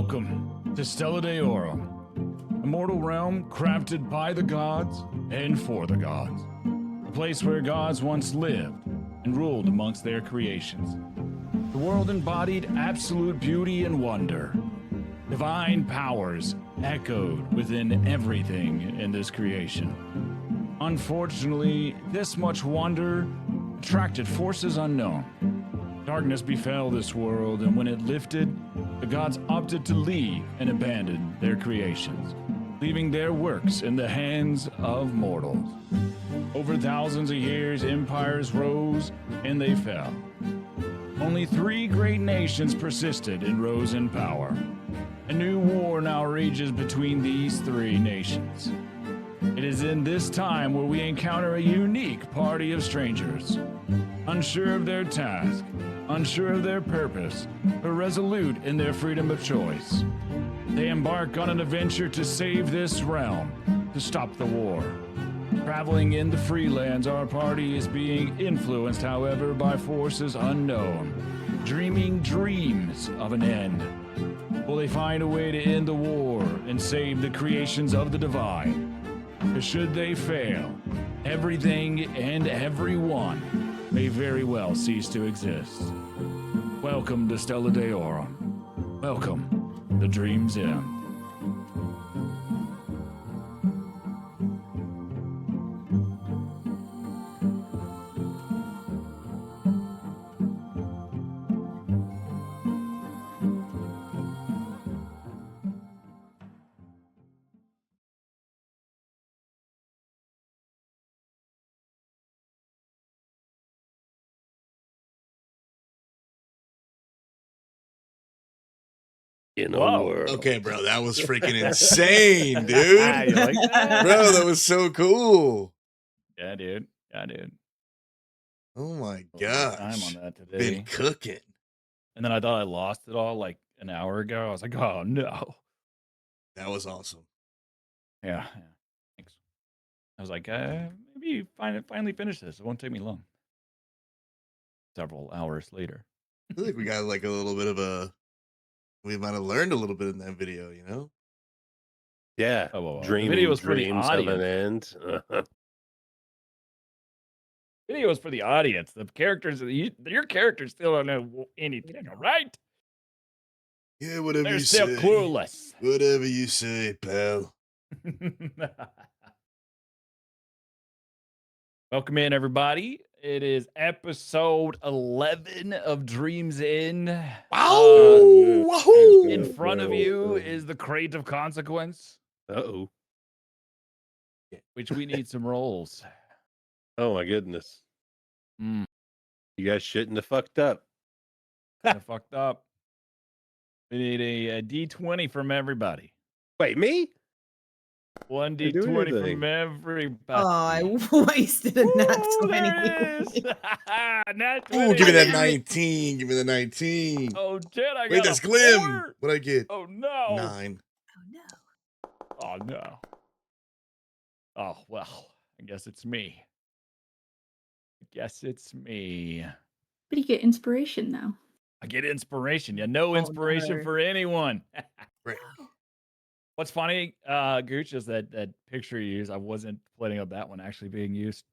Welcome to Stella Deorum, a mortal realm crafted by the gods and for the gods. A place where gods once lived and ruled amongst their creations. The world embodied absolute beauty and wonder. Divine powers echoed within everything in this creation. Unfortunately, this much wonder attracted forces unknown. Darkness befell this world, and when it lifted, the gods opted to leave and abandon their creations, leaving their works in the hands of mortals. Over thousands of years, empires rose and they fell. Only 3 great nations persisted and rose in power. A new war now rages between these 3 nations. It is in this time where we encounter a unique party of strangers, unsure of their task, unsure of their purpose, but resolute in their freedom of choice. They embark on an adventure to save this realm, to stop the war. Traveling in the free lands, our party is being influenced, however, by forces unknown, dreaming dreams of an end. Will they find a way to end the war and save the creations of the divine? Or should they fail, everything and everyone may very well cease to exist. Welcome to Stella Deorum. Welcome to Dreams End. In a Whoa. world. Okay, bro, that was freaking insane, dude. You like that? Bro, that was so cool. Yeah, dude. Yeah, dude. Oh my A lot of gosh. time on that today. Been cooking. And then I thought I lost it all like an hour ago. I was like, oh no. That was awesome. Yeah. Thanks. I was like, maybe finally finish this. It won't take me long. Several hours later. I feel like we got like a little bit of we might have learned a little bit in that video, you know? Yeah. Oh, well, Dreaming the video was for the dreams of an audience. end. Video was for the audience. The characters, your characters still don't know anything, all right? Yeah, whatever They're you still say. clueless. Whatever you say, pal. Welcome in, everybody. It is episode 11 of Dreams In. Wahoo! In front of you is the crate of consequence, Uh-oh. which we need some rolls. Oh my goodness. Mm, You guys shouldn't have fucked up. I fucked up. We need a D20 from everybody. Wait, me? One Didn't do D20 anything. from everybody. Oh, I wasted a nat Ooh, 20. there it is. Nat Oh, 20. give me that 19. Give me the 19. Oh, shit, I Wait, got that's a Glim. 4. What'd I get? Oh, no. 9. Oh, no. Oh, no. Oh, well, I guess it's me. But you get inspiration now. I get inspiration. Yeah, no Oh, inspiration no. for anyone. Right. What's funny, Gooch, is that picture you used. I wasn't planning on that one actually being used.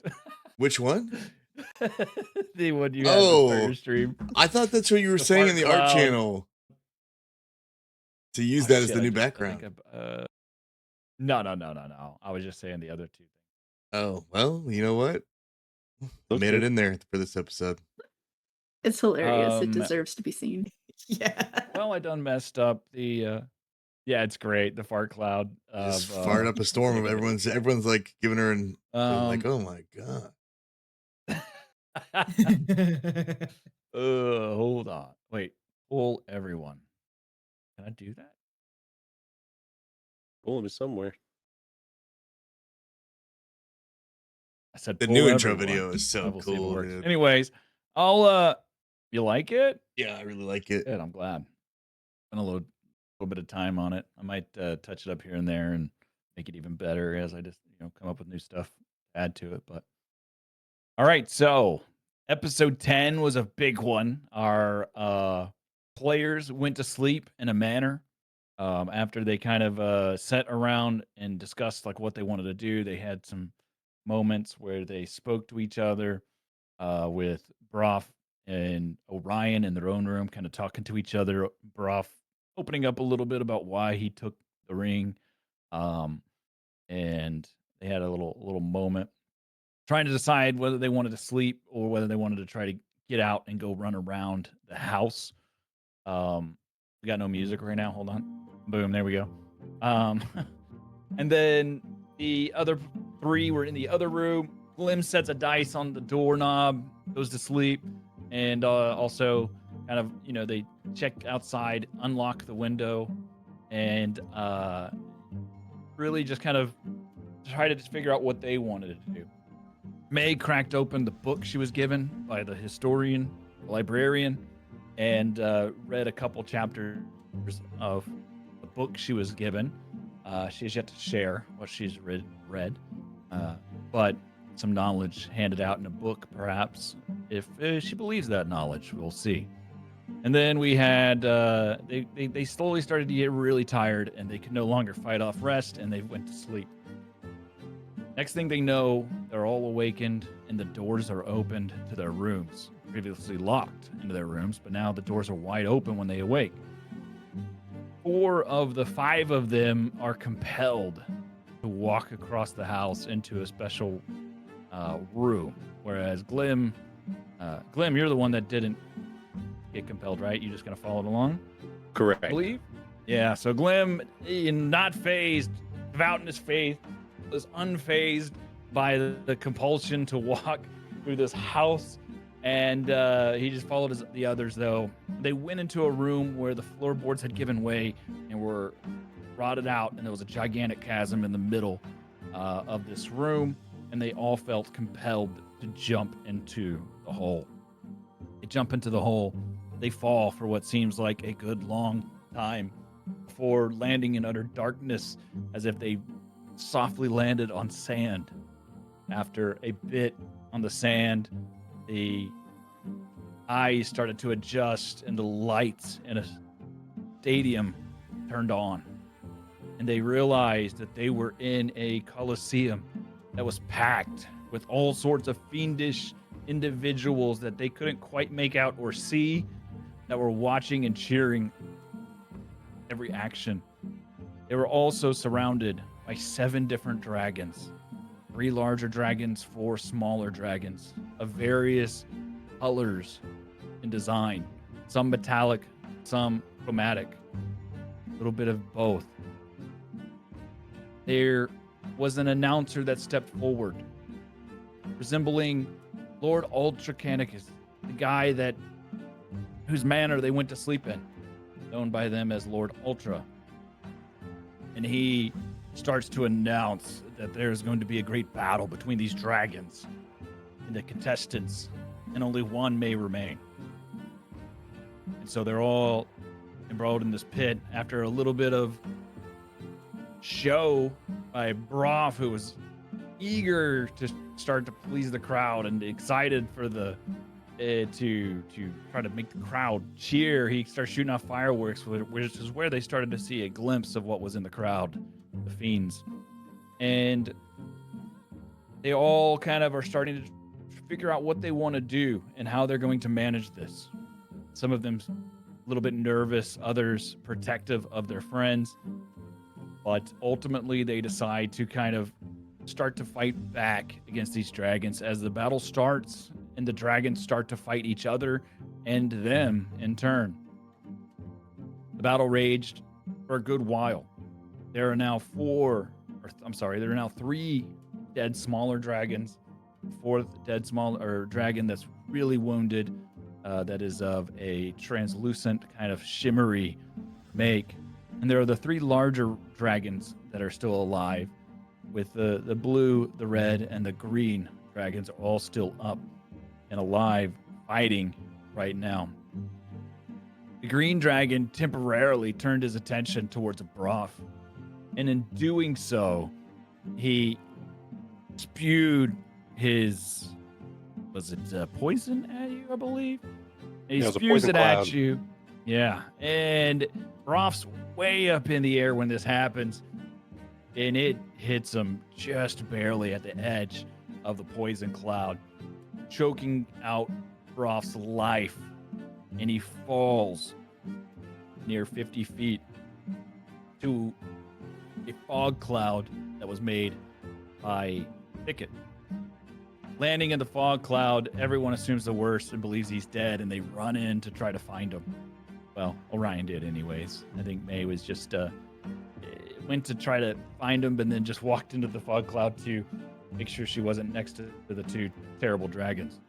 Which one? The one you had for Oh, your stream. I thought that's what you were The saying fart in the art cloud. channel. To use Oh, that as shit, the I new think background. No. I was just saying the other 2 things. Oh, well, you know what? Those Made it good. in there for this episode. It's hilarious. It Um, deserves to be seen. Yeah. Well, I done messed up the. Yeah, it's great. The fart cloud. Just fired up a storm of everyone's like giving her an like, oh my god. Hold on. Wait. Pull everyone. Can I do that? Pull me somewhere. I said The pull new intro everyone. video is I so will see if it cool, works. dude. Anyways, I'll you like it? Yeah, I really like it. Good, I'm glad. I'm gonna load a little bit of time on it. I might touch it up here and there and make it even better as I just come up with new stuff to add to it. But all right, so episode 10 was a big one. Our players went to sleep in a manner After they kind of sat around and discussed like what they wanted to do, they had some moments where they spoke to each other with Broth and Orion in their own room, kind of talking to each other. Broth opening up a little bit about why he took the ring, um, and they had a little moment trying to decide whether they wanted to sleep or whether they wanted to try to get out and go run around the house. We got no music right now. Hold on. Boom. There we go. Um, and then the other three were in the other room. Glim sets a dice on the doorknob, goes to sleep, and also kind of, they check outside, unlock the window, and really just kind of try to just figure out what they wanted to do. May cracked open the book she was given by the historian, librarian, and read a couple chapters of the book she was given. She has yet to share what she's read, but some knowledge handed out in a book, perhaps, if she believes that knowledge. We'll see. And then we had, they slowly started to get really tired, and they could no longer fight off rest, and they went to sleep. Next thing they know, they're all awakened, and the doors are opened to their rooms. Previously locked into their rooms, but now the doors are wide open when they awake. 4 of the 5 of them are compelled to walk across the house into a special room, whereas Glim, you're the one that didn't get compelled, right? You just gonna follow it along? Correct. I believe? Yeah, so Glim, not phased, devout in his faith, was unfazed by the compulsion to walk through this house, and he just followed the others, though. They went into a room where the floorboards had given way and were rotted out, and there was a gigantic chasm in the middle of this room, and they all felt compelled to jump into the hole. They jump into the hole. They fall for what seems like a good long time before landing in utter darkness, as if they softly landed on sand. After a bit on the sand, the eyes started to adjust and the lights in a stadium turned on. And they realized that they were in a coliseum that was packed with all sorts of fiendish individuals that they couldn't quite make out or see, that were watching and cheering every action. They were also surrounded by 7 different dragons, 3 larger dragons, 4 smaller dragons of various colors and design, some metallic, some chromatic, a little bit of both. There was an announcer that stepped forward, resembling Lord Ultracanicus, the guy whose manor they went to sleep in, known by them as Lord Ultra. And he starts to announce that there's going to be a great battle between these dragons and the contestants, and only one may remain. And so they're all embroiled in this pit after a little bit of show by Broth, who was eager to start to please the crowd and excited for the to try to make the crowd cheer. He starts shooting off fireworks, which is where they started to see a glimpse of what was in the crowd, the fiends. And they all kind of are starting to figure out what they want to do and how they're going to manage this. Some of them a little bit nervous, others protective of their friends. But ultimately, they decide to kind of start to fight back against these dragons as the battle starts and the dragons start to fight each other and them in turn. The battle raged for a good while. There are now 3 dead smaller dragons. The 4th dead dragon that's really wounded, that is of a translucent kind of shimmery make. And there are the 3 larger dragons that are still alive, with the blue, the red, and the green dragons are all still up and alive, fighting right now. The green dragon temporarily turned his attention towards Broth, and in doing so, he spewed his, poison at you, I believe? He Yeah, it was a spews poison it cloud. at you. Yeah, and Broth's way up in the air when this happens, and it hits him just barely at the edge of the poison cloud, choking out Broth's life, and he falls near 50 feet to a fog cloud that was made by Thicket. Landing in the fog cloud, everyone assumes the worst and believes he's dead, and they run in to try to find him. Well, Orion did anyways. I think May was just went to try to find him, but then just walked into the fog cloud to make sure she wasn't next to the two terrible dragons.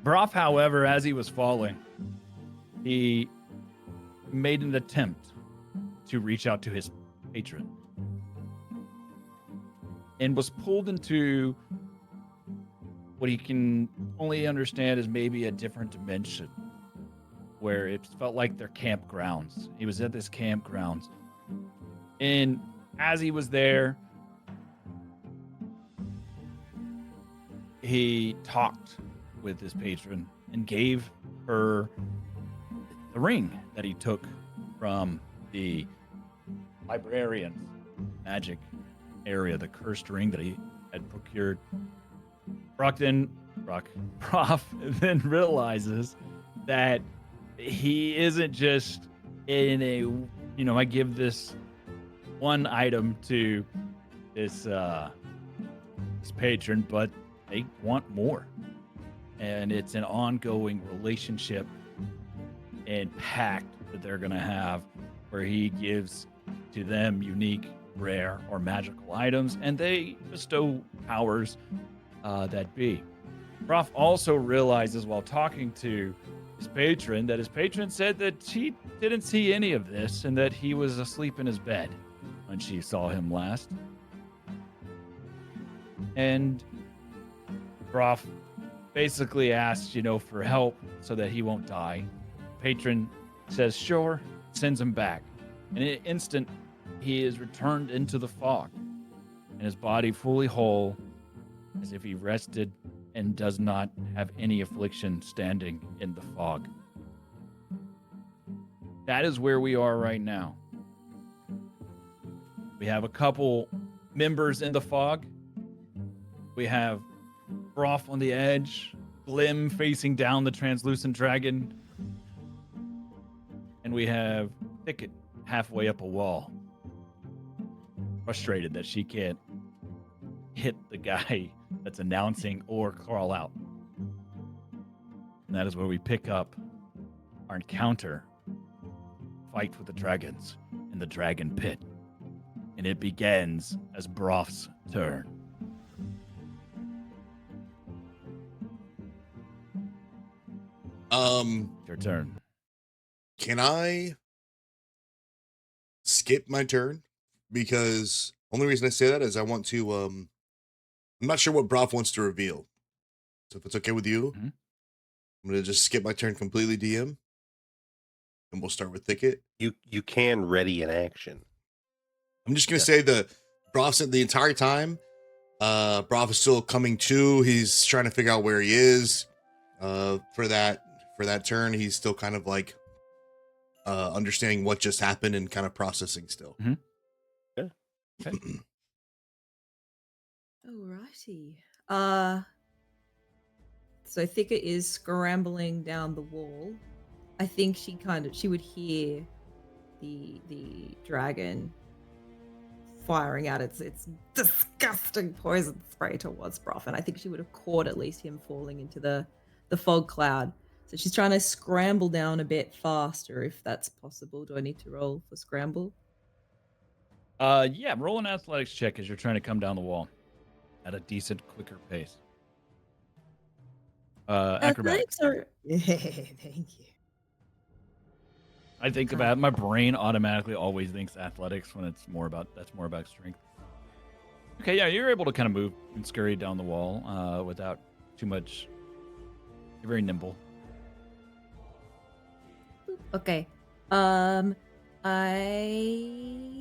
Broth, however, as he was falling, he made an attempt to reach out to his patron and was pulled into what he can only understand is maybe a different dimension, where it felt like their campgrounds. He was at this campgrounds, and as he was there, he talked with his patron and gave her the ring that he took from the librarian's magic area, the cursed ring that he had procured. Prof then realizes that he isn't just in a, I give this one item to this patron, but they want more. And it's an ongoing relationship and pact that they're going to have where he gives to them unique, rare, or magical items, and they bestow powers that be. Prof also realizes while talking to his patron that his patron said that she didn't see any of this and that he was asleep in his bed when she saw him last. And Prof basically asks, for help so that he won't die. Patron says, sure, sends him back. In an instant, he is returned into the fog, and his body fully whole, as if he rested and does not have any affliction standing in the fog. That is where we are right now. We have a couple members in the fog. We have Broth on the edge, Glim facing down the translucent dragon, and we have Thicket halfway up a wall, frustrated that she can't hit the guy that's announcing or crawl out. And that is where we pick up our encounter, fight with the dragons in the dragon pit. And it begins as Broth's turn. Your turn. Can I skip my turn? Because only reason I say that is I want to I'm not sure what Broth wants to reveal. So if it's okay with you, Mhm. I'm gonna just skip my turn completely, DM. And we'll start with Thicket. You can ready an action. I'm just gonna say the Broth said the entire time. Broth is still coming to. He's trying to figure out where he is. For that turn, he's still kind of like understanding what just happened and kind of processing still. Mhm. Okay. Alrighty. So Thicket is scrambling down the wall. I think she would hear the dragon firing out its disgusting poison spray towards Broth, and I think she would have caught at least him falling into the fog cloud. So she's trying to scramble down a bit faster, if that's possible. Do I need to roll for scramble? Yeah, roll an athletics check as you're trying to come down the wall at a decent, quicker pace. Acrobatics. Or thank you. I think about my brain automatically always thinks athletics when that's more about strength. Okay, yeah, you're able to kind of move and scurry down the wall without too much. You're very nimble. Okay. I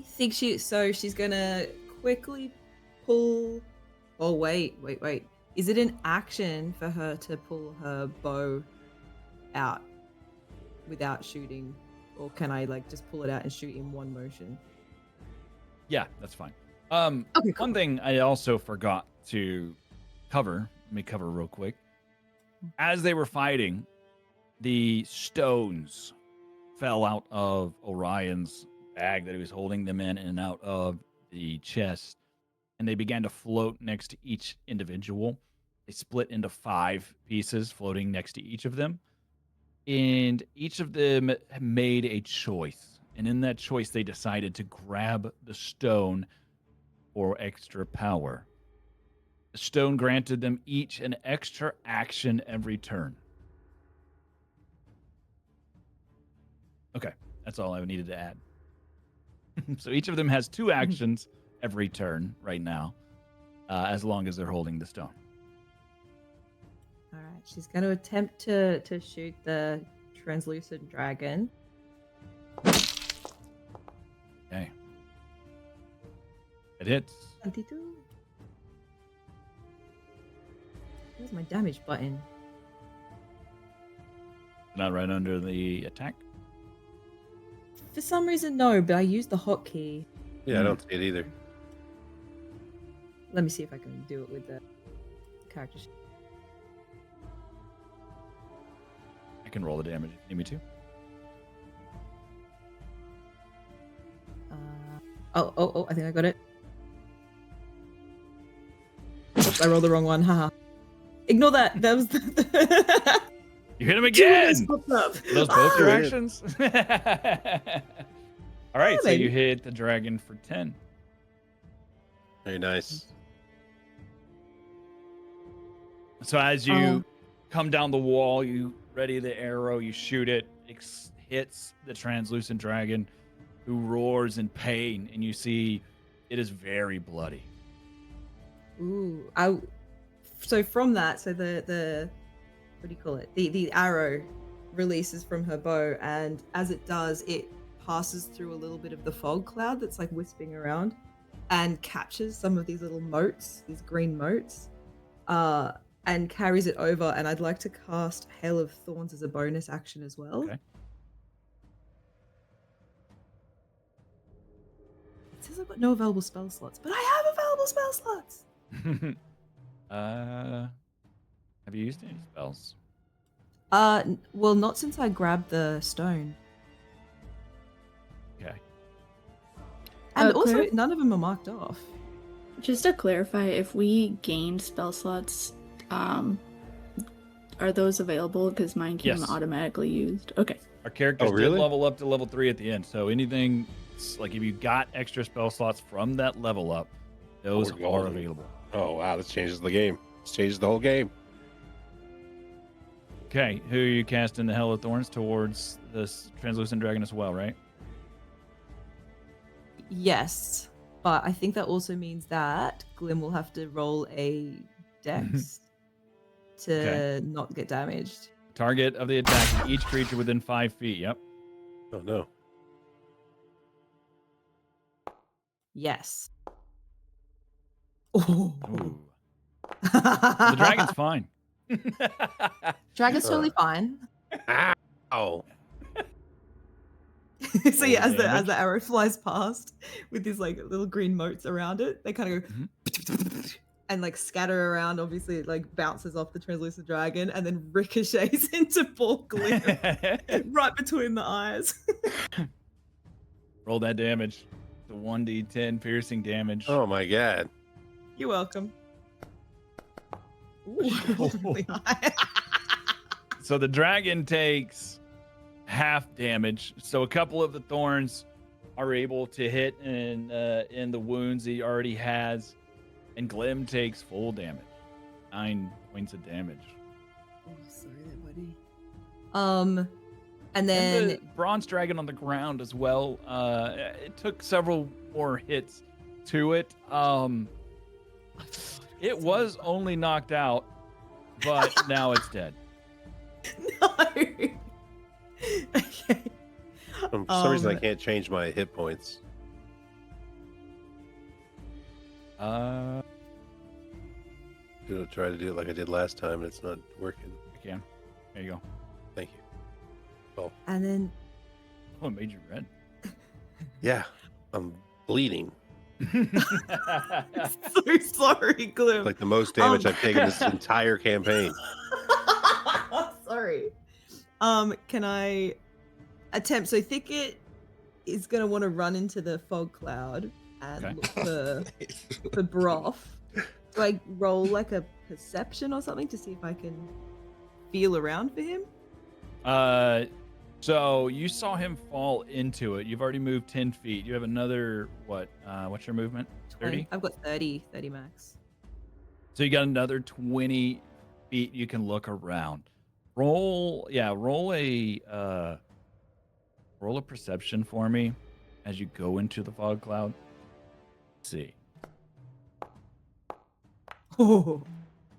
think she's gonna quickly pull. Oh wait. Is it an action for her to pull her bow out without shooting or can I like just pull it out and shoot in one motion? Yeah, that's fine. Okay, cool. One thing I also forgot to cover. Let me cover real quick. As they were fighting, the stones fell out of Orion's bag that he was holding them in and out of the chest, and they began to float next to each individual. They split into 5 pieces, floating next to each of them, and each of them made a choice. And in that choice, they decided to grab the stone for extra power. The stone granted them each an extra action every turn. Okay, that's all I needed to add. So each of them has 2 actions every turn right now, as long as they're holding the stone. All right, she's going to attempt to shoot the translucent dragon. Okay. It hits. 22. Where's my damage button? Not right under the attack. For some reason, no, but I used the hotkey. Yeah, I don't see it either. Let me see if I can do it with the character sheet. I can roll the damage if you need me to. Oh, I think I got it. Oops, I rolled the wrong one. Haha. Ignore that. That was the... You hit him Two again! ones popped up. Those both your Ah! actions? All right, Yeah, so you baby. hit the dragon for 10. Very nice. So as you come down the wall, you ready the arrow, you shoot it, hits the translucent dragon, who roars in pain, and you see it is very bloody. Ooh, so from that, so the what do you call it? The arrow releases from her bow, and as it does, it passes through a little bit of the fog cloud that's like wisping around, and captures some of these little motes, these green motes, and carries it over. And I'd like to cast Hail of Thorns as a bonus action as well. Okay. It says I've got no available spell slots, but I have available spell slots. Have you used any spells? Well, not since I grabbed the stone. Okay. And also, Claire? none of them are marked off. Just to clarify, if we gained spell slots, are those available? Because mine came Yes. automatically used. Okay. Our characters Oh, really? did level up to level 3 at the end, so anything, like if you got extra spell slots from that level up, those we're are golden. available. Oh, wow. This changes the game. This changes the whole game. Okay, who are you casting the Hell of Thorns towards this translucent dragon as well, right? Yes, but I think that also means that Glim will have to roll a dex to Okay. not get damaged. Target of the attack is each creature within 5 feet. Yep. Oh, no. Yes. Oh. Ooh. The dragon's fine. Dragon's totally fine. Oh. So yeah, as Damage. the arrow flies past with these like little green motes around it, they kind of go and like scatter around. Obviously, it like bounces off the translucent dragon and then ricochets into poor Glim right between the eyes. Roll that damage. The 1d10 piercing damage. Oh, my God. You're welcome. Ooh, really high. So the dragon takes half damage. So a couple of the thorns are able to hit in the wounds he already has, and Glim takes full damage. 9 points of damage. Oh, sorry there, buddy. And then And the bronze dragon on the ground as well. It took several more hits to it. It was only knocked out, but now it's dead. no. Okay. For some reason, I Um, can't change my hit points. I Try to do it like I did last time, and it's not working. can. There you go. Thank you. And then What made you red? Yeah, I'm bleeding. So sorry, Gloom. Like the most damage Um, I've taken this entire campaign. Sorry. Can I attempt? So Thicket is gonna want to run into the fog cloud and Okay. look for broth. Do I roll like a perception or something to see if I can feel around for him? So you saw him fall into it. You've already moved 10 feet. You have another, what? What's your movement? 30? I've got 30 max. So you got another 20 feet you can look around. Roll a perception for me as you go into the fog cloud. Let's see. Oh,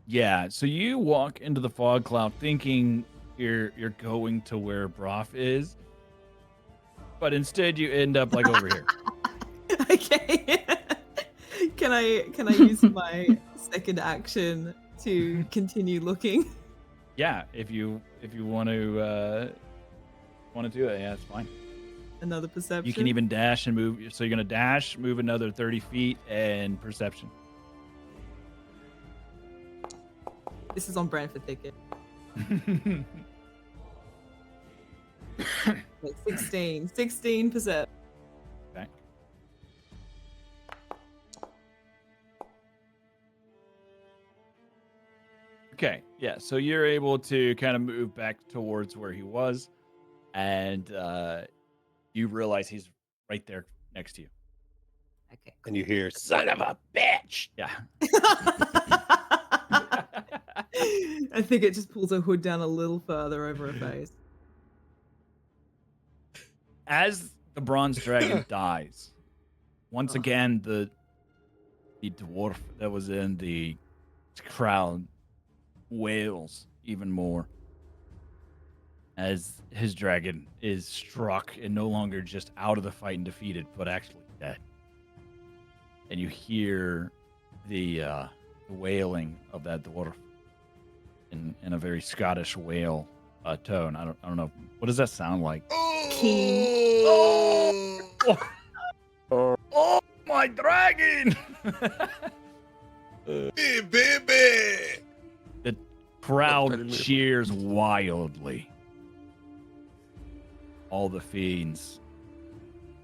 Yeah, so you walk into the fog cloud thinking you're going to where Broth is, but instead you end up like over here. okay. Can I use my second action to continue looking? Yeah, if you want to do it, yeah, it's fine. Another perception. You can even dash and move. So you're gonna dash, move another 30 feet, and perception. This is on brand for Thicket. Like 16%. Okay. Okay, yeah, so you're able to kind of move back towards where he was, and you realize he's right there next to you. Okay. And you hear, son of a bitch. Yeah. I think it just pulls her hood down a little further over her face. As the bronze dragon dies, once Oh. again the dwarf that was in the crowd wails even more as his dragon is struck and no longer just out of the fight and defeated, but actually dead. And you hear the wailing of that dwarf in a very Scottish wail tone. I don't know. What does that sound like? Oh, my dragon! Hey, baby. The crowd cheers wildly. All the fiends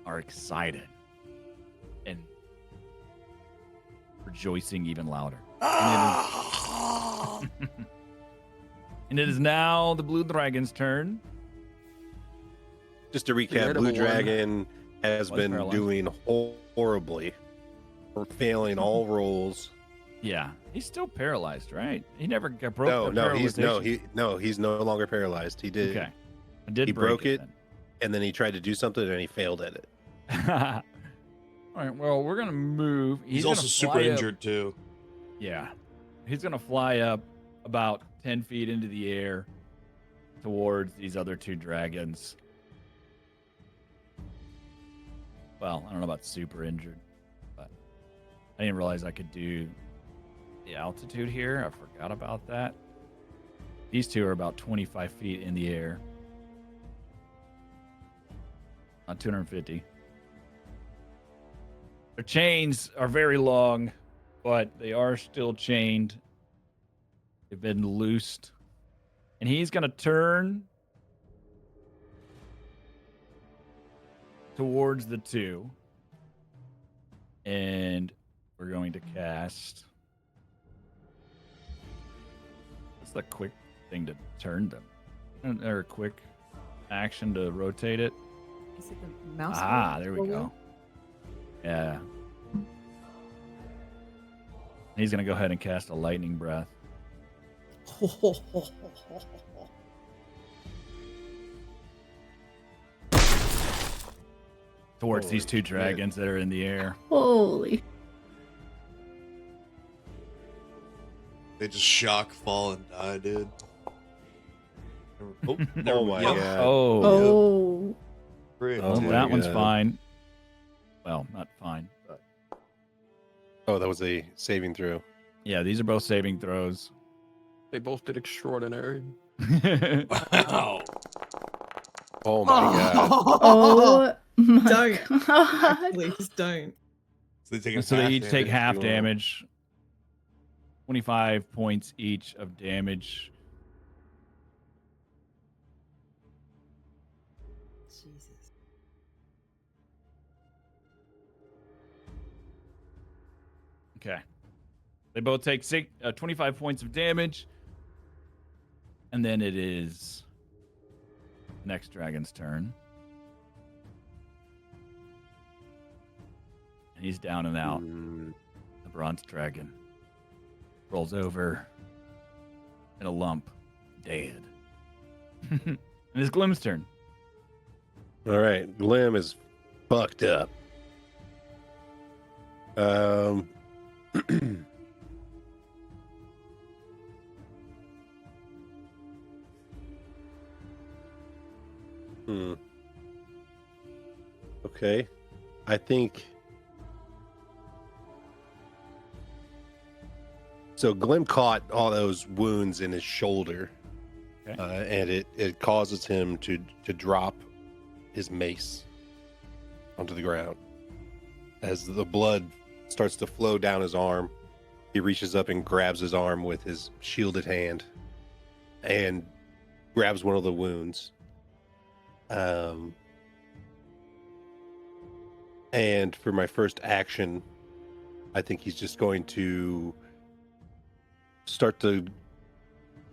are excited and rejoicing even louder. And it is now the blue dragon's turn. Just to recap, Blue Dragon has Was been paralyzed. doing horribly. We're failing all rolls. Yeah, he's still paralyzed, right? He never got broke. No, he's no longer paralyzed. He did, Okay, I did. He break broke it. then. and then he tried to do something and he failed at it. All right. Well, we're gonna move. He's gonna also super fly up- injured too. Yeah, he's gonna fly up about 10 feet into the air towards these other two dragons. Well, I don't know about super injured, but I didn't realize I could do the altitude here. I forgot about that. These two are about 25 feet in the air. Not 250. Their chains are very long, but they are still chained. They've been loosed. And he's going to turn towards the two. And we're going to cast. What's the quick thing to turn them? Isn't there a quick action to rotate it? Is it the mouse? Ah, wheel? there we Wheel? go. Yeah. He's going to go ahead and cast a lightning breath. Towards Holy these two shit. dragons that are in the air. Holy. They just shock, fall, and die, dude. Oh, Oh my Yep. god. Oh, Oh. Great. well, my that one's God. fine. Well, not fine, but Oh, that was a saving throw. yeah, these are both saving throws. They both did extraordinary. Wow. Oh my god. Oh my Don't. god. Please don't. So they take So they each take damage. half You- damage. 25 points each of damage. Jesus. Okay. They both take 25 points of damage. And then it is next dragon's turn. And he's down and out. Mm, The bronze dragon rolls over in a lump, dead. And it's Glim's turn. all right, Glim is fucked up. Hmm. Okay, I think. So Glim caught all those wounds in his shoulder, Okay. and it causes him to drop his mace onto the ground. As the blood starts to flow down his arm, he reaches up and grabs his arm with his shielded hand, and grabs one of the wounds. And for my first action, I think he's just going to start to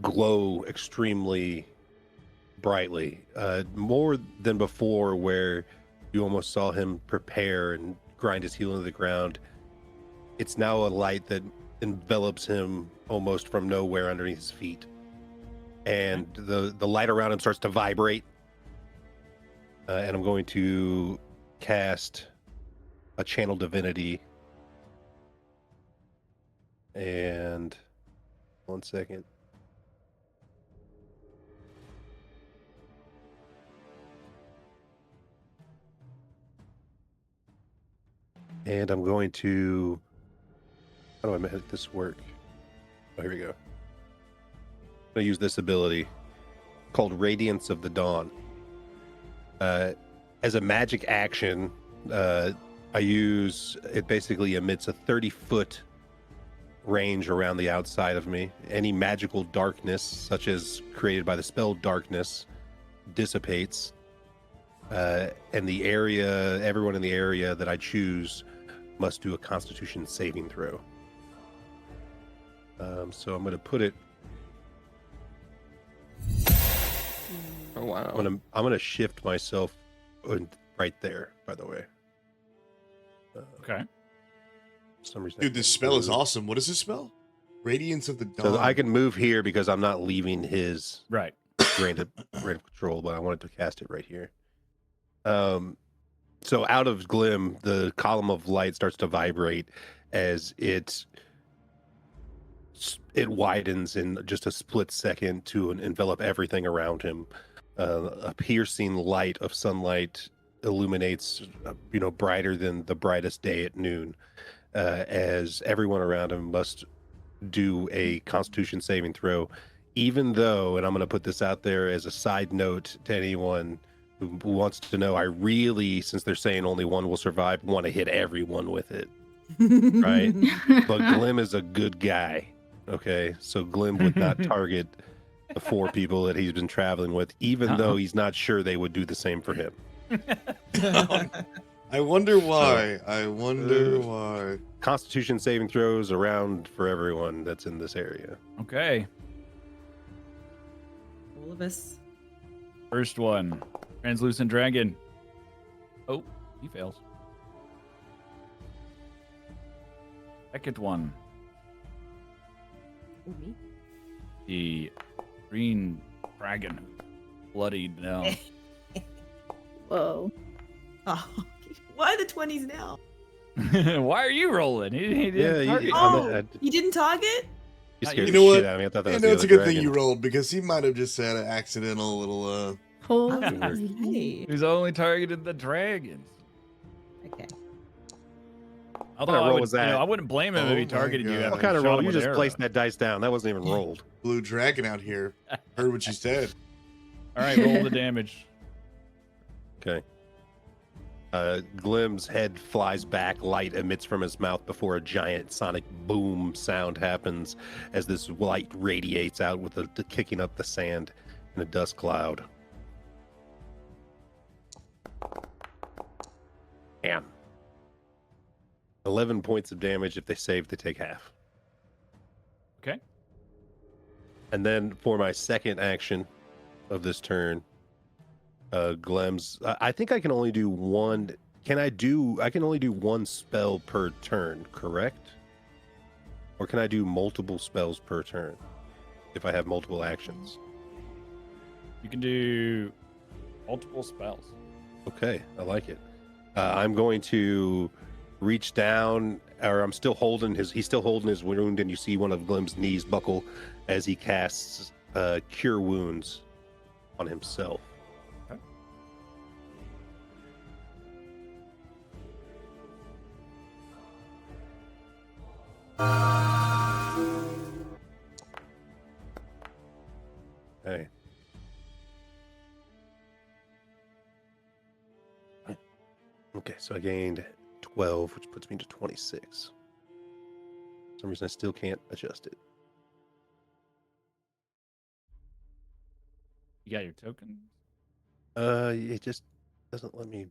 glow extremely brightly, more than before, where you almost saw him prepare and grind his heel into the ground. It's now a light that envelops him almost from nowhere underneath his feet, and the light around him starts to vibrate. And I'm going to cast a channel divinity. And 1 second. And I'm going to. How do I make this work? Oh, here we go. I'm going to use this ability called Radiance of the Dawn. As a magic action, I use it. Basically emits a 30-foot range around the outside of me. Any magical darkness, such as created by the spell darkness, dissipates, and the area, everyone in the area that I choose must do a Constitution saving throw. So I'm going to put it. Oh wow. I'm gonna shift myself right there. By the way. Okay. For some reason, Dude, this spell is awesome. What is this spell? Radiance of the Dawn. So I can move here because I'm not leaving his Right. range of control, but I wanted to cast it right here. So out of Glim, the column of light starts to vibrate as it widens in just a split second to envelop everything around him. A piercing light of sunlight illuminates, brighter than the brightest day at noon, as everyone around him must do a Constitution saving throw, even though, and I'm going to put this out there as a side note to anyone who wants to know, I really, since they're saying only one will survive, want to hit everyone with it, right? But Glim is a good guy, okay? So Glim would not target the 4 people that he's been traveling with, even though he's not sure they would do the same for him. I wonder why. I wonder why. Constitution saving throws around for everyone that's in this area. Okay. All of us. First one. Translucent dragon. Oh, he fails. Second one. Ooh, me. The green dragon. Bloodied now. Whoa. Oh, why the 20s now? Why are you rolling? He didn't Yeah, target you. Oh, you didn't target? You scared You the know what? shit out of me. I thought that You was know, the it's a other good thing dragon. you rolled because he might have just had an accidental little. Holy. Okay. He's only targeted the dragons. Okay. Although roll I, would, was that? I wouldn't blame him Oh if he my targeted you. God. after What kind of shot roll? him You with just arrow. placed that dice down. That wasn't even rolled. Blue dragon out here. Heard what you said. All right, roll the damage. Okay. Glim's head flies back, light emits from his mouth before a giant sonic boom sound happens as this light radiates out with the kicking up the sand in a dust cloud. Damn. 11 points of damage. If they save, they take half. Okay. And then for my second action of this turn, Glem's, I think I can only do one. I can only do one spell per turn, correct? Or can I do multiple spells per turn if I have multiple actions? You can do multiple spells. Okay, I like it. I'm going to reach down, or he's still holding his wound, and you see one of Glim's knees buckle as he casts Cure Wounds on himself. Okay. Hey. Okay, so I gained 12, which puts me to 26. For some reason, I still can't adjust it. You got your token? It just doesn't let me. You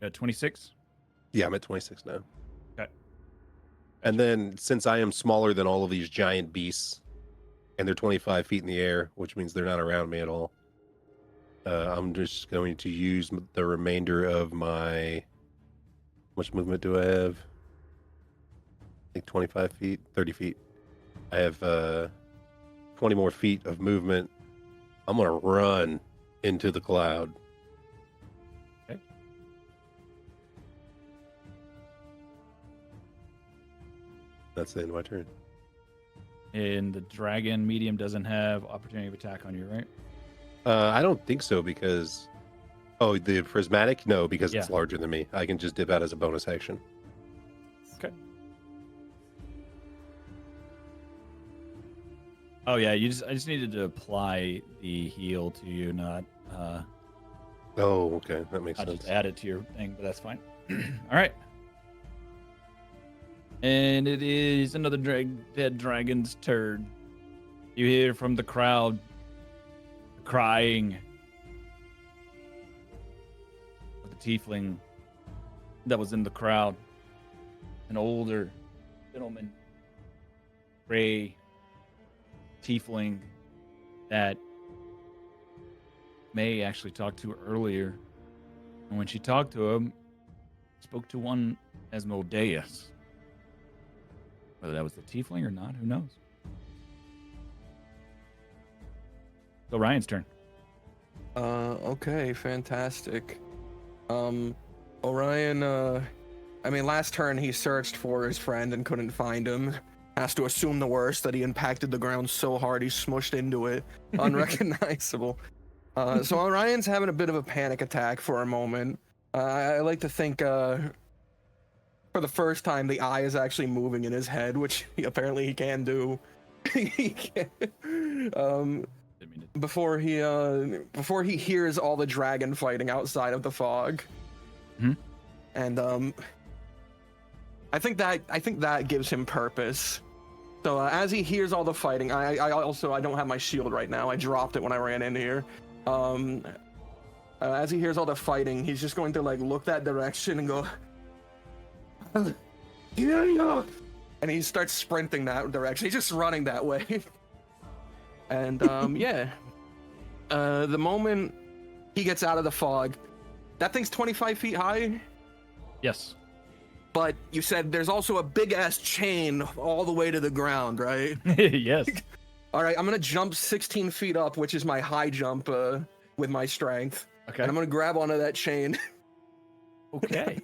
got 26? Yeah, I'm at 26 now. Okay. And then, since I am smaller than all of these giant beasts, and they're 25 feet in the air, which means they're not around me at all, I'm just going to use the remainder of my... How much movement do I have? I think 25 feet, 30 feet. I have 20 more feet of movement. I'm going to run into the cloud. Okay. That's the end of my turn. And the dragon medium doesn't have opportunity of attack on you, right? I don't think so because... Oh, the prismatic? No, because it's Yeah. larger than me. I can just dip out as a bonus action. Okay. Oh yeah, I just needed to apply the heal to you, not Oh, okay. That makes not sense. just add it to your thing, but that's fine. All right. And it is another dead dragon's turn. You hear from the crowd crying of the tiefling that was in the crowd. An older gentleman, gray tiefling that May actually talked to earlier. And when she talked to him, spoke to one Asmodeus. Whether that was the tiefling or not, who knows? So Ryan's turn. Okay, fantastic. Orion, I mean, last turn he searched for his friend and couldn't find him. Has to assume the worst, that he impacted the ground so hard he smushed into it. Unrecognizable. So Orion's having a bit of a panic attack for a moment. I like to think, for the first time, the eye is actually moving in his head, which apparently he can do. He can. Before he hears all the dragon fighting outside of the fog. Mhm. And I think that gives him purpose. So as he hears all the fighting, I don't have my shield right now. I dropped it when I ran in here. As he hears all the fighting, he's just going to like look that direction and go, and he starts sprinting that direction. He's just running that way. And yeah, the moment he gets out of the fog, that thing's 25 feet high. Yes. But you said there's also a big ass chain all the way to the ground, right? Yes. All right, I'm gonna jump 16 feet up, which is my high jump with my strength. Okay. And I'm gonna grab onto that chain. Okay.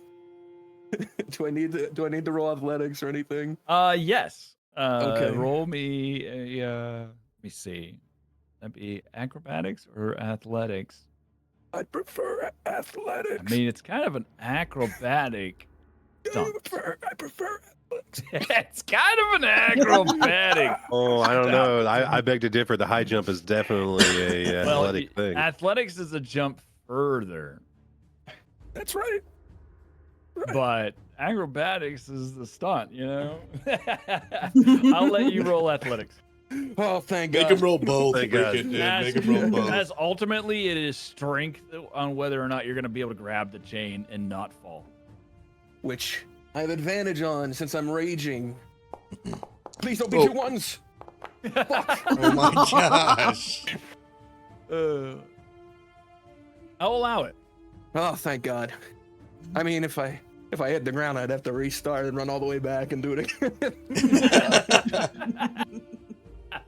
Do I need to roll athletics or anything? Yes. Okay. Roll me a let me see. That'd be acrobatics or athletics. I prefer athletics. I mean, it's kind of an acrobatic jump. I prefer athletics. It's kind of an acrobatic. Oh, I don't know. I beg to differ. The high jump is definitely a Well, athletic thing. athletics is a jump further. That's right. But acrobatics is the stunt, you know? I'll let you roll athletics. Oh, thank Make God. him roll both. Thank Rick God. it, dude. Make him roll both. As ultimately it is strength on whether or not you're going to be able to grab the chain and not fall. Which I have advantage on since I'm raging. Please don't be Oh. 2 ones. Oh my gosh. I'll allow it. Oh, thank God. I mean, if I hit the ground, I'd have to restart and run all the way back and do it again.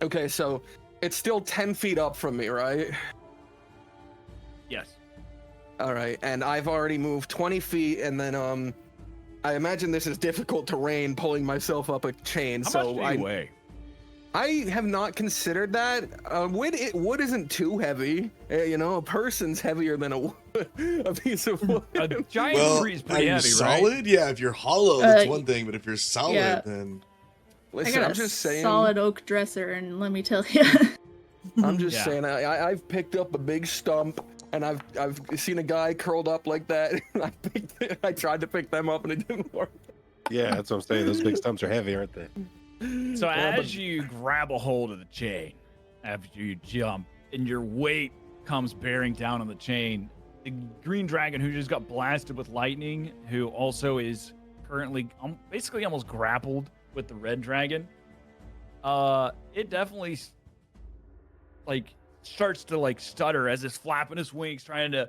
Okay, so it's still 10 feet up from me, right? Yes. All right, and I've already moved 20 feet, and then I imagine this is difficult terrain, pulling myself up a chain. How so much do you weigh? I have not considered that. Wood isn't too heavy. You know, a person's heavier than a piece of wood. A giant Well, tree is are pretty you heavy, solid? right? Yeah, if you're hollow, that's one thing. But if you're solid, yeah. then Listen, I got I'm a just saying. solid oak dresser, and let me tell you. I'm just Yeah. saying. I've picked up a big stump, and I've seen a guy curled up like that. And I tried to pick them up, and it didn't work. Yeah, that's what I'm saying. Those big stumps are heavy, aren't they? So Yeah, as you grab a hold of the chain, after you jump, and your weight comes bearing down on the chain, the green dragon who just got blasted with lightning, who also is currently basically almost grappled with the red dragon, it definitely starts to stutter as it's flapping its wings, trying to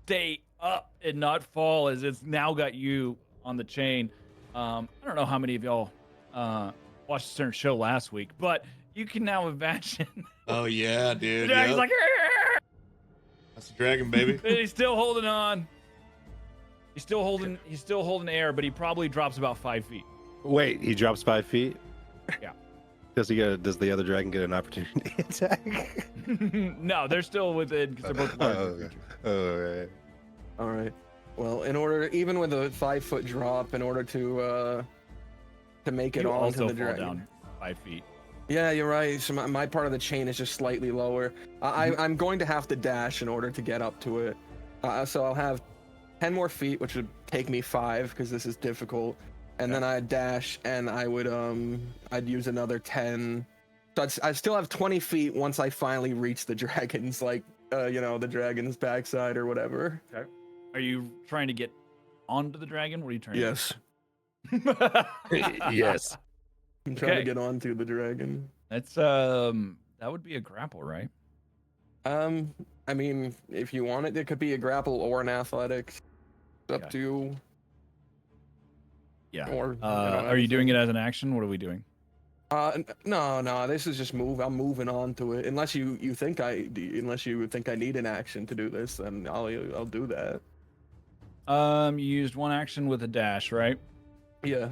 stay up and not fall as it's now got you on the chain. I don't know how many of y'all watched a certain show last week, but you can now imagine. oh yeah, The dude. dragon's Yep. like, That's the dragon, baby. and he's still holding on. He's still holding air, but he probably drops about 5 feet. Wait, he drops 5 feet? Yeah. Does the other dragon get an opportunity attack? No, they're still within because they're both larger Oh, creatures. okay. All right. Well, even with a 5-foot drop, in order to make it You onto also the fall dragon. down 5 feet. Yeah, you're right. So my part of the chain is just slightly lower. I'm going to have to dash in order to get up to it. So I'll have 10 more feet, which would take me 5 because this is difficult. And then I'd dash, and I'd use another 10. So I still have 20 feet once I finally reach the dragon's, the dragon's backside or whatever. Okay. Are you trying to get onto the dragon? What are you trying Yes, to do? Yes. I'm trying to Okay. get onto the dragon. That's that would be a grapple, right? I mean, if you want it could be a grapple or an athletics. It's up Okay. to you. Yeah. Or Are you doing it as an action? What are we doing? No. This is just move. I'm moving on to it. Unless you think I need an action to do this, then I'll do that. You used one action with a dash, right? Yeah.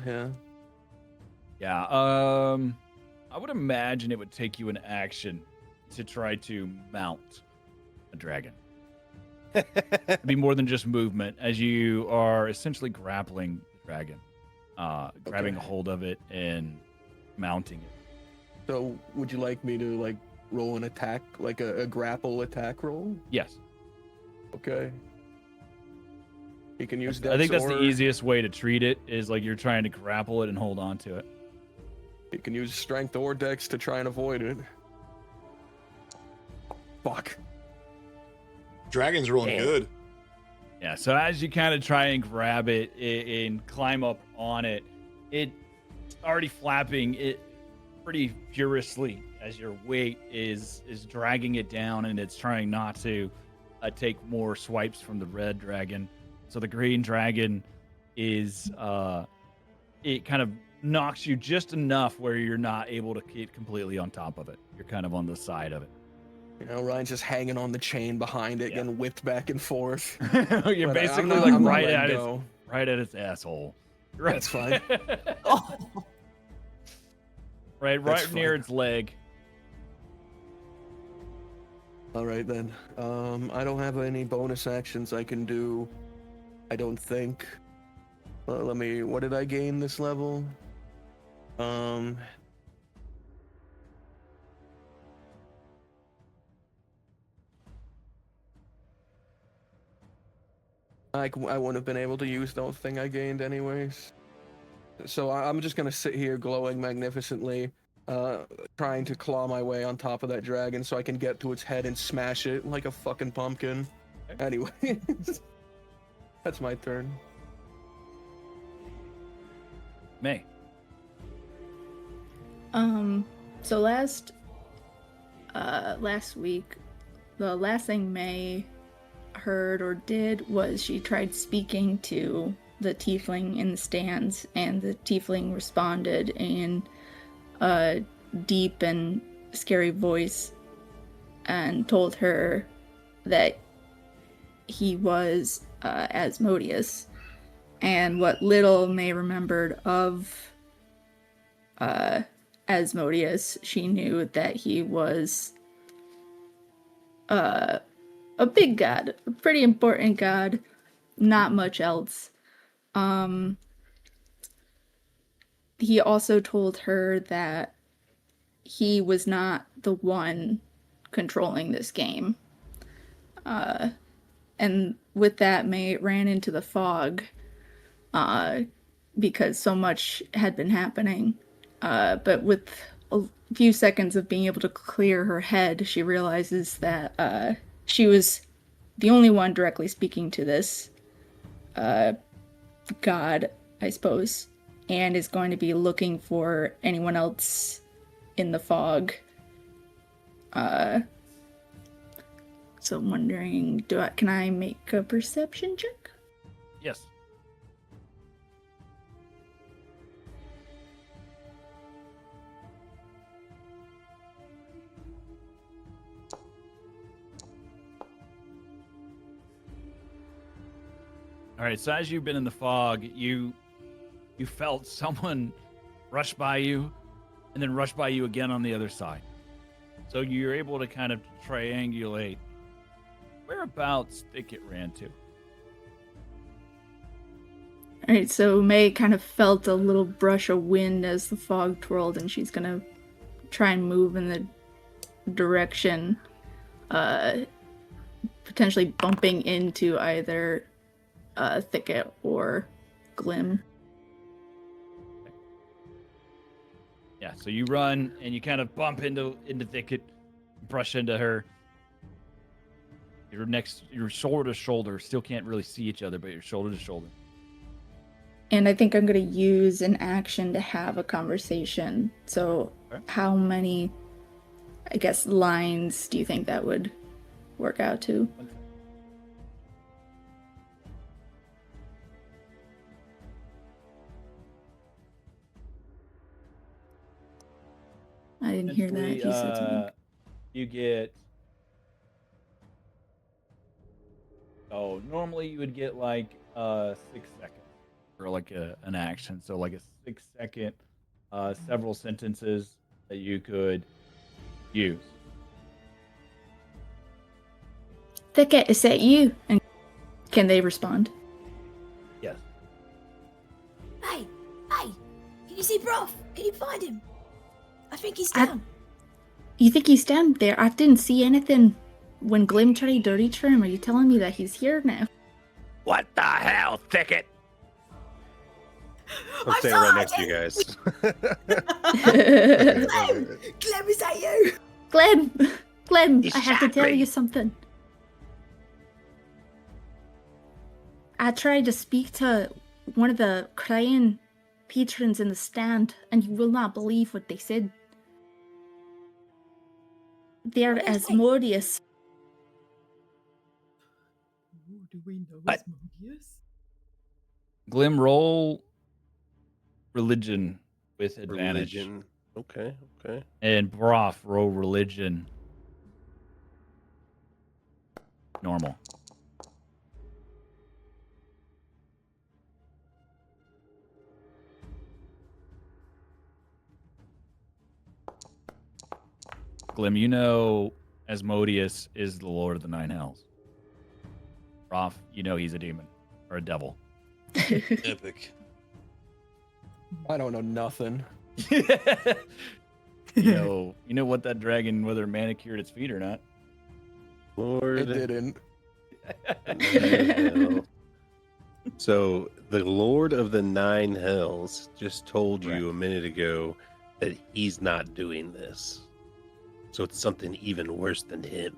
Yeah. I would imagine it would take you an action to try to mount a dragon. It'd be more than just movement, as you are essentially grappling the dragon, grabbing a hold of it and mounting it. So, would you like me to roll an attack, like a grapple attack roll? Yes. Okay. You can use I think dex that's the or- easiest way to treat it, is like you're trying to grapple it and hold on to it. You can use strength or dex to try and avoid it. Fuck. Dragon's rolling good. Yeah, so as you kind of try and grab it and climb up on it, it's already flapping it pretty furiously as your weight is dragging it down, and it's trying not to take more swipes from the red dragon. So the green dragon is it kind of knocks you just enough where you're not able to get completely on top of it. You're kind of on the side of it. Ryan's just hanging on the chain behind it, Yeah. getting whipped back and forth. You're But basically I'm not right letting at go. its asshole. Right. That's fine. Oh, right That's near fine. its leg. All right then. I don't have any bonus actions I can do. I don't think. Let me. What did I gain this level? I wouldn't have been able to use the thing I gained anyways. So I'm just gonna sit here glowing magnificently, trying to claw my way on top of that dragon so I can get to its head and smash it like a fucking pumpkin. Anyway, that's my turn. May. So last week, the last thing May heard or did was she tried speaking to the tiefling in the stands, and the tiefling responded in a deep and scary voice and told her that he was Asmodeus. And what little May remembered of Asmodeus, she knew that he was a big god, a pretty important god, not much else. He also told her that he was not the one controlling this game. And with that, May ran into the fog because so much had been happening. But with a few seconds of being able to clear her head, she realizes that she was the only one directly speaking to this god, I suppose, and is going to be looking for anyone else in the fog. So I'm wondering, can I make a perception check? Yes. All right, so as you've been in the fog, you felt someone rush by you and then rush by you again on the other side. So you're able to kind of triangulate whereabouts Thicket ran to. Alright, so May kind of felt a little brush of wind as the fog twirled, and she's gonna try and move in the direction, potentially bumping into either Thicket or Glim. Yeah, so you run and you kind of bump into Thicket, brush into her. You're shoulder to shoulder. Still can't really see each other, but you're shoulder to shoulder. And I think I'm going to use an action to have a conversation. So Okay. How many, I guess, lines do you think that would work out to? I didn't hear that. Essentially, He said something. you get. Oh, normally you would get like 6 seconds for like an action. So like a 6-second, several sentences that you could use. Thicket, is that you? And can they respond? Yes. Hey, can you see Broth? Can you find him? I think he's I- down. You think he's down there? I didn't see anything when Glim tried to reach for him. Are you telling me that he's here now? What the hell, Thicket? I'm I'm staying right sorry. next to you guys. Clem, is that you? Glim, He I have to shot tell me. you something. I tried to speak to one of the crying patrons in the stand, and you will not believe what they said. They're What did they say? Asmodeus. Do we know What? Asmodeus? Glim, roll religion with advantage. Religion. Okay. And Broth, roll religion. Normal. Glim, you know Asmodeus is the Lord of the Nine Hells. Broth, you know he's a demon or a devil. Epic. I don't know nothing. You know what that dragon, whether it manicured its feet or not. Lord. It didn't. Hell. So the Lord of the Nine Hells just told Correct. you a minute ago that he's not doing this. So it's something even worse than him.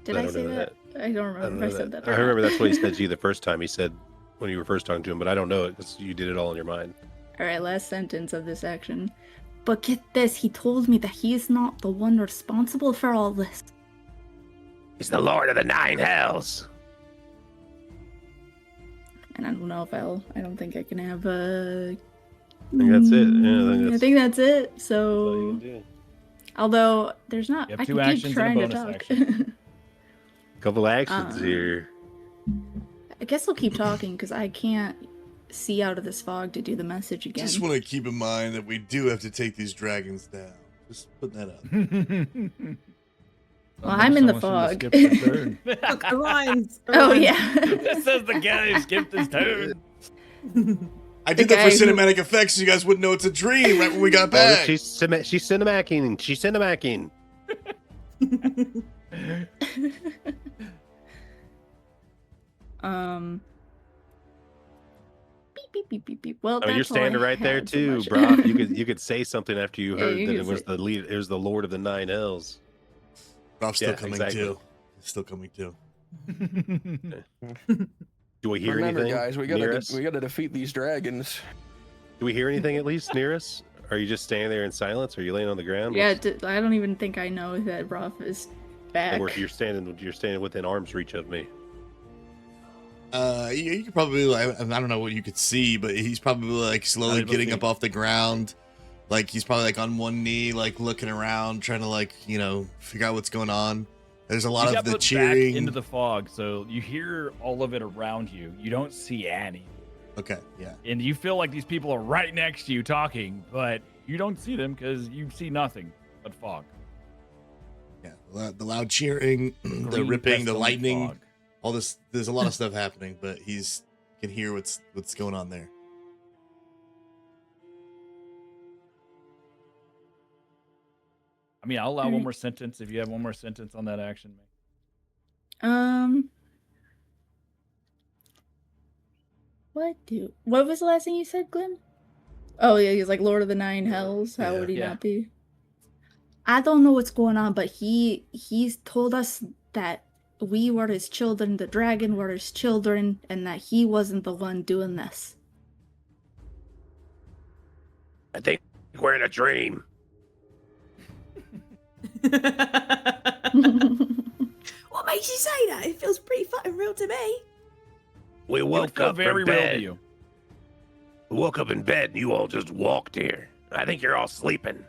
Did I I, don't say know that? I don't I remember don't if know I said that. I or remember not. that's what he said to you the first time. He said when you were first talking to him, but I don't know it because you did it all in your mind. All right, last sentence of this action. But get this, he told me that he is not the one responsible for all this. He's the Lord of the Nine Hells. And I don't know if I don't think I can have a... I think that's it. Yeah, I think that's it. that's all you So, can do. although there's not, You have I two can actions keep and a trying to bonus talk. action. Couple actions here. I guess I'll keep talking because I can't see out of this fog to do the message again. Just want to keep in mind that we do have to take these dragons down. Just put that up. Well, I'm in the Someone fog. shouldn't have skipped their turn. Look, the lines. the Oh lines. yeah. This says the guy who skipped his turn. I The did that for guy who- cinematic effects so you guys wouldn't know it's a dream right when we got Oh, back. she's cinemacking. She's cinemacking. Beep beep beep beep beep. Well, I mean, you're that's all I standing right there had so too, much. bro. You could say something after you Yeah, heard you that could it was say- the lead. It was the Lord of the Nine Hells. Rob's still Yeah, coming exactly. too. Still coming too. Do we hear Remember, anything guys, we near gotta us? we gotta defeat these dragons. Do we hear anything at least near us? Are you just standing there in silence? Or are you laying on the ground? Yeah, What's- I don't even think I know that Rolf is back. Or you're standing within arm's reach of me. You could probably like, I don't know what you could see, but he's probably like slowly Valuable getting feat. up off the ground. Like he's probably like on one knee, like looking around, trying to like, figure out what's going on. There's a lot You of got the put cheering. back into the fog, so you hear all of it around you. You don't see any, Okay, yeah. and you feel like these people are right next to you talking, but you don't see them because you see nothing but fog. Yeah. The loud cheering, the Green ripping, the pestilent lightning, fog. all this. There's a lot of stuff happening, but he's can hear what's going on there. I mean, I'll allow one Alright. more sentence if you have one more sentence on that action. What was the last thing you said, Glim? Oh yeah, he's like Lord of the Nine Hells. How Yeah. would he Yeah. not be? I don't know what's going on, but he's told us that we were his children, the dragon were his children, and that he wasn't the one doing this. I think we're in a dream. What makes you say that? It feels pretty fucking real to me. We It would woke feel up very from real to bed. you. We woke up in bed and you all just walked here. I think you're all sleeping.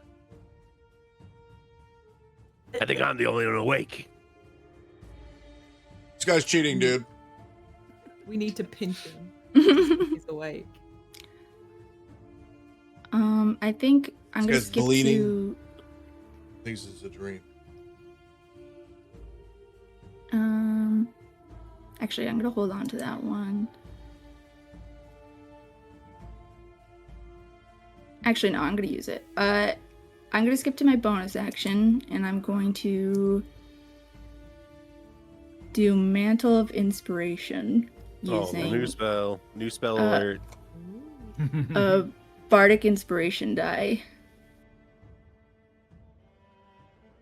I think I'm the only one awake. This guy's cheating, dude. We need to pinch him. He's awake. I think I'm This gonna guy's skip bleeding. to Thinks it's a dream. actually I'm gonna hold on to that one. Actually no, I'm gonna use it. I'm gonna skip to my bonus action and I'm going to do Mantle of Inspiration using Oh, new spell uh, alert. a Bardic Inspiration die.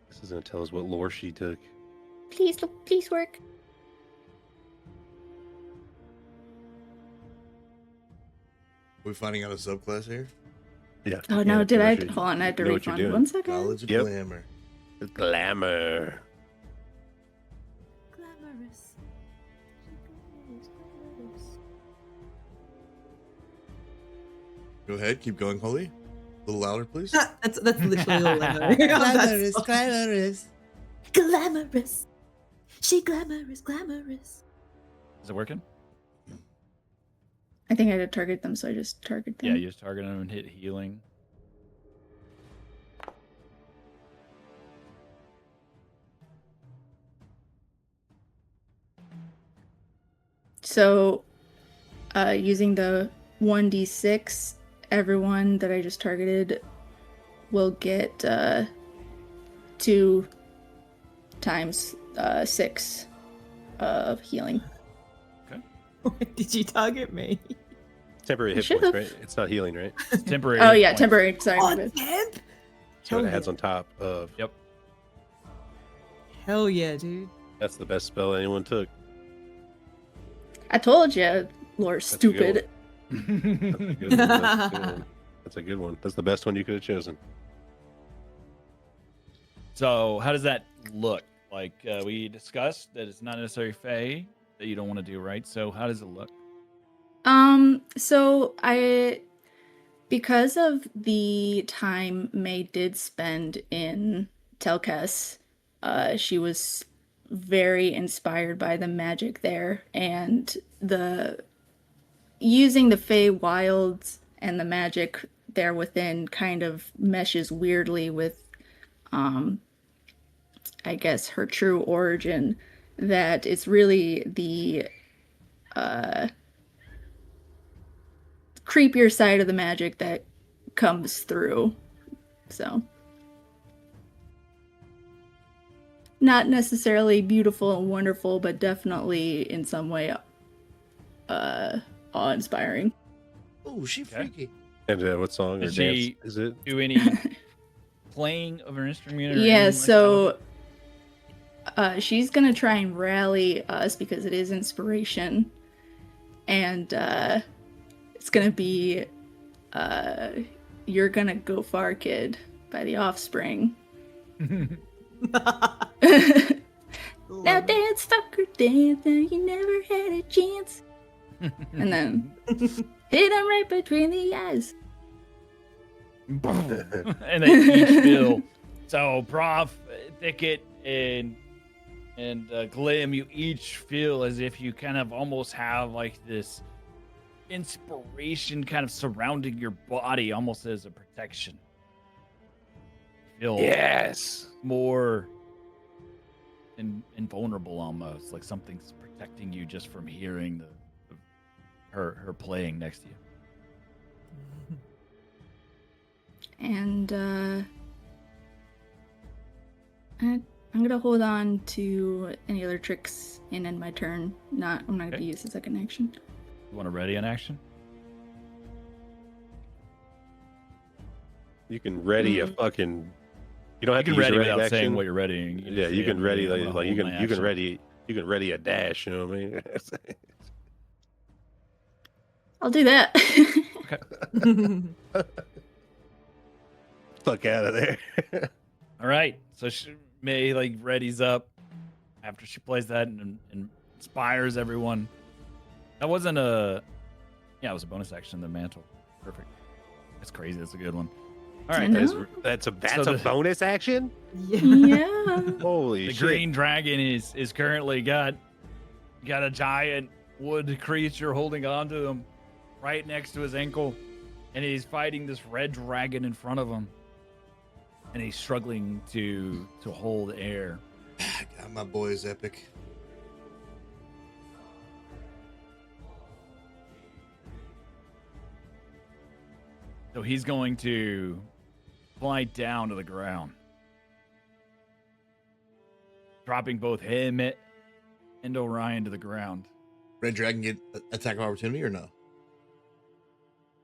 This is gonna tell us what lore she took. Please work. Are we finding out a subclass here? Yeah. Oh yeah, no, did know I? what you- Hold on, I have to know what you're refund. doing. 1 second. Knowledge of Yep. glamour. Glamour. Glamorous. Glamorous. Go ahead, keep going, Holly. A little louder, please. That's literally all I know. Glamorous, glamorous. Glamorous. She glamorous, glamorous. Is it working? I think I had to target them, so I just target them. Yeah, you just target them and hit healing. So, using the 1d6, everyone that I just targeted will get 2 times 6 of healing. Did you target me? Temporary I hit should've. points, right? It's not healing, right? It's temporary. Oh hit yeah, points. temporary. Sorry. my Oh, bad. temp! So Hell it adds yeah. on top of. Yep. Hell yeah, dude. That's the best spell anyone took. I told you, Lord That's a good stupid. Good one. That's a good one. That's a good one. That's the best one you could have chosen. So how does that look? Like we discussed that it's not necessarily Fae that you don't want to do, right? So how does it look? So because of the time May did spend in Telkes, she was very inspired by the magic there, and using the Fey wilds and the magic there within kind of meshes weirdly with, I guess, her true origin, that it's really the creepier side of the magic that comes through. So not necessarily beautiful and wonderful, but definitely in some way awe-inspiring. Oh, she Okay. freaky. And what song or Did dance she is it? do any playing of an instrument? Or Yeah, anything like that? so she's gonna try and rally us because it is inspiration, and it's gonna be "You're Gonna Go Far, Kid" by The Offspring. Now dance, fucker, dance, now you never had a chance. And then hit him right between the eyes. And they each feel. So Prof, Thicket, and Glim, you each feel as if you kind of almost have like this inspiration kind of surrounding your body, almost as a protection. Feel Yes. more invulnerable, almost like something's protecting you just from hearing her playing next to you. And I'm gonna hold on to any other tricks and end my turn. I'm not gonna Okay. use the second action. You want to ready an action? You can ready a fucking. You don't You have to can use ready your ready without action. saying what you're readying. Yeah, just you say, can "I'm ready ready, I'm like gonna hold my action." you can ready a dash. You know what I mean? I'll do that. Fuck out of there. All right. So May like readies up after she plays that and inspires everyone. That wasn't a. Yeah, it was a bonus action. The mantle. Perfect. That's crazy. That's a good one. All right. know. That's a So a bonus action. Yeah. Holy The shit! green dragon is currently got a giant wood creature holding on to him right next to his ankle, and he's fighting this red dragon in front of him, and he's struggling to hold air. God, my boy is epic. So he's going to fly down to the ground, dropping both him and Orion to the ground. Red Dragon get attack of opportunity or no?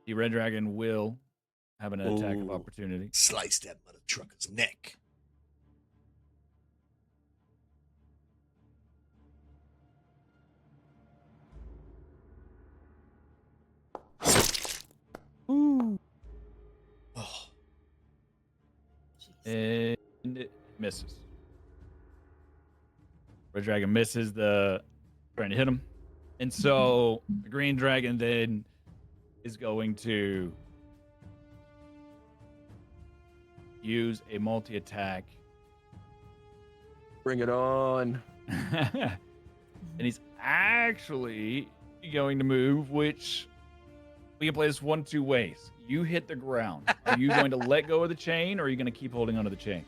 The red dragon will have an attack of Ooh. opportunity. Slice that mother trucker's neck. Oh, And it misses. Red dragon misses trying to hit him. And so the green dragon then is going to use a multi-attack. Bring it on. And he's actually going to move, which we can play this one, two ways. You hit the ground. Are you going to let go of the chain, or are you going to keep holding onto the chain?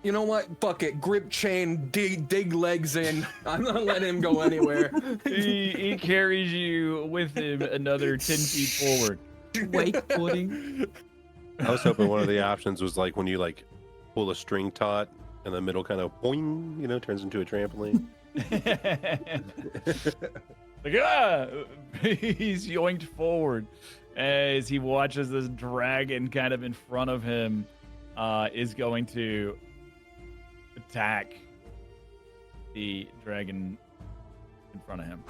You know what? Fuck it. Grip chain, dig legs in. I'm not letting him go anywhere. He carries you with him another 10 feet forward. Wakeboarding. I was hoping one of the options was like when you like pull a string taut and the middle kind of boing, turns into a trampoline. Like, ah! He's yoinked forward as he watches this dragon kind of in front of him is going to attack the dragon in front of him.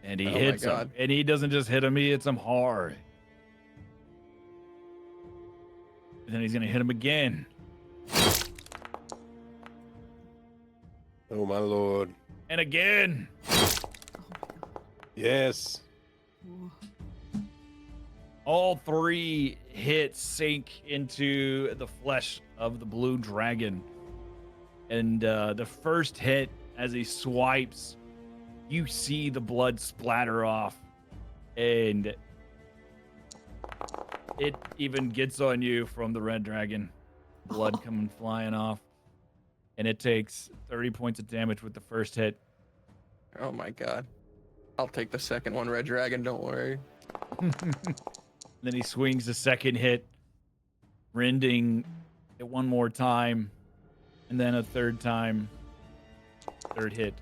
And he Oh my hits him. God. And he doesn't just hit him, he hits him hard. And then he's going to hit him again. Oh my lord. And again. Yes. All three hits sink into the flesh of the blue dragon. And the first hit, as he swipes, you see the blood splatter off. And it even gets on you from the red dragon. Blood coming flying off. And it takes 30 points of damage with the first hit. Oh my god. I'll take the second one, Red Dragon, don't worry. Then he swings the second hit, rending it one more time, and then a third time, third hit.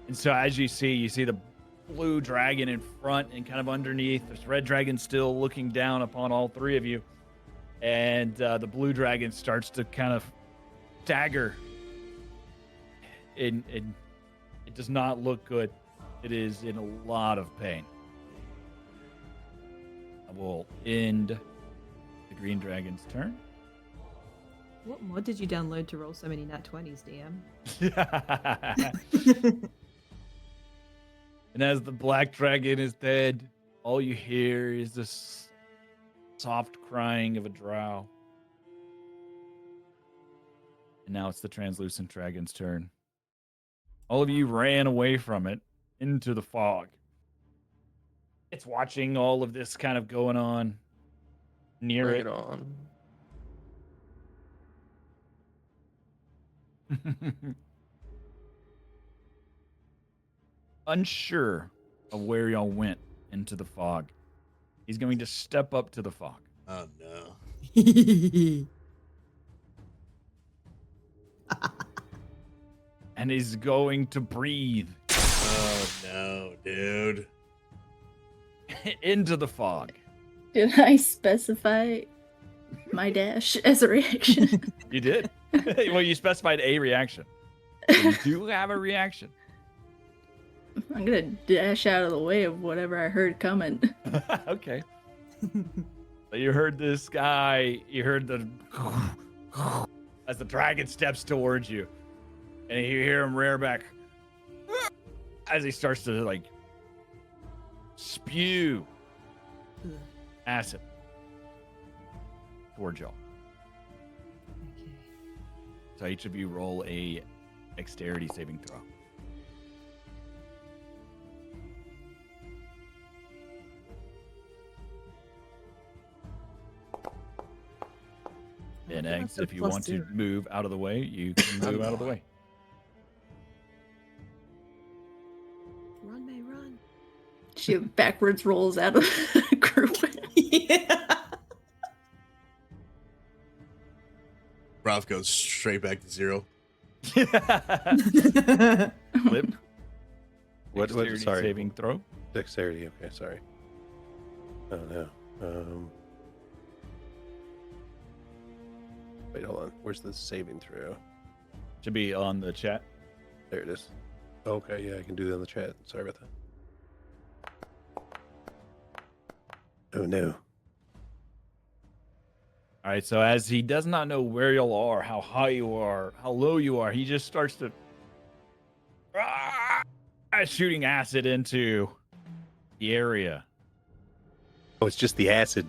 And so as you see the blue dragon in front and kind of underneath. This red dragon still looking down upon all three of you. And the blue dragon starts to kind of stagger. It does not look good. It is in a lot of pain. I will end the green dragon's turn. What mod did you download to roll so many nat 20s, DM? And as the black dragon is dead, all you hear is this soft crying of a drow. And now it's the translucent dragon's turn. All of you ran away from it into the fog. It's watching all of this kind of going on near Bring it. it on. Unsure of where y'all went into the fog, he's going to step up to the fog. Oh no. And he's going to breathe Oh no, dude. into the fog. Did I specify my dash as a reaction? You did. Well, you specified a reaction. So you do have a reaction. I'm gonna dash out of the way of whatever I heard coming. Okay. So you heard this guy, you heard the as the dragon steps towards you. And you hear him rear back as he starts to like spew acid towards y'all. Okay. So each of you roll a dexterity saving throw. And That's Eggs, a if you want to +0. move out of the way, you can move out of the way. Run, May, run. She backwards rolls out of the group. Yeah. Ralph goes straight back to 0. Flip. What? Dexterity Sorry. saving throw. Dexterity. Okay, sorry. Oh no. Wait, hold on. Where's the saving throw? Should be on the chat. There it is. Okay, yeah, I can do that in the chat. Sorry about that. Oh no. All right, so as he does not know where you are, how high you are, how low you are, he just starts to shooting acid into the area. Oh, it's just the acid.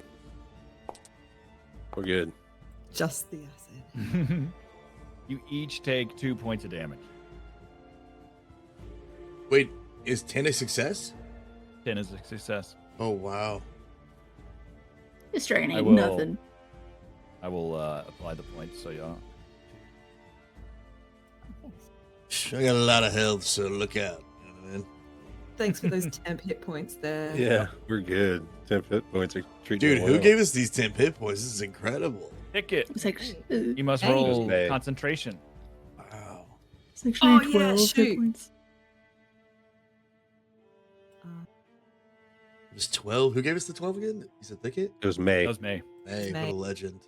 We're good. Just the acid. You each take 2 points of damage. Wait, is 10 a success? 10 is a success. Oh wow. This dragon I ain't will- nothing. I will apply the points so y'all. I got a lot of health, so look out. You know what I mean? Thanks for those temp hit points there. Yeah, we're good. 10 hit points are treating Dude, you who well. gave us these 10 hit points? This is incredible. Ticket. It's like You must Hey. roll Hey. concentration. Wow. it's actually Oh, yeah, 12 hit shoot. points. It was 12. Who gave us the 12 again? You said Thicket? It was May. That was me. Hey, what May. a legend.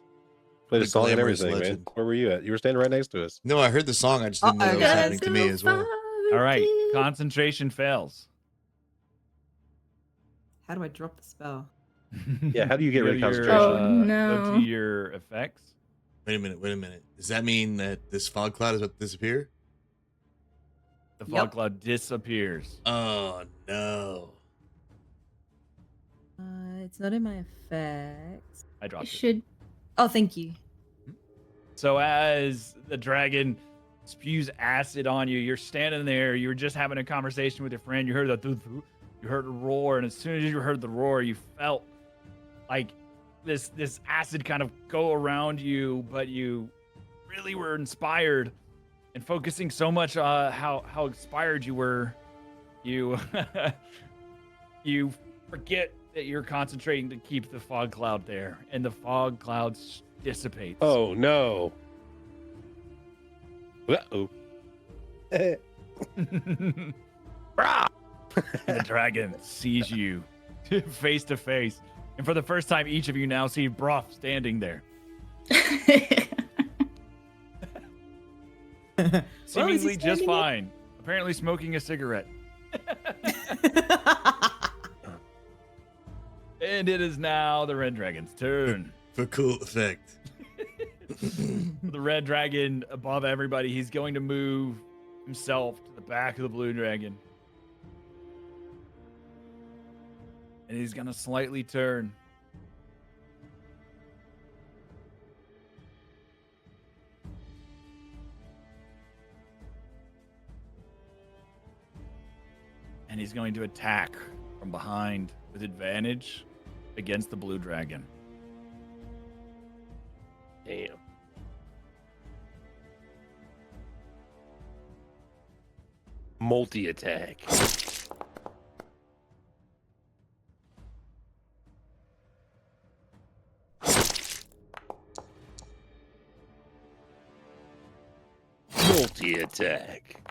Played what a a song and glamorous everything, man. legend. Where were you at? You were standing right next to us. No, I heard the song. I just didn't know that was Uh-oh. happening to me as well. All right, concentration fails. How do I drop the spell? Yeah, how do you get rid of Go to your, concentration? Oh, no. Go to your effects. Wait a minute. Does that mean that this fog cloud is about to disappear? The fog Yep. cloud disappears. Oh, no. It's not in my effects. I It dropped it. should. Oh, thank you. So as the dragon spews acid on you, you're standing there. You were just having a conversation with your friend. You heard you heard a roar, and as soon as you heard the roar, you felt like this acid kind of go around you, but you really were inspired and focusing so much how inspired you were, you you forget that you're concentrating to keep the fog cloud there, and the fog cloud dissipates. Oh, no. Uh-oh. Brah! And the dragon sees you face to face. And for the first time, each of you now see Broth standing there, seemingly just standing there? fine. Apparently smoking a cigarette. And it is now the red dragon's turn. For cool effect. The red dragon above everybody, he's going to move himself to the back of the blue dragon. And he's going to slightly turn. And he's going to attack from behind with advantage against the blue dragon. Damn. Multi-attack. Multi-attack.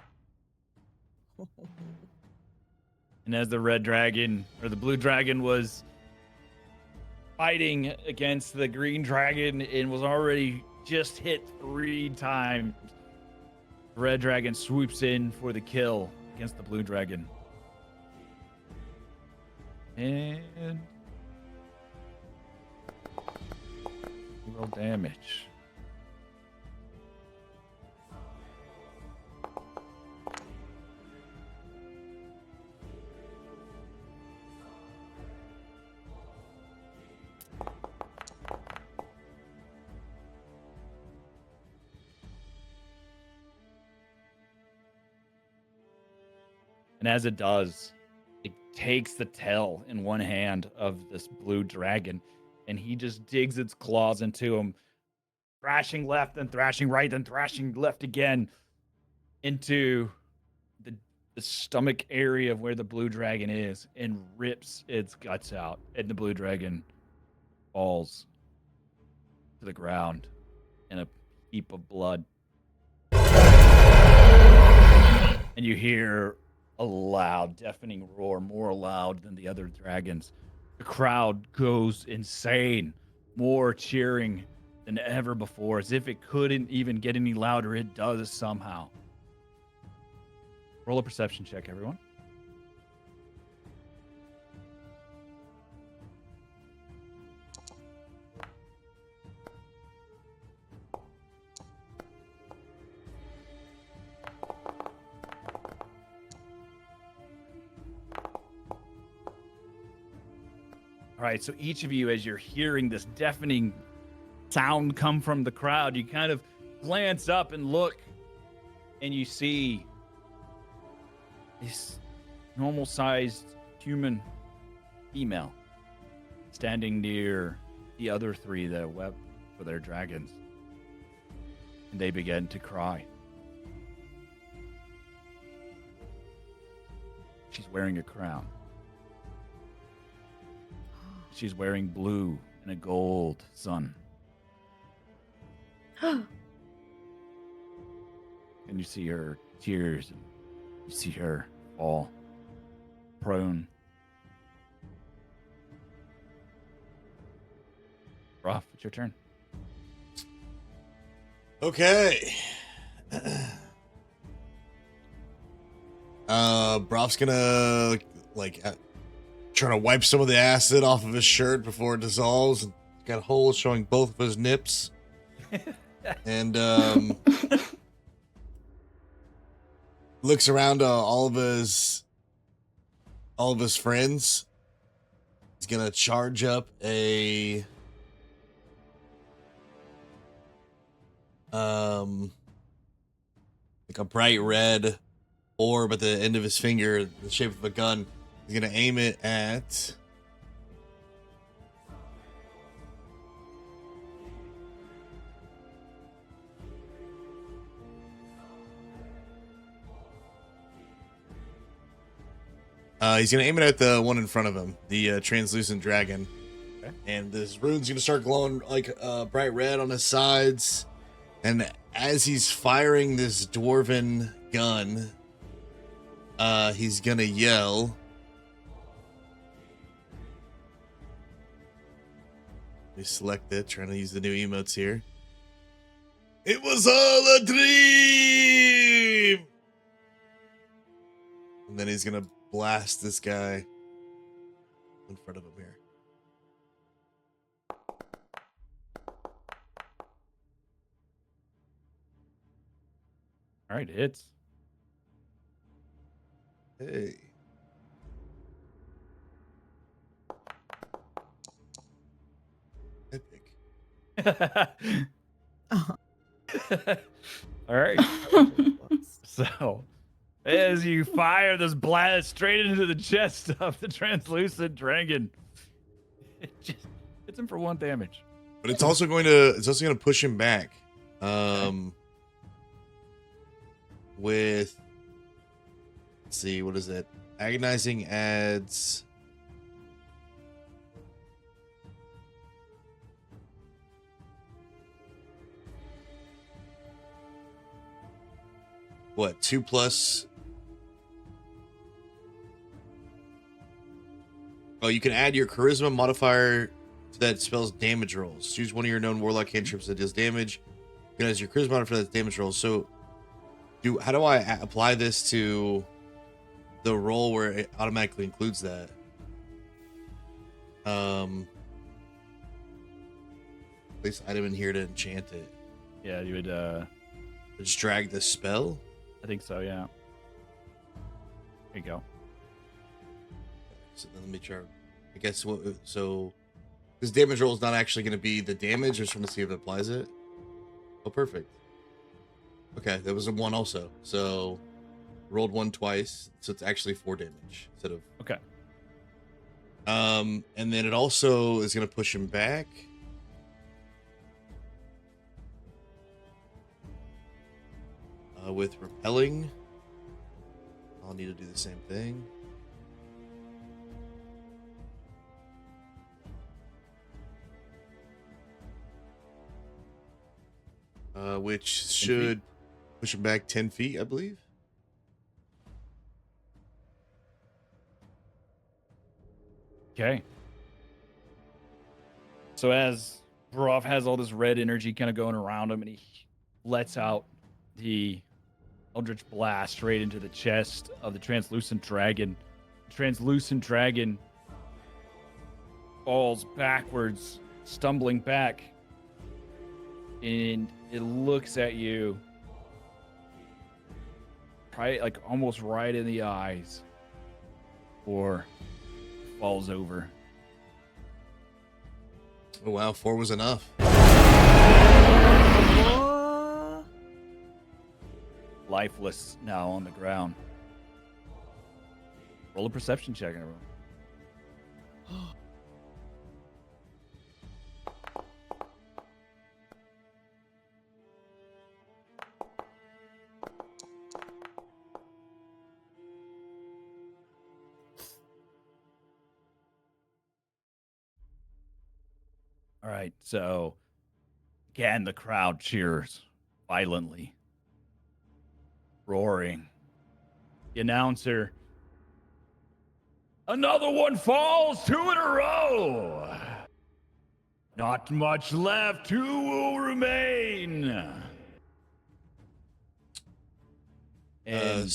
And as the red dragon or the blue dragon was fighting against the green dragon and was already just hit 3 times, the red dragon swoops in for the kill against the blue dragon. And roll damage. And as it does, it takes the tail in one hand of this blue dragon, and he just digs its claws into him, thrashing left and thrashing right, then thrashing left again into the stomach area of where the blue dragon is, and rips its guts out. And the blue dragon falls to the ground in a heap of blood. And you hear a loud, deafening roar, more loud than the other dragons. The crowd goes insane, more cheering than ever before, as if it couldn't even get any louder. It does somehow. Roll a perception check, everyone. All right, so each of you, as you're hearing this deafening sound come from the crowd, you kind of glance up and look, and you see this normal-sized human female standing near the other 3 that wept for their dragons. And they began to cry. She she's wearing a crown. She's wearing blue and a gold sun. And you see her tears, and you see her fall prone. Roth, it's your turn. Okay. Brof's gonna trying to wipe some of the acid off of his shirt before it dissolves. And got a hole showing both of his nips. And looks around all of his friends. He's gonna charge up a like a bright red orb at the end of his finger, the shape of a gun. He's gonna aim it at the one in front of him, the translucent dragon. Okay. And this rune's gonna start glowing like bright red on his sides. And as he's firing this dwarven gun, he's gonna yell. Let me select it, trying to use the new emotes here. It was all a dream! And then he's gonna blast this guy in front of him here. All right, it hits. Hey. Epic. Uh-huh. All right. So, as you fire this blast straight into the chest of the translucent dragon, it just hits him for 1 damage. But it's also going to push him back. With, let's see, what is it? Agonizing adds what, 2+? Oh, you can add your charisma modifier to that spell's damage rolls. Choose one of your known warlock cantrips that deals damage. You can add your charisma modifier for that damage rolls. So how do I apply this to the roll where it automatically includes that? Place item in here to enchant it. Yeah, you would, Just drag the spell? I think so, yeah. There you go. So then let me try. I guess so this damage roll is not actually going to be the damage. I just want to see if it applies it. Oh, perfect. Okay, that was a 1 also. So rolled 1 twice, so it's actually 4 damage instead of. Okay. And then it also is going to push him back. With repelling, I'll need to do the same thing. Which should push him back 10 feet, I believe. Okay. So as Broth has all this red energy kind of going around him, and he lets out the Eldritch Blast straight into the chest of the translucent dragon. The translucent dragon falls backwards, stumbling back, and it looks at you, right, like almost right in the eyes, or falls over. Oh wow, 4 was enough. Lifeless now on the ground. Roll a perception check, everyone. All right, so again, the crowd cheers violently, roaring. The announcer, another one falls, 2 in a row. Not much left, 2 will remain. And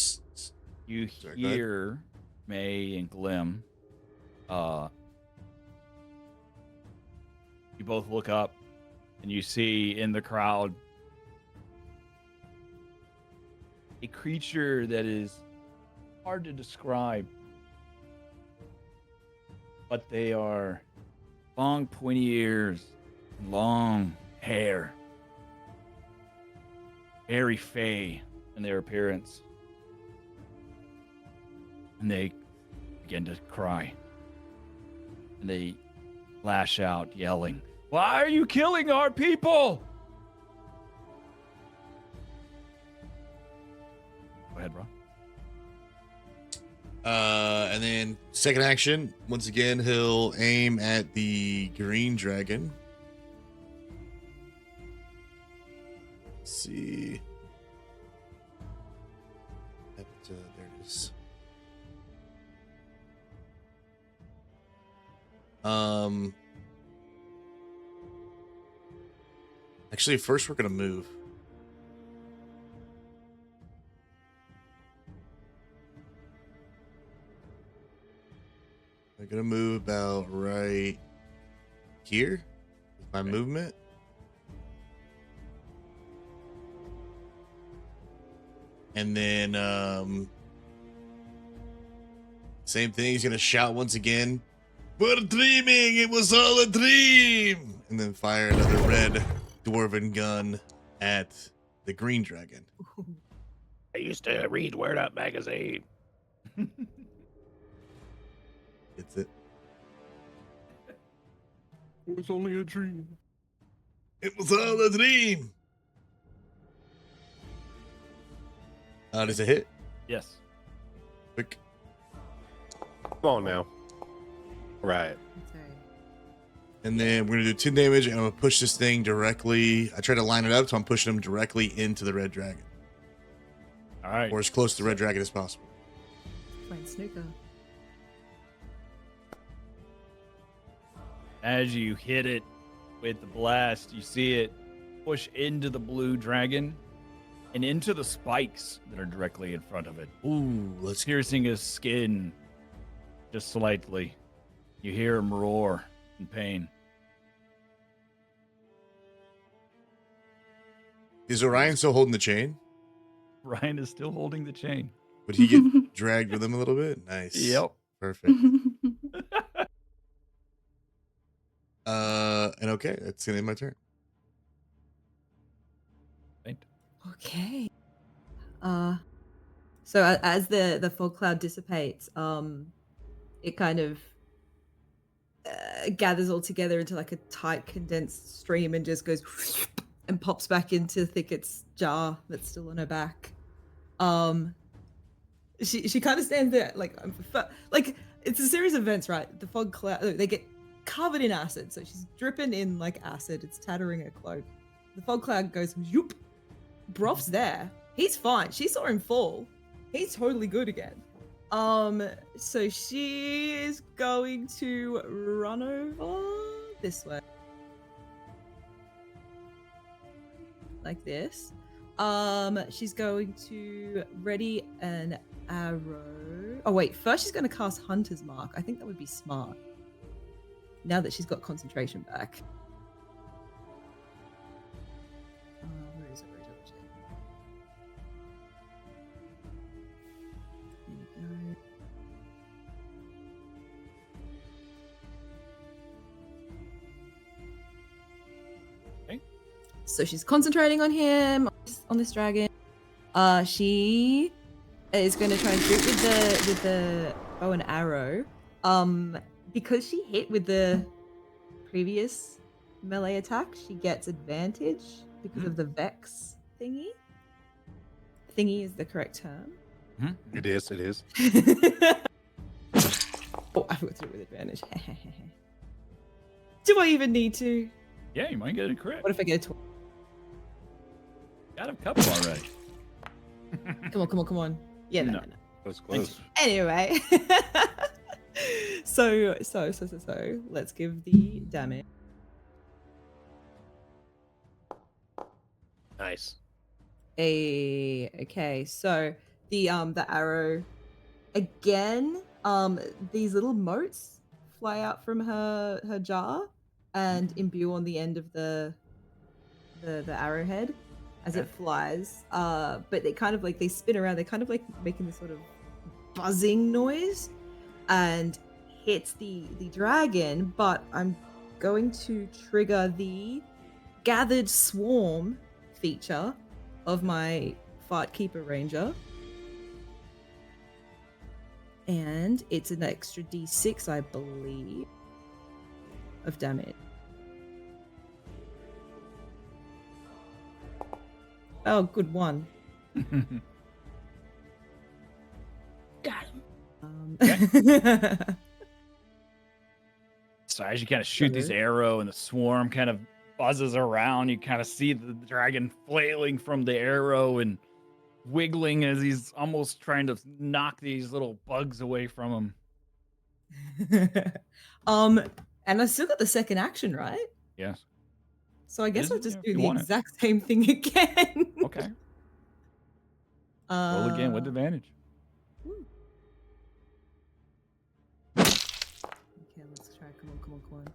you sorry, go ahead. hear May and Glim. You both look up and you see in the crowd a creature that is hard to describe, but they are long, pointy ears, and long hair, very fey in their appearance, and they begin to cry, and they lash out, yelling, "Why are you killing our people?" Go ahead, bro. And then second action, once again, he'll aim at the green dragon. Let's see. There it is. Actually, first we're gonna move. I'm gonna move about right here with my movement. And then same thing, he's gonna shout once again, "We're dreaming, it was all a dream!" And then fire another red dwarven gun at the green dragon. I used to read Word Up magazine. It's it. It was only a dream. It was all a dream. Does it hit? Yes. Quick. Come on now. Right. Okay. And then we're gonna do 10 damage, and I'm gonna push this thing directly. I try to line it up, so I'm pushing him directly into the red dragon, All right. or as close to the red dragon as possible. Playing snooker. As you hit it with the blast, you see it push into the blue dragon and into the spikes that are directly in front of it, Ooh, let's go. piercing his skin just slightly. You hear him roar in pain. Is Orion still holding the chain? Ryan is still holding the chain. Would he get dragged with him a little bit? Nice. Yep. Perfect. And okay, that's gonna end my turn. Okay. So as the fog cloud dissipates, it kind of gathers all together into like a tight condensed stream and just goes and pops back into Thicket's jar that's still on her back. She kind of stands there like it's a series of events, right? The fog cloud, they get covered in acid, so she's dripping in like acid. It's tattering her cloak. The fog cloud goes yoop. Broth's there. He's fine. She saw him fall. He's totally good again. So she is going to run over this way. Like this. She's going to ready an arrow. Oh wait, first she's going to cast Hunter's Mark. I think that would be smart. Now that she's got concentration back. Where is it? There we go. Okay. So she's concentrating on him, on this dragon. She is going to try and shoot with the bow and arrow. Because she hit with the previous melee attack, she gets advantage because of the Vex thingy. Thingy is the correct term. It is. It is. Oh, I went through it with advantage. Do I even need to? Yeah, you might get a crit. What if I get a 12? Got a couple already. Come on. Yeah, no. That's close. Anyway. So, let's give the damage. Nice. Okay, so the arrow again, these little motes fly out from her jar and imbue on the end of the arrowhead as it flies. But they kind of like they spin around, they kind of like making this sort of buzzing noise and hits the dragon, but I'm going to trigger the gathered swarm feature of my Fart Keeper Ranger. And it's an extra d6, I believe, of damage. Oh, good one. Got him. So as you kind of shoot this arrow and the swarm kind of buzzes around, you kind of see the dragon flailing from the arrow and wiggling as he's almost trying to knock these little bugs away from him. And I still got the second action, right? Yes. So I guess Is I'll it? just Yeah, if do you the want it. exact same thing again. Okay. Roll again with advantage. Woo. Okay, let's try. Come on.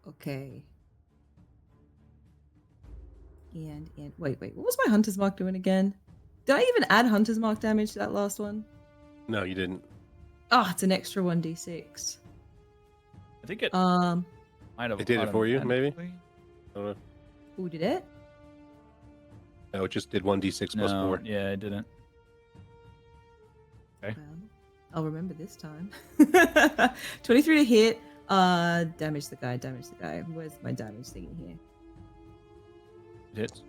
Okay. And wait, what was my Hunter's Mark doing again? Did I even add Hunter's Mark damage to that last one? No, you didn't. Oh, it's an extra 1d6. I think it Um, might have. It did it for you, maybe? automatically- I don't know. who did it? No, it just did 1d6 plus No, 4. yeah, it didn't. Okay. Well, I'll remember this time. 23 to hit. Damage the guy. Where's my damage thing in here? It hits.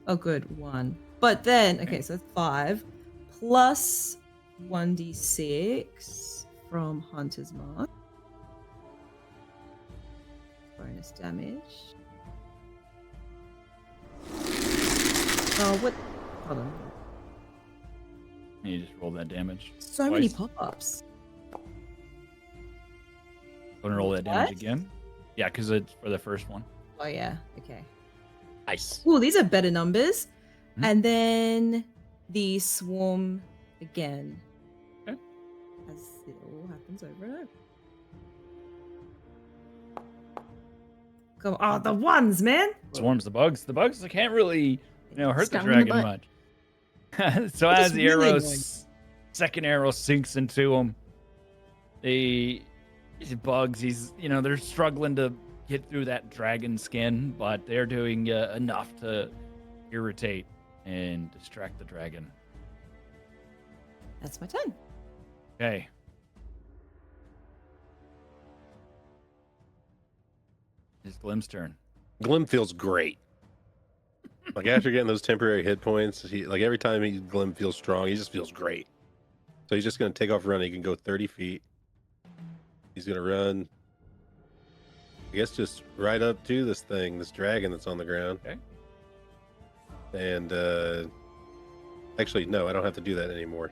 Oh, good. 1. But then, okay, so that's 5 plus 1d6 from Hunter's Mark. Bonus damage. Oh, what? Hold on. You just roll that damage. So many twice. pop-ups. Want to roll that damage What? again? Yeah, because it's for the first one. Oh, yeah. Okay. Nice. Oh, these are better numbers. Mhm. And then the swarm again. Okay. As it all happens over and over. Come on. Oh, the ones, man. Swarms the bugs. The bugs can't really, hurt Stung the in the dragon butt. much. So It as is the really arrow, annoying. second arrow sinks into him, these bugs, they're struggling to get through that dragon skin, but they're doing enough to irritate and distract the dragon. That's my turn. Okay. It's Glim's turn. Glim feels great. Like after getting those temporary hit points, every time Glim feels strong, he just feels great. So he's just gonna take off running. He can go 30 feet. He's gonna run. I guess just right up to this dragon that's on the ground. Okay. And actually, no, I don't have to do that anymore.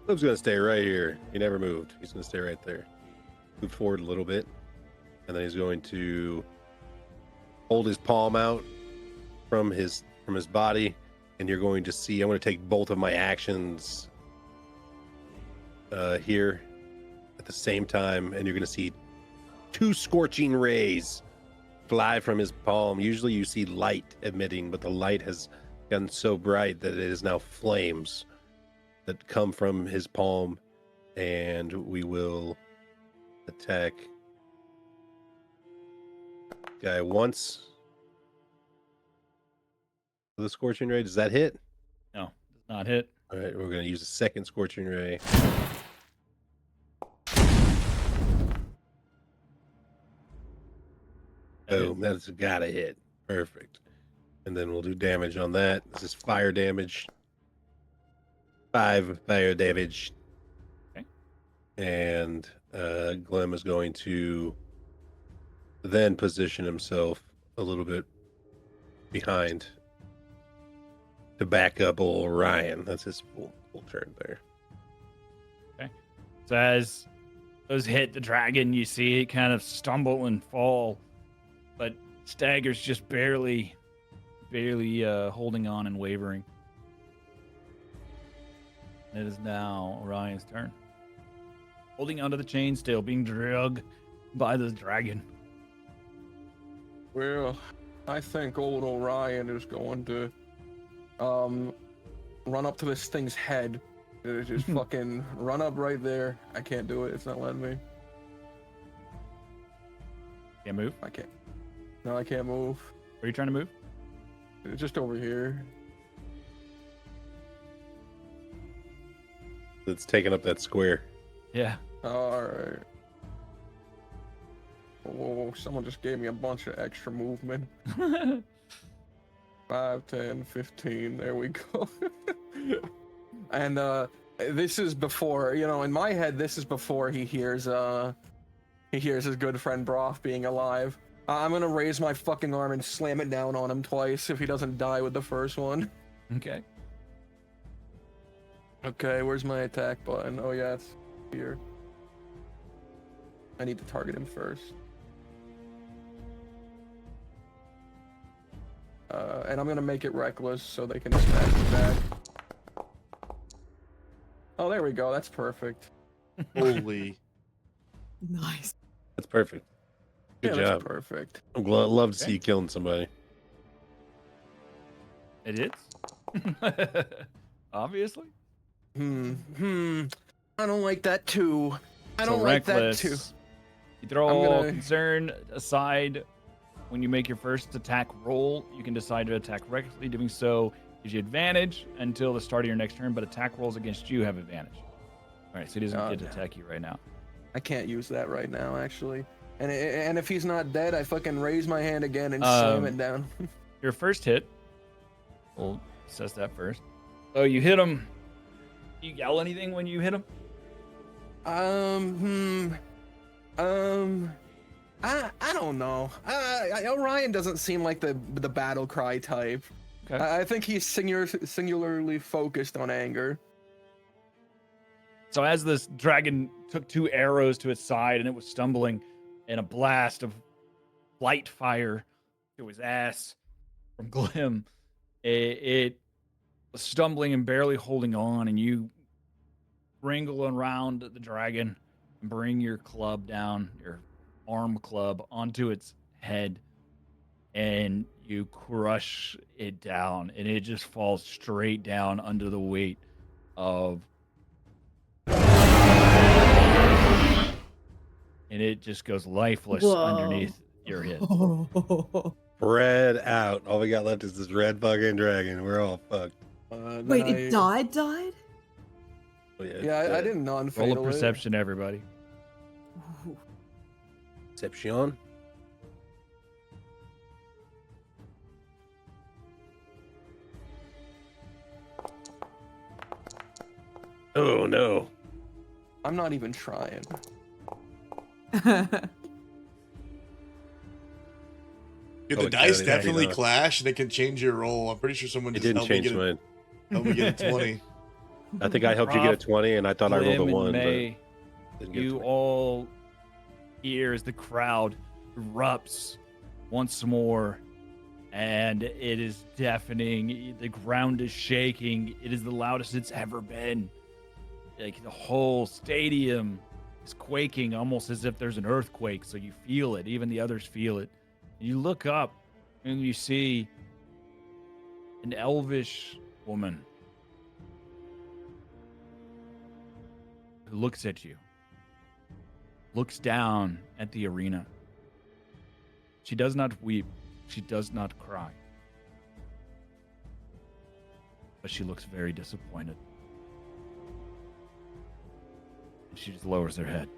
Glim's gonna stay right here. He never moved. He's gonna stay right there. Move forward a little bit. And then he's going to hold his palm out from his body, and you're going to see. I'm going to take both of my actions here at the same time, and you're going to see 2 scorching rays fly from his palm. Usually, you see light emitting, but the light has gotten so bright that it is now flames that come from his palm, and we will attack. Guy once with a scorching ray. Does that hit? No, does not hit. All right, we're going to use a second scorching ray. Oh, that's got to hit. Perfect. And then we'll do damage on that. This is fire damage. 5 fire damage. Okay. And Glim is going to then position himself a little bit behind to back up old Orion. That's his full turn there. So as those hit the dragon, you see it kind of stumble and fall, but Stagger's just barely holding on and wavering. It is now Orion's turn. Holding onto the chain still, being dragged by the dragon. Well, I think old Orion is going to run up to this thing's head. Just fucking run up right there. I can't do it. It's not letting me. Can't move? I can't. No, I can't move. Where are you trying to move? It's just over here. It's taking up that square. Yeah. Alright. Oh, someone just gave me a bunch of extra movement. 5, 10, 15. There we go. And this is before, in my head, this is before he hears his good friend Broth being alive. I'm gonna raise my fucking arm and slam it down on him twice if he doesn't die with the first one. Okay. Okay, where's my attack button? Oh yeah, it's here. I need to target him first. And I'm gonna make it reckless so they can smash it back. Oh, there we go. That's perfect. Holy. Nice. That's perfect. Good Yeah, job. that's perfect. I'm love to see you killing somebody. It is? Obviously. I don't like that too. I So don't like that reckless. too. You throw I'm all gonna- concern aside. When you make your first attack roll, you can decide to attack recklessly. Doing so gives you advantage until the start of your next turn, but attack rolls against you have advantage. All right, so he doesn't Oh, get to no. attack you right now. I can't use that right now, actually. And if he's not dead, I fucking raise my hand again and Um, slam it down. Your first hit, we'll assess that first. Oh, you hit him. You yell anything when you hit him? I don't know. Orion doesn't seem like the battle cry type. Okay. I think he's singularly focused on anger. So as this dragon took 2 arrows to its side and it was stumbling, and a blast of light fire to his ass from Glim, it was stumbling and barely holding on, and you wrangle around the dragon and bring your club down, your arm club, onto its head, and you crush it down, and it just falls straight down under the weight of, and it just goes lifeless Whoa. underneath your hit. Spread out. All we got left is this red fucking dragon. We're all fucked. Wait, it died? Oh, yeah, Yeah, I didn't Roll non-fatal a it. perception, everybody. Ooh. Perception. Oh no. I'm not even trying. Dude, Oh, the dice County, definitely no. clash and it can change your roll. I'm pretty sure someone It just didn't helped me change get mine. helped me get a 20. I think I helped you get a 20, and I thought I rolled a Glim and 1, May, but didn't get you 20. all hear as the crowd erupts once more, and it is deafening. The ground is shaking. It is the loudest it's ever been. Like, the whole stadium is quaking, almost as if there's an earthquake. So you feel it. Even the others feel it. And you look up and you see an elvish woman who looks at you, looks down at the arena. She does not weep. She does not cry. But she looks very disappointed. And she just lowers her head.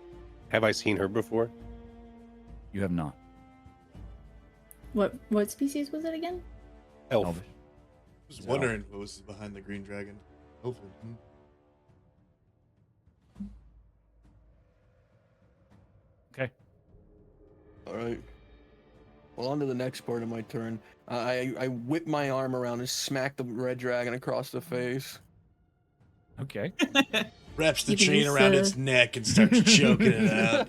Have I seen her before? You have not. What species was it again? Elf. Elvish. I was wondering what was behind the green dragon. Hopefully. Okay. All right. Well, on to the next part of my turn. I whip my arm around and smack the red dragon across the face. Okay. Wraps the You can chain use around the- its neck and starts choking it out,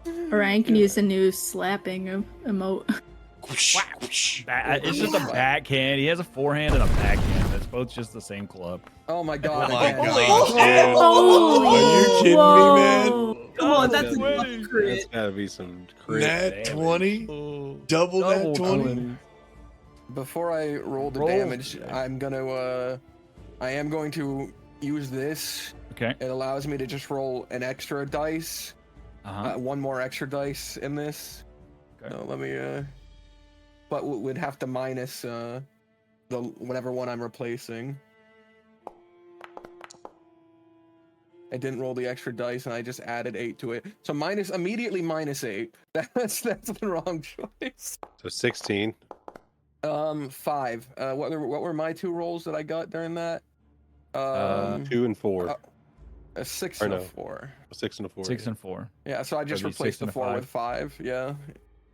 dude. Orion can use a new slapping emote. Whoosh, whoosh. It's just a backhand. He has a forehand and a backhand. It's both just the same club. Oh my god! Oh my again. gosh, dude. Holy Are you kidding whoa. me, man? Come on, that's no enough way. That's crit. gotta be some crit Nat damage. 20? Oh, Double nat 20? 20. Before I roll the Roll. damage, Okay. I am going to use this. Okay. It allows me to just roll an extra dice, Uh-huh. one more extra dice in this. Okay. No, let me. But we'd have to minus the whatever one I'm replacing. I didn't roll the extra dice, and I just added 8 to it. So immediately minus 8. That's the wrong choice. So 16. 5. What were my 2 rolls that I got during that? 2 and 4. A 6 or and a no. 4. 6 and a 4. 6 and 4. Yeah, so I just That'd be replaced 6 and the a 4 with 5. Yeah,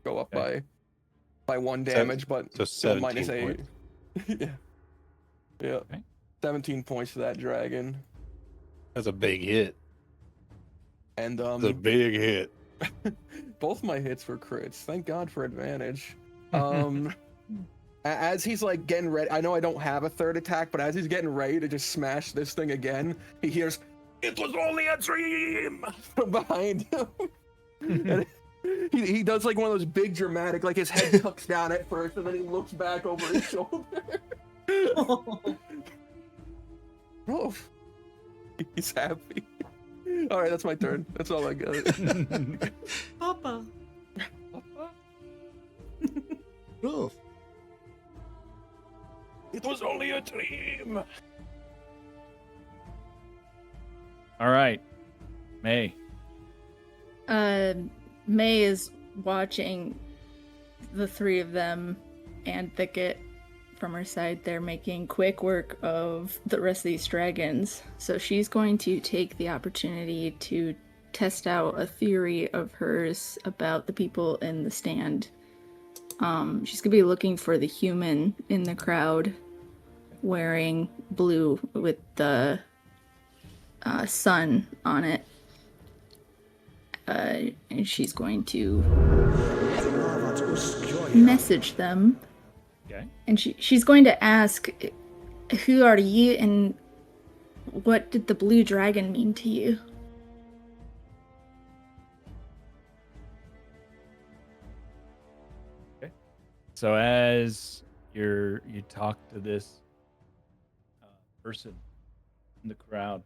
go up Okay. by 1 Seven- damage, but so still 17 minus 8. points. Yeah. Yeah. Okay. 17 points to that dragon. That's a big hit. And That's a big hit. both my hits were crits. Thank God for advantage. As he's like getting ready, I know I don't have a third attack, but as he's getting ready to just smash this thing again, he hears, "It was only a dream," from behind him. And he does like one of those big dramatic, like his head tucks down at first, and then he looks back over his shoulder. Oh, he's happy. All right, that's my turn. That's all I got. Papa. Oh. It was only a dream. All right. May. May is watching the 3 of them and Thicket from her side. They're making quick work of the rest of these dragons. So she's going to take the opportunity to test out a theory of hers about the people in the stand. She's gonna be looking for the human in the crowd wearing blue with the sun on it. And she's going to message them. Okay. And she's going to ask, who are you and what did the blue dragon mean to you? So as you talk to this person in the crowd,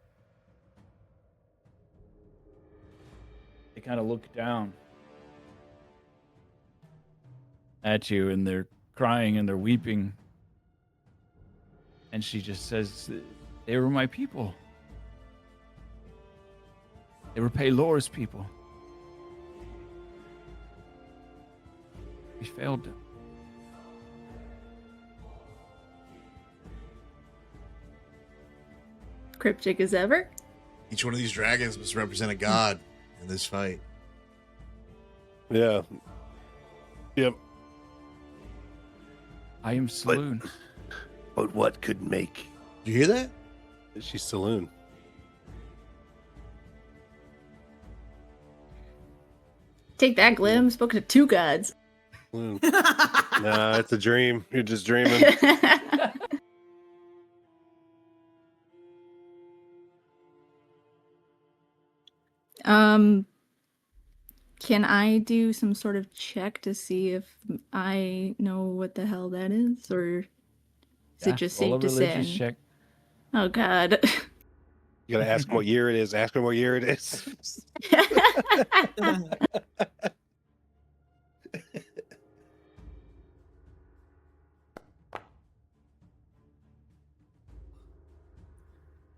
they kind of look down at you, and they're crying and they're weeping. And she just says, "They were my people. They were Paylor's people. We failed them." Cryptic as ever. Each one of these dragons must represent a god in this fight. Yeah. Yep. I am Saloon. But what could make? You hear that? She's Saloon. Take that, Glim. Spoken to 2 gods. Saloon. Nah, it's a dream. You're just dreaming. Can I do some sort of check to see if I know what the hell that is, or is it just roll safe a to say? religious check. Oh God. You gotta ask him what year it is. Ask him what year it is.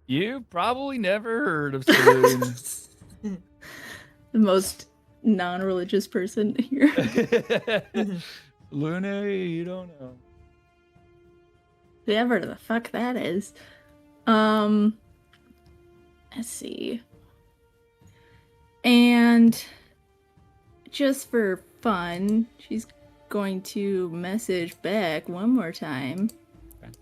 You probably never heard of Saloon. The most non-religious person here. Luna, you don't know. Whoever the fuck that is. Let's see. And just for fun. She's going to message back one more time. Okay.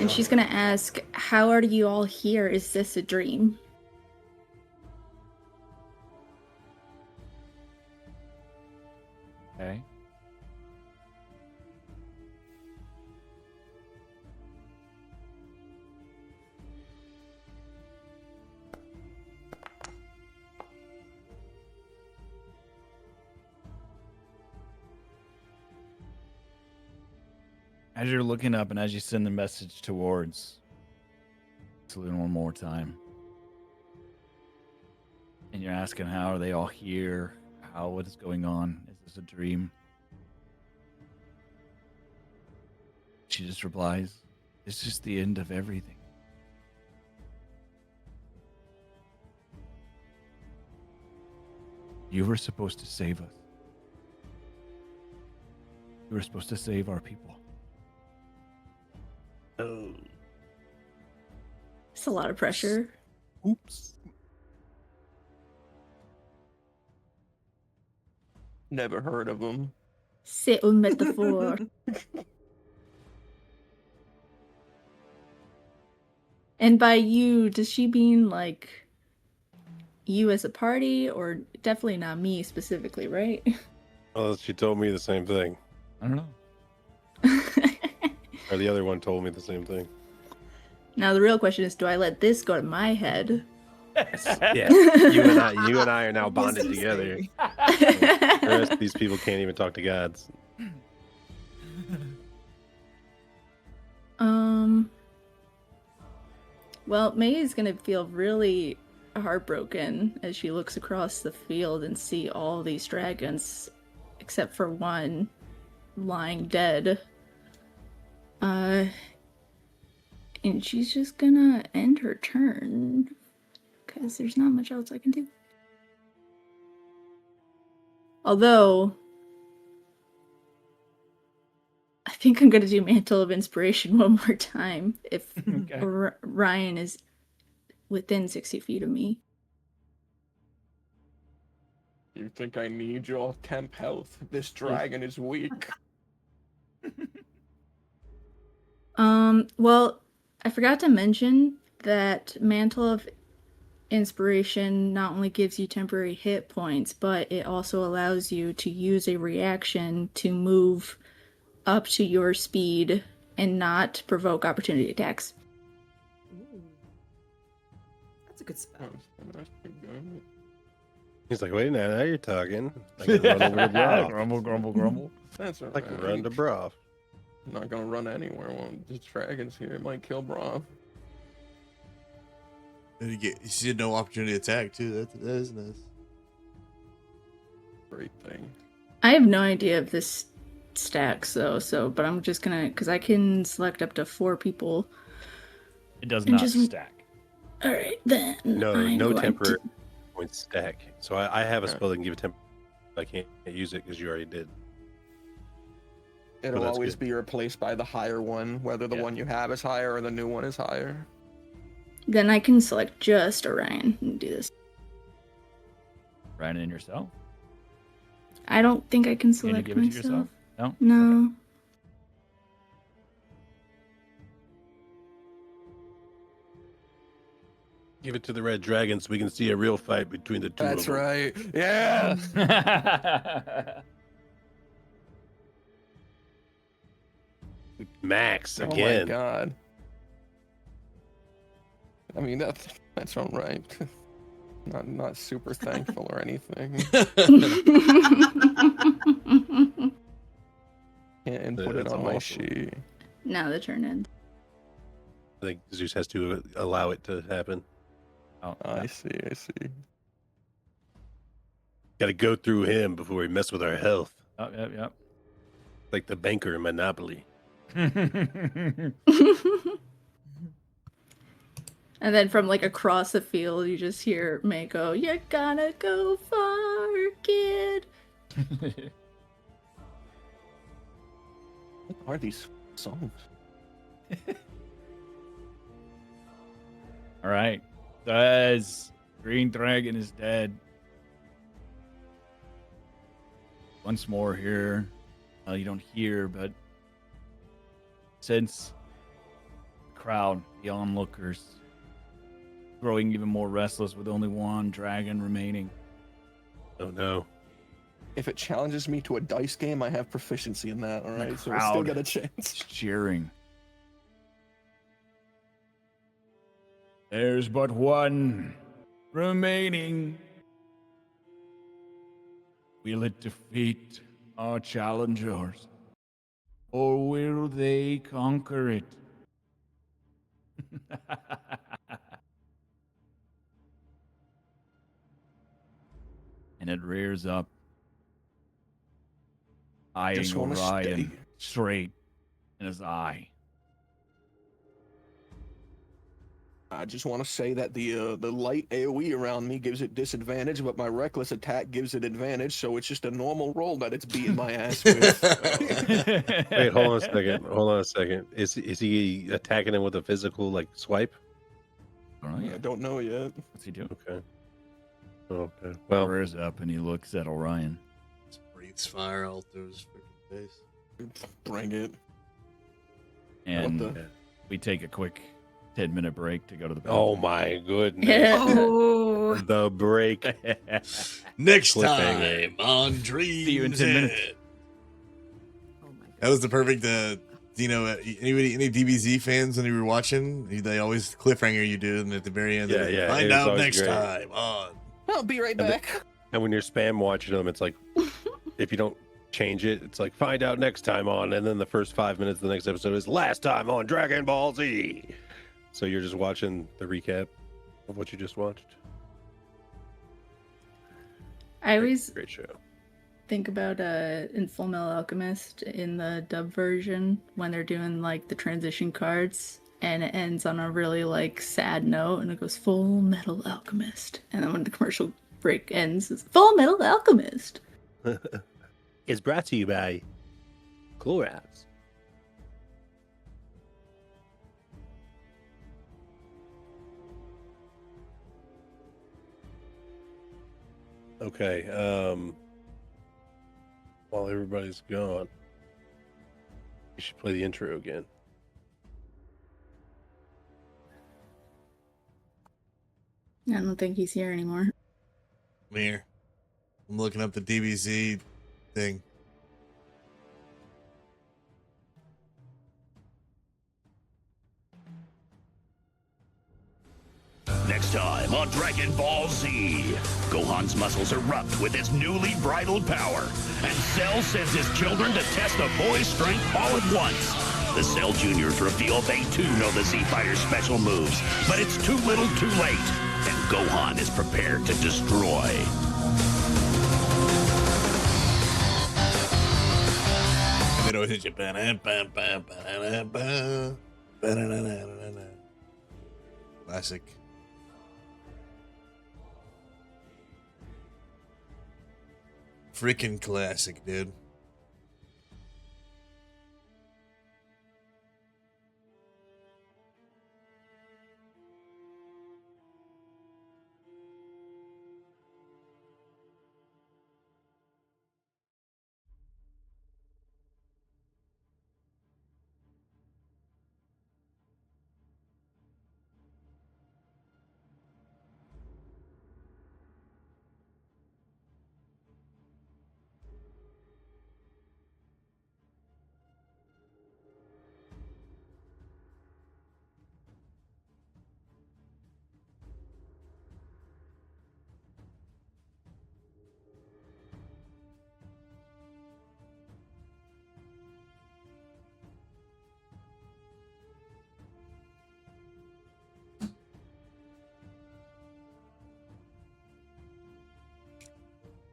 And she's gonna ask, how are you all here? Is this a dream? Okay. As you're looking up and as you send the message towards Saloon one more time, and you're asking how are they all here, what is going on, is this a dream? She just replies, it's just the end of everything. You were supposed to save us. You were supposed to save our people. Oh. It's a lot of pressure. Oops. Never heard of him. C'est une metaphor. And by you, does she mean like you as a party, or definitely not me specifically, right? Well, she told me the same thing. I don't know. Or the other one told me the same thing. Now the real question is, do I let this go to my head? Yeah. You and I are now bonded Yes, together. say. The rest of these people can't even talk to gods. Well, May is gonna feel really heartbroken as she looks across the field and see all these dragons, except for one lying dead. And she's just gonna end her turn because there's not much else I can do. Although, I think I'm gonna do Mantle of Inspiration one more time if Okay. Ryan is within 60 feet of me. You think I need your temp health? This dragon is weak. Well, I forgot to mention that Mantle of Inspiration not only gives you temporary hit points, but it also allows you to use a reaction to move up to your speed and not provoke opportunity attacks. Ooh. That's a good spell. That's pretty good. He's like, wait, now you're talking. I can run over to Broth. Grumble, grumble, grumble. That's I alright. can run to Broth. I'm not gonna run anywhere. Well, this dragon's here. It might kill Brav. And you see no opportunity attack too. That is nice. Great thing. I have no idea if this stacks though, but I'm just gonna, because I can select up to 4 people. It does And not just- stack. Alright, then. No, I'm no going temporary to- points stack. So I have a Yeah. spell that can give a temp. I can't use it because you already did. It'll that's always good. be replaced by the higher one, whether the Yeah. one you have is higher or the new one is higher. Then I can select just Orion and do this. Ryan and yourself? I don't think I can You gonna select give it to myself. yourself? No? No. Give it to the red dragon so we can see a real fight between the two That's of them. right. Yeah. Max Oh my again. god. I mean that's all right. Not super thankful or anything. Can't input it That's on my awesome. sheet. Now the turn ends. I think Zeus has to allow it to happen. Oh, I see. Got to go through him before we mess with our health, oh, yep. like the banker in Monopoly. And then from like across the field, you just hear May go, "You gotta go far, kid." What are these songs? All right. Says Green Dragon is dead. Once more here. You don't hear, but sense the crowd, the onlookers, growing even more restless with only one dragon remaining. Oh no. If it challenges me to a dice game, I have proficiency in that. All The right, so we still crowd got a chance. is cheering. There's but one remaining. Will it defeat our challengers? Or will they conquer it? And it rears up, eyeing Just wanna Orion stay. straight in his eye. I just want to say that the light AoE around me gives it disadvantage, but my reckless attack gives it advantage. So it's just a normal roll that it's beating my ass with. Wait, hold on a second. Hold on a second. Is he attacking him with a physical like swipe? Oh, I yeah. don't know yet. What's he do? Okay. Okay. Well, Well, rears up and he looks at Orion. Just breathes fire all through his freaking face. Bring it. And the- we take a quick 10-minute break to go to the oh bathroom. my goodness. Oh, The break. Next Cliffhanger. time on Dreams. See you in 10 minutes. Head. oh my god. That was the perfect. Any DBZ fans when you were watching, they always cliffhanger you do, and at the very end, Yeah, they yeah, it find was out always next great. time on. I'll be right And the- back. And when you're spam watching them, it's like, if you don't change it, it's like, find out next time on. And then the first 5 minutes of the next episode is last time on Dragon Ball Z. So you're just watching the recap of what you just watched. I always Great show. think about in Full Metal Alchemist in the dub version when they're doing like the transition cards and it ends on a really like sad note and it goes Full Metal Alchemist, and then when the commercial break ends it's Full Metal Alchemist. It's brought to you by Clorox. Okay, while everybody's gone, you should play the intro again. I don't think he's here anymore. I'm here. I'm looking up the DBZ thing. Next time on Dragon Ball Z, Gohan's muscles erupt with his newly bridled power, and Cell sends his children to test the boy's strength all at once. The Cell Juniors reveal they too know the Z Fighter's special moves, but it's too little too late, and Gohan is prepared to destroy. And then it'll hit you. Classic. Freaking classic, dude.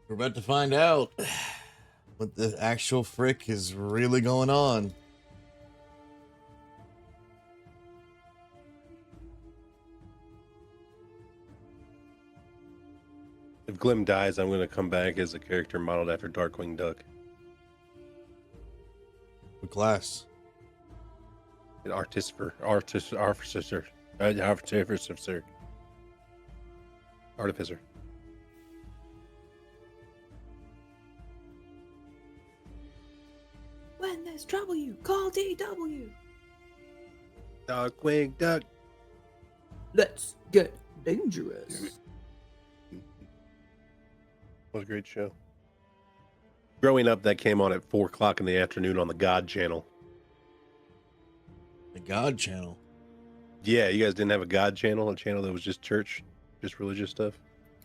We're about to find out what the actual frick is really going on. If Glim dies, I'm going to come back as a character modeled after Darkwing Duck. What class? An artificer. Artificer. When there's trouble, you call DW. Darkwing Duck. Let's get dangerous. What a great show. Growing up, that came on at 4 o'clock in the afternoon on the God Channel. The God Channel. Yeah, you guys didn't have a God Channel, a channel that was just church, just religious stuff?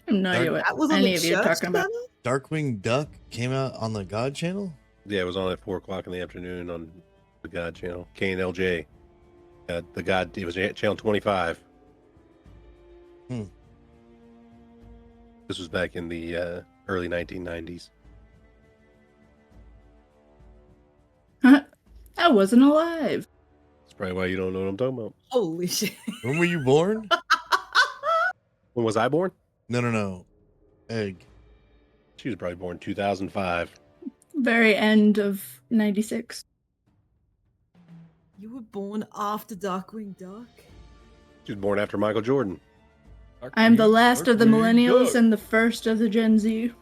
I have no idea what That was on any the of you are church talking about. channel? Darkwing Duck came out on the God Channel? Yeah, it was on at 4 o'clock in the afternoon on the God Channel. KNLJ. The God, it was channel 25. This was back in the early 1990s. I wasn't alive. That's probably why you don't know what I'm talking about. Holy shit. When were you born? When was I born? No. Egg. She was probably born 2005. Very end of 96. You were born after Darkwing Duck? She was born after Michael Jordan. I am the last of the Darkwing millennials Duck. and the first of the Gen Z.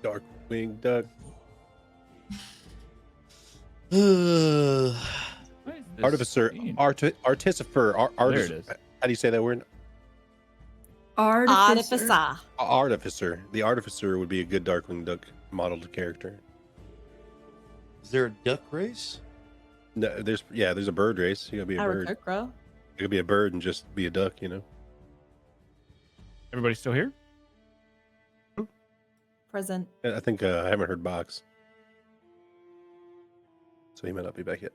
Darkwing Duck. Uh, What is this Artificer. mean? Artificer. There it is. How do you say that word? Artificer. Artificer. The Artificer would be a good Darkwing Duck modeled character. is there a duck race? No, there's a bird race. You gotta be a bird. Aarakocra. You could be a bird and just be a duck, you know. Everybody still here? Present. I think I haven't heard Box, so he might not be back yet.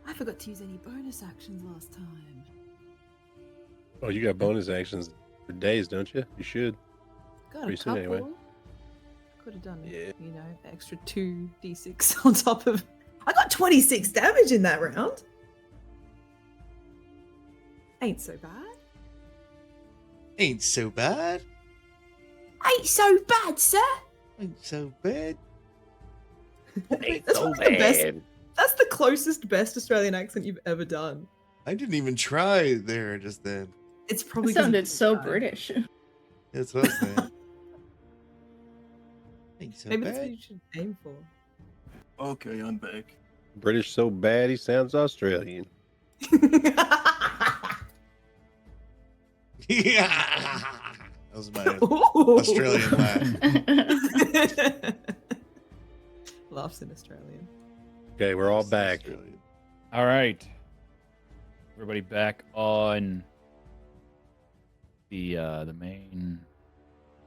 I forgot to use any bonus actions last time. Oh, you got bonus actions for days, don't you? You should. Got Pretty a soon couple. anyway. Could have done, Yeah. you know, extra 2d6 on top of. I got 26 damage in that round. Ain't so bad. Ain't so bad. Ain't so bad, sir. Ain't so bad. That's probably the best. That's the closest best Australian accent you've ever done. I didn't even try there just then. It's It probably 'cause sounded it's so bad. British. That's what I was saying. Ain't so Maybe that's what bad. you should aim for. Okay, I'm back. British so bad he sounds Australian. Yeah. That was my Ooh. Australian laugh. Laughs in Australian. Okay, we're all back. Australian. All right. Everybody back on the main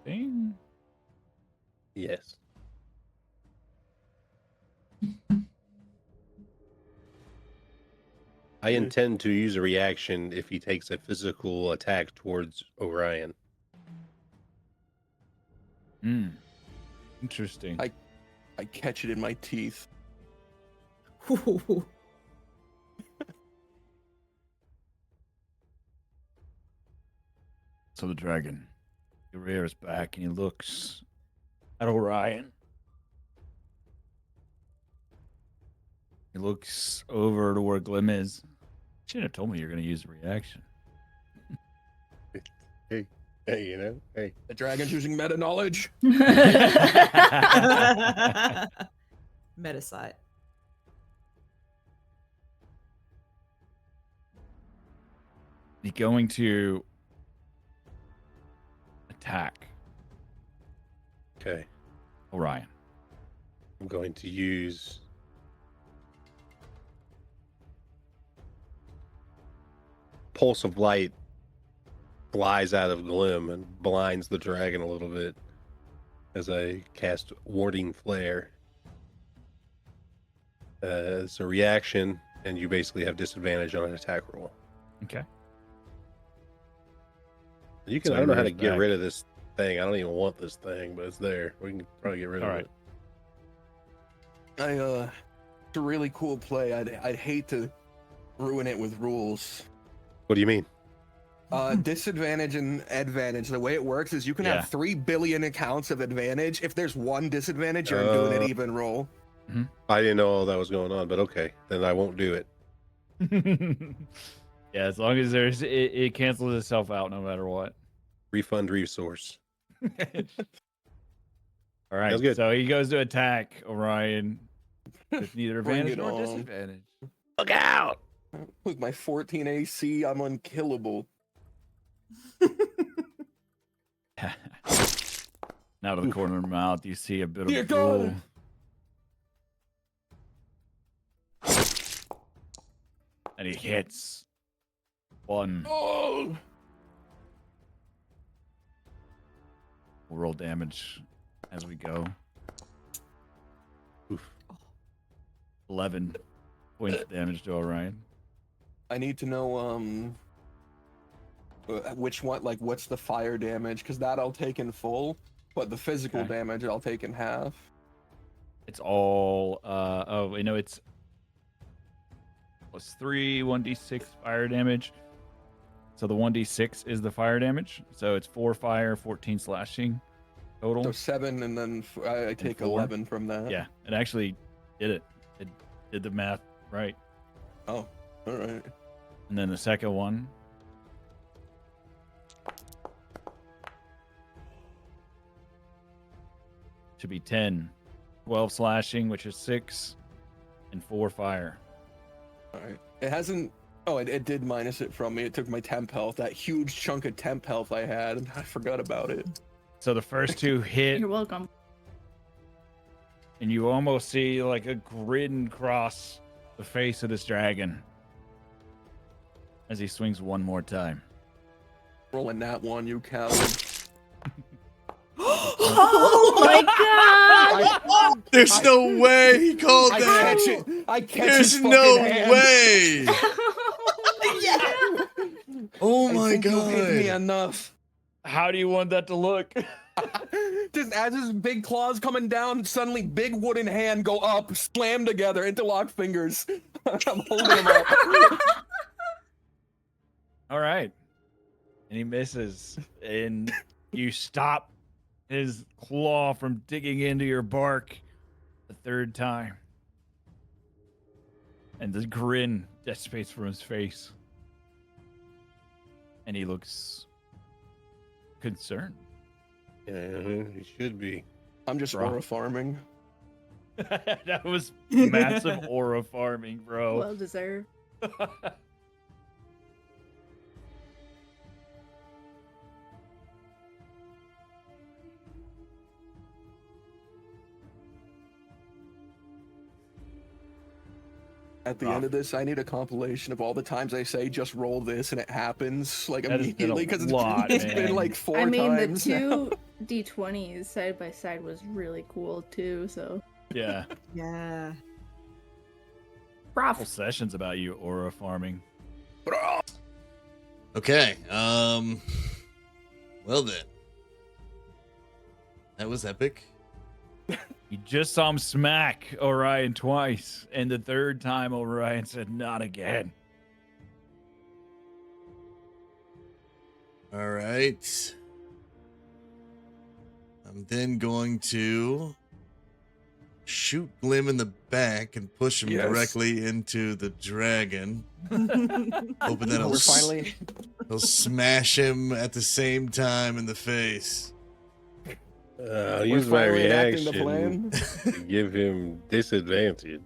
thing. Yes. I intend to use a reaction if he takes a physical attack towards Orion. Hmm. Interesting. I catch it in my teeth. Ooh. So the dragon, he rears back and he looks at Orion. He looks over to where Glim is. Shouldn't have told me you're going to use a reaction. Hey, you know, hey. The dragon's using meta knowledge. Metasight. He's going to attack Okay. Orion. I'm going to use Pulse of Light flies out of Glim and blinds the dragon a little bit as I cast Warding Flare. It's a reaction, and you basically have disadvantage on an attack roll. Okay. You can. So I don't know how to yours get back. rid of this thing. I don't even want this thing, but it's there. We can probably get rid All of right. it. It's a really cool play. I'd hate to ruin it with rules. What do you mean? Disadvantage and advantage. The way it works is you can Yeah. have 3 billion accounts of advantage. If there's one disadvantage, you're doing an even roll. I didn't know all that was going on, but okay, then I won't do it. Yeah, as long as there's it cancels itself out no matter what. Refund resource. All right. Sounds good. So he goes to attack Orion with neither Bring advantage it nor on. disadvantage. Look out! With my 14 AC, I'm unkillable. Now to the corner of the mouth, you see a bit Dear of God. drool. And he hits one. Oh! We'll roll damage as we go. Oof. 11 points of damage to Orion. I need to know which one, like what's the fire damage, because that I'll take in full, but the physical Okay. damage I'll take in half. It's all oh, you know, it's +3 1d6 fire damage. So the 1d6 is the fire damage. So it's 4 fire, 14 slashing total. So 7, and then I take 4? 11 from that. Yeah, it actually did it. It did the math right. Oh, all right. And then the second one should be 10. 12 slashing, which is 6, and 4 fire. All right. It hasn't. Oh, it did minus it from me. It took my temp health, that huge chunk of temp health I had, and I forgot about it. So the first 2 hit, You're welcome. and you almost see like a grin cross the face of this dragon as he swings one more time. Rolling that one, you coward. Oh my god! There's no way he called I that. catch it. I catch There's his no fucking hand. way. Oh I my think you hit me god. enough. How do you want that to look? Just as his big claws coming down, suddenly big wooden hand go up, slam together, interlock fingers. I'm holding him up. All right. And he misses. And you stop his claw from digging into your bark the 3rd time. And the grin dissipates from his face. And he looks concerned. Yeah, he should be. I'm just Bro. aura farming. That was massive aura farming, bro. Well deserved. At the end of this, I need a compilation of all the times I say just roll this and it happens like That has been a immediately because lot, it's man. been like 4 I mean, the times. now. 2 d20s side by side was really cool too. So, Yeah. Yeah. Whole Prof. sessions about you aura farming. Okay. Well then. That was epic. You just saw him smack Orion twice, and the 3rd time Orion said, "Not again." All right. I'm then going to shoot Glim in the back and push him Yes. directly into the dragon. Hoping that We're finally. he'll smash him at the same time in the face. I'll We're use my finally enacting the reaction plan. to give him disadvantage.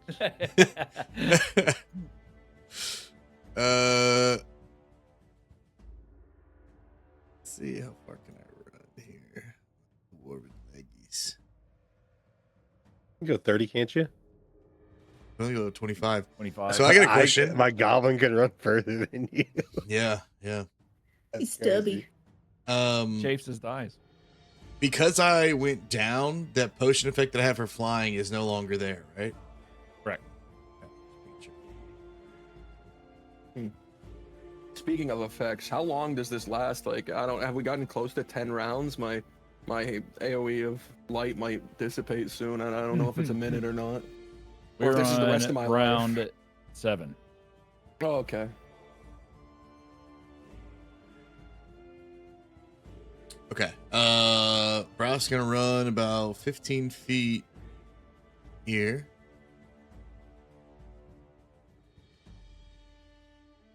see how far can I run here. Dwarven leggies. You can go 30, can't you? I only go 25. 25. So I got a question. My goblin can run further than you. Yeah. He's stubby. Chafes his thighs. Because I went down, that potion effect that I have for flying is no longer there, right? Correct. Speaking of effects, how long does this last? Like, have we gotten close to 10 rounds? My AoE of light might dissipate soon, and I don't know if it's a minute or not. Or We're if this is the rest on of my round life. 7. Oh, okay. Okay. Broth's gonna run about 15 feet here.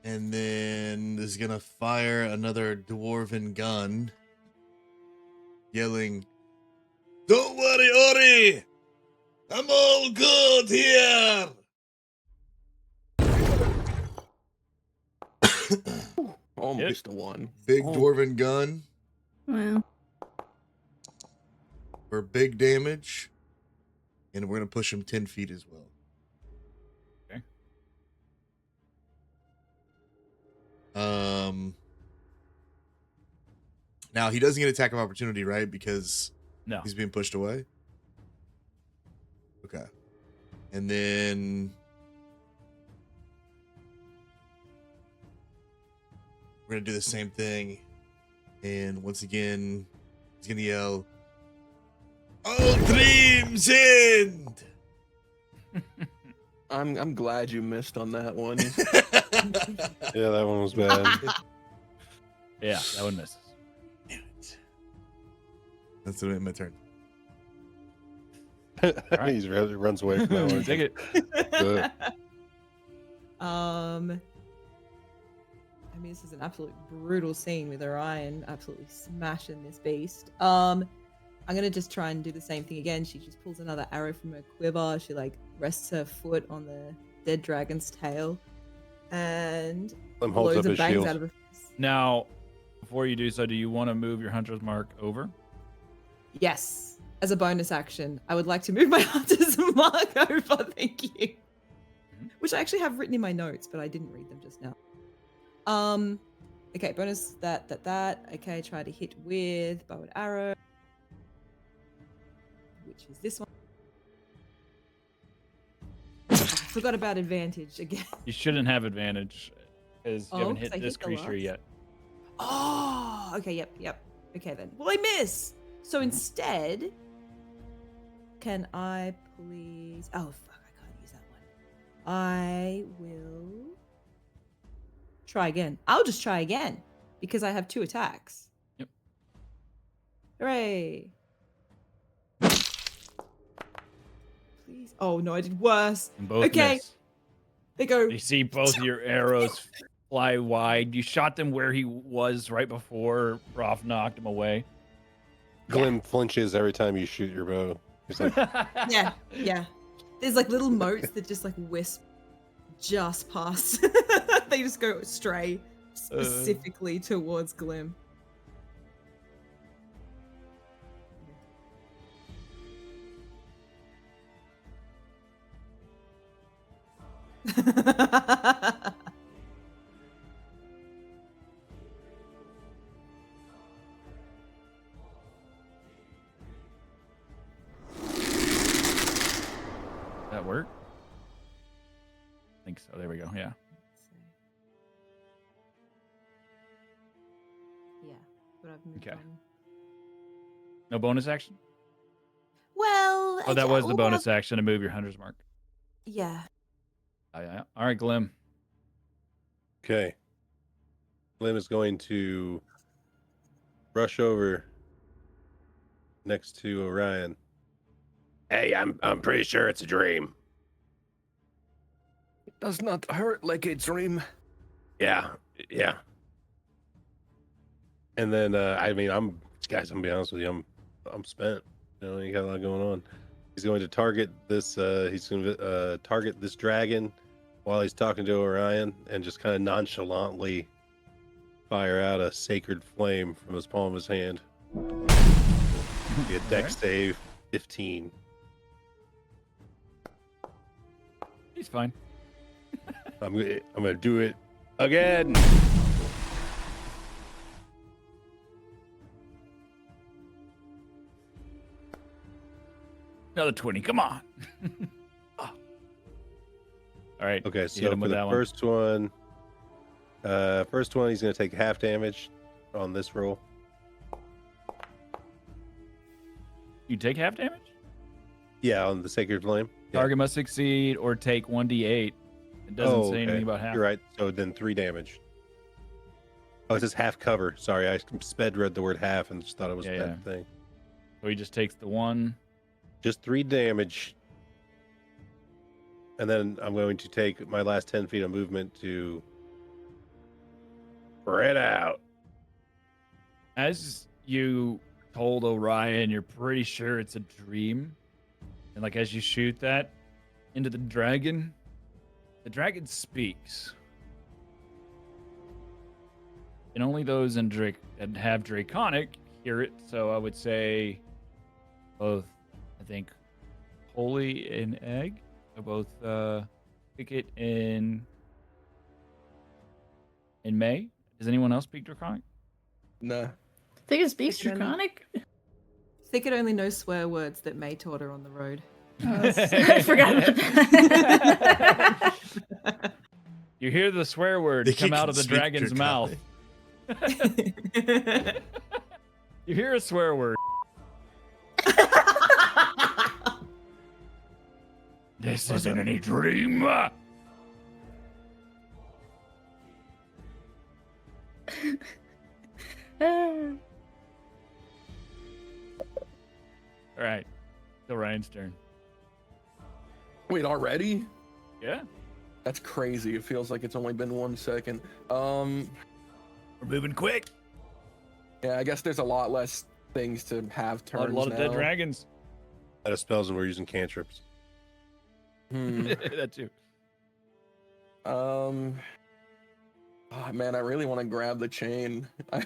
And then is gonna fire another dwarven gun, yelling, "Don't worry, Ori! I'm all good here!" Almost a one. Big Oh. dwarven gun Wow. for big damage. And we're gonna push him 10 feet as well. Okay. Now he doesn't get attack of opportunity, right? Because No. he's being pushed away. Okay. And then we're gonna do the same thing. And once again, he's gonna yell, "All dreams end!" I'm glad you missed on that one. Yeah, that one was bad. Yeah, that one misses. Damn it. That's my turn. right. He runs away from that one. Take it. Good. I mean, this is an absolute brutal scene with Orion absolutely smashing this beast. I'm gonna just try and do the same thing again. She just pulls another arrow from her quiver. She like rests her foot on the dead dragon's tail and Slim holds blows up and his bangs shield. out of her face. Now, before you do so, do you want to move your hunter's mark over? Yes, as a bonus action, I would like to move my hunter's mark over. Thank you. Which I actually have written in my notes, but I didn't read them just now. Okay, bonus that. Okay, try to hit with bow and arrow, which is this one. I forgot about advantage again. You shouldn't have advantage because you haven't 'cause hit I this hit the creature last. yet. Oh, okay, yep. Okay then. Well, I miss. So instead, can I please? Oh fuck, I can't use that one. I will try again. I'll just try again because I have 2 attacks. Yep. Hooray! Please. Oh no, I did worse. And both Okay. miss. They go. You see both your arrows fly wide. You shot them where he was right before Roth knocked him away. Glim flinches every time you shoot your bow. He's like, Yeah. There's like little motes that just like wisp just past. They just go stray specifically towards Glim. That work? I think so. There we go. Yeah. Yeah, but I've moved Okay. on. No bonus action? Well, Oh, that was the bonus action to move your hunter's mark. Yeah. Yeah. All right, Glim. okay. Glim is going to rush over next to Orion. Hey, I'm pretty sure it's a dream. It does not hurt like a dream. Yeah. And then I mean, I'm gonna be honest with you, I'm spent. You know, you got a lot going on. He's going to target this. He's going to target this dragon while he's talking to Orion, and just kind of nonchalantly fire out a sacred flame from his palm of his hand. Get dex save 15. He's fine. I'm gonna do it again. Another 20. Come on. All right. Okay, you hit so him for with the that first one, he's gonna take half damage on this roll. You take half damage? Yeah, on the sacred flame. Yeah. Target must succeed or take 1d8. It doesn't say anything about half. You're right. So then 3 damage. Oh, it says half cover. Sorry, I sped read the word half and just thought it was that thing. So he just takes the 1. Just 3 damage. And then I'm going to take my last 10 feet of movement to spread out. As you told Orion, you're pretty sure it's a dream. And like as you shoot that into the dragon speaks. And only those in that have Draconic hear it. So I would say both, I think, Holy and Egg. So both Picket and May. Does anyone else speak Draconic? Nah. I think it speaks Thicket Draconic. Thicket only knows swear words that May taught her on the road. I forgot about that. You hear the swear word They come can out of the speak dragon's mouth. You hear a swear word. This isn't any dream. All right. So Ryan's turn. Wait, already? Yeah. That's crazy. It feels like it's only been 1 second. We're moving quick. Yeah, I guess there's a lot less things to have A turns lot of dead now. dragons. Out of spells and we're using cantrips. That too. Oh, man, I really want to grab the chain. I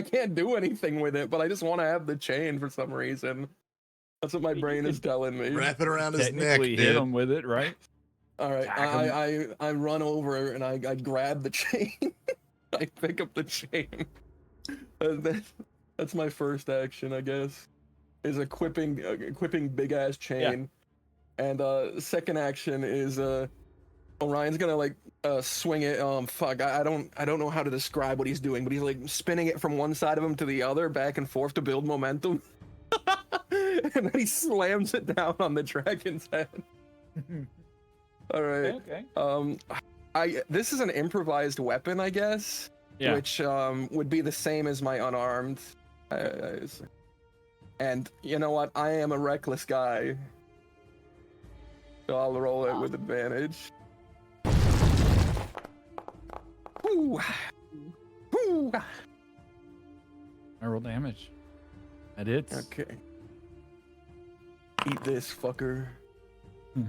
can't do anything with it, but I just want to have the chain for some reason. That's what my brain is telling me. Wrap it around his neck, Technically hit dude. him with it, right? All right, Attack I run over and I grab the chain. I pick up the chain. That's my first action, I guess. Is equipping big ass chain. And second action is Orion's gonna like swing it. Fuck, I don't know how to describe what he's doing, but he's like spinning it from one side of him to the other, back and forth to build momentum. And then he slams it down on the dragon's head. All right. Okay. This is an improvised weapon, I guess. Yeah. Which would be the same as my unarmed. And you know what? I am a reckless guy. So I'll roll it with advantage. Woo. Woo. I roll damage. That hits. Okay. Eat this, fucker.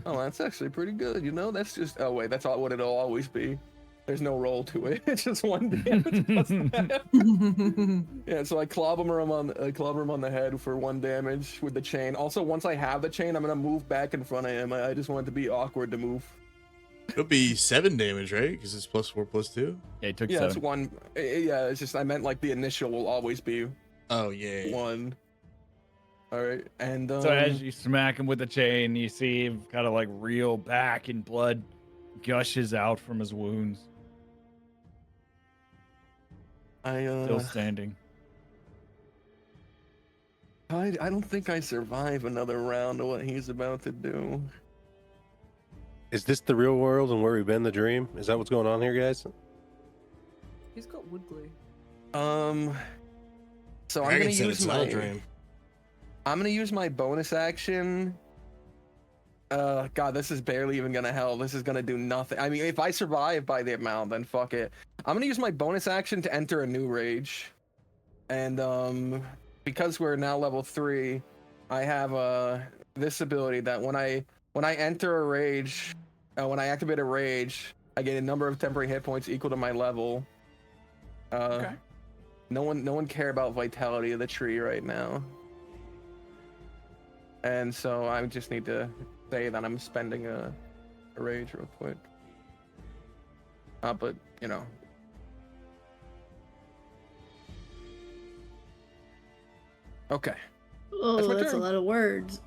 Oh, that's actually pretty good, you know? That's just... Oh, wait, that's what it'll always be. There's no roll to it. It's just 1 damage plus that. Yeah, so I clobber him on the head for 1 damage with the chain. Also, once I have the chain, I'm gonna move back in front of him. I just want it to be awkward to move. It'll be 7 damage, right? Because it's +4/+2. Yeah, he took Yeah, 7. it's 1. Yeah, it's just... I meant, like, the initial will always be Oh, yeah. 1. All right, and So as you smack him with the chain, you see him kind of like reel back and blood gushes out from his wounds. Still standing. I don't think I survive another round of what he's about to do. Is this the real world and where we've been the dream? Is that what's going on here, guys? Who's got wood glue? So I'm gonna use my bonus action. God, this is barely even gonna help. This is gonna do nothing. I mean, if I survive by the amount, then fuck it. I'm gonna use my bonus action to enter a new rage. And because we're now level 3, I have this ability that when I enter a rage, when I activate a rage, I gain a number of temporary hit points equal to my level. Okay. No one care about vitality of the tree right now. And so I just need to say that I'm spending a rage real quick. But you know. Okay. Oh, my that's a turn. lot of words.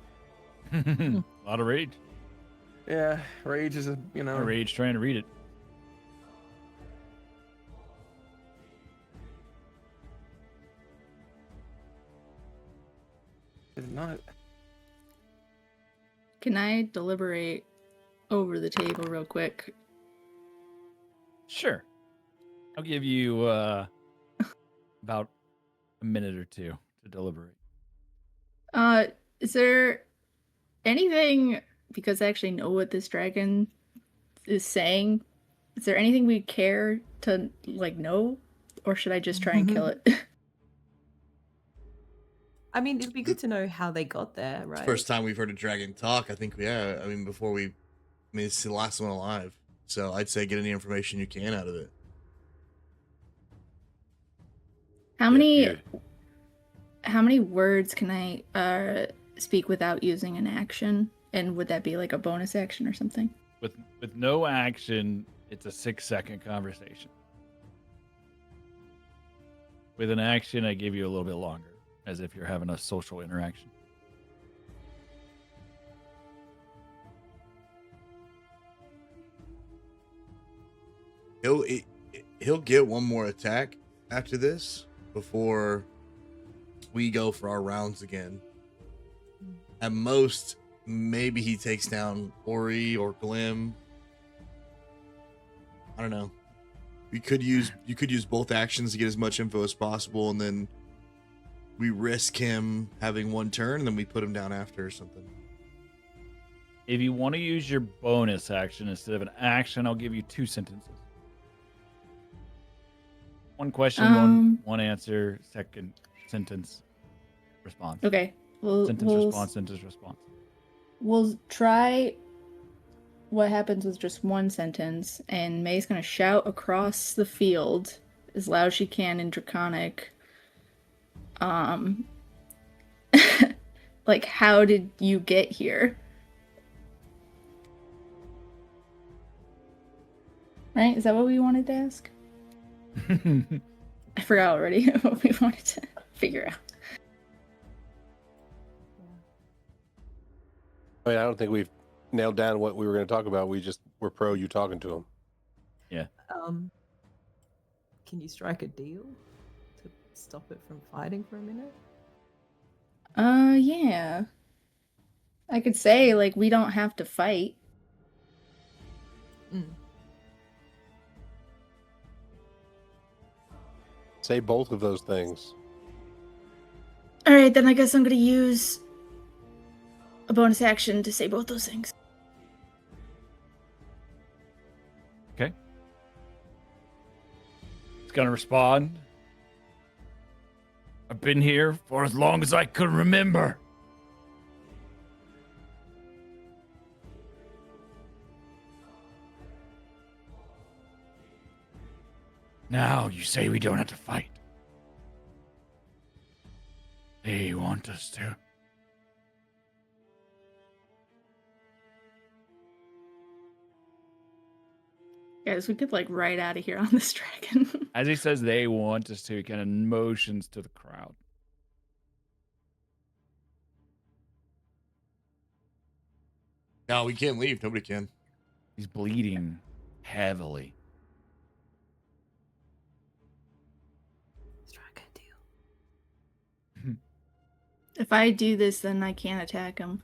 A lot of rage. Yeah, rage is A a rage trying to read it. It's not. Can I deliberate over the table real quick? Sure. I'll give you about a minute or two to deliberate. Is there anything, because I actually know what this dragon is saying, is there anything we care to like know? Or should I just try and kill it? I mean, it'd be good to know how they got there, It's right? the first time we've heard a dragon talk. I think, yeah. I mean, it's the last one alive. So I'd say get any information you can out of it. How Yeah. many words can I speak without using an action? And would that be like a bonus action or something? With no action, it's a 6-second conversation. With an action, I give you a little bit longer, as if you're having a social interaction. He'll get one more attack after this before we go for our rounds again. At most, maybe he takes down Ori or Glim. I don't know. You could use both actions to get as much info as possible, and then we risk him having one turn, and then we put him down after or something. If you want to use your bonus action instead of an action, I'll give you 2 sentences. One question, one answer, second sentence, response. Okay. Sentence, response, sentence, response. We'll try what happens with just one sentence, and May's gonna shout across the field as loud as she can in Draconic. Like, how did you get here? Right? Is that what we wanted to ask? I forgot already what we wanted to figure out. I mean, I don't think we've nailed down what we were going to talk about. We're pro you talking to him. Yeah. Can you strike a deal to stop it from fighting for a minute? Yeah. I could say, like, we don't have to fight. Say both of those things. Alright, then I guess I'm gonna use a bonus action to say both those things. Okay. It's gonna respond. I've been here for as long as I can remember. Now you say we don't have to fight. They want us to. Guys, we could, like, ride out of here on this dragon. As he says they want us to, he kind of motions to the crowd. No, we can't leave. Nobody can. He's bleeding heavily. Strike a deal. If I do this, then I can't attack him.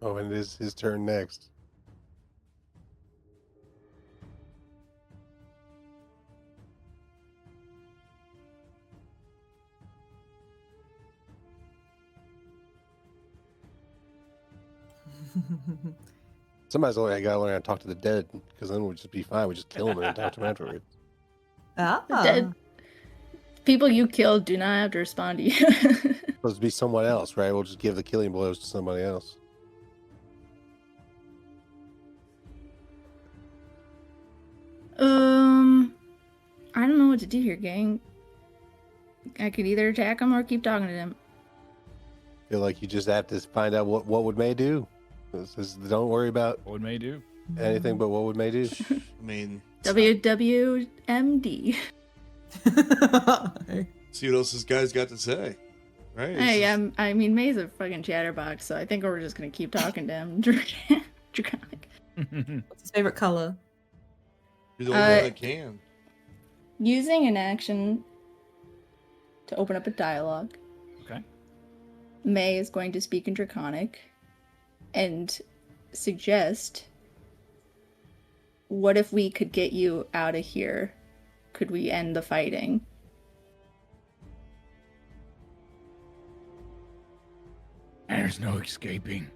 Oh, and it is his turn next. Somebody's got to learn how to talk to the dead, because then we'll just be fine. We just kill them and talk to them afterwards. Ah. The dead people you killed do not have to respond to you. Supposed to be someone else, right? We'll just give the killing blows to somebody else. I don't know what to do here, gang. I could either attack him or keep talking to him. I feel like you just have to find out what would May do. Don't worry about What would May do? anything but what would May do. I mean, WWMD. see what else this guy's got to say, right? Hey, I mean, May's a fucking chatterbox, so I think we're just gonna keep talking to him. Draconic. What's his favorite color? You're the only one that can. Using an action to open up a dialogue. Okay. May is going to speak in Draconic and suggest, what if we could get you out of here? Could we end the fighting? There's no escaping.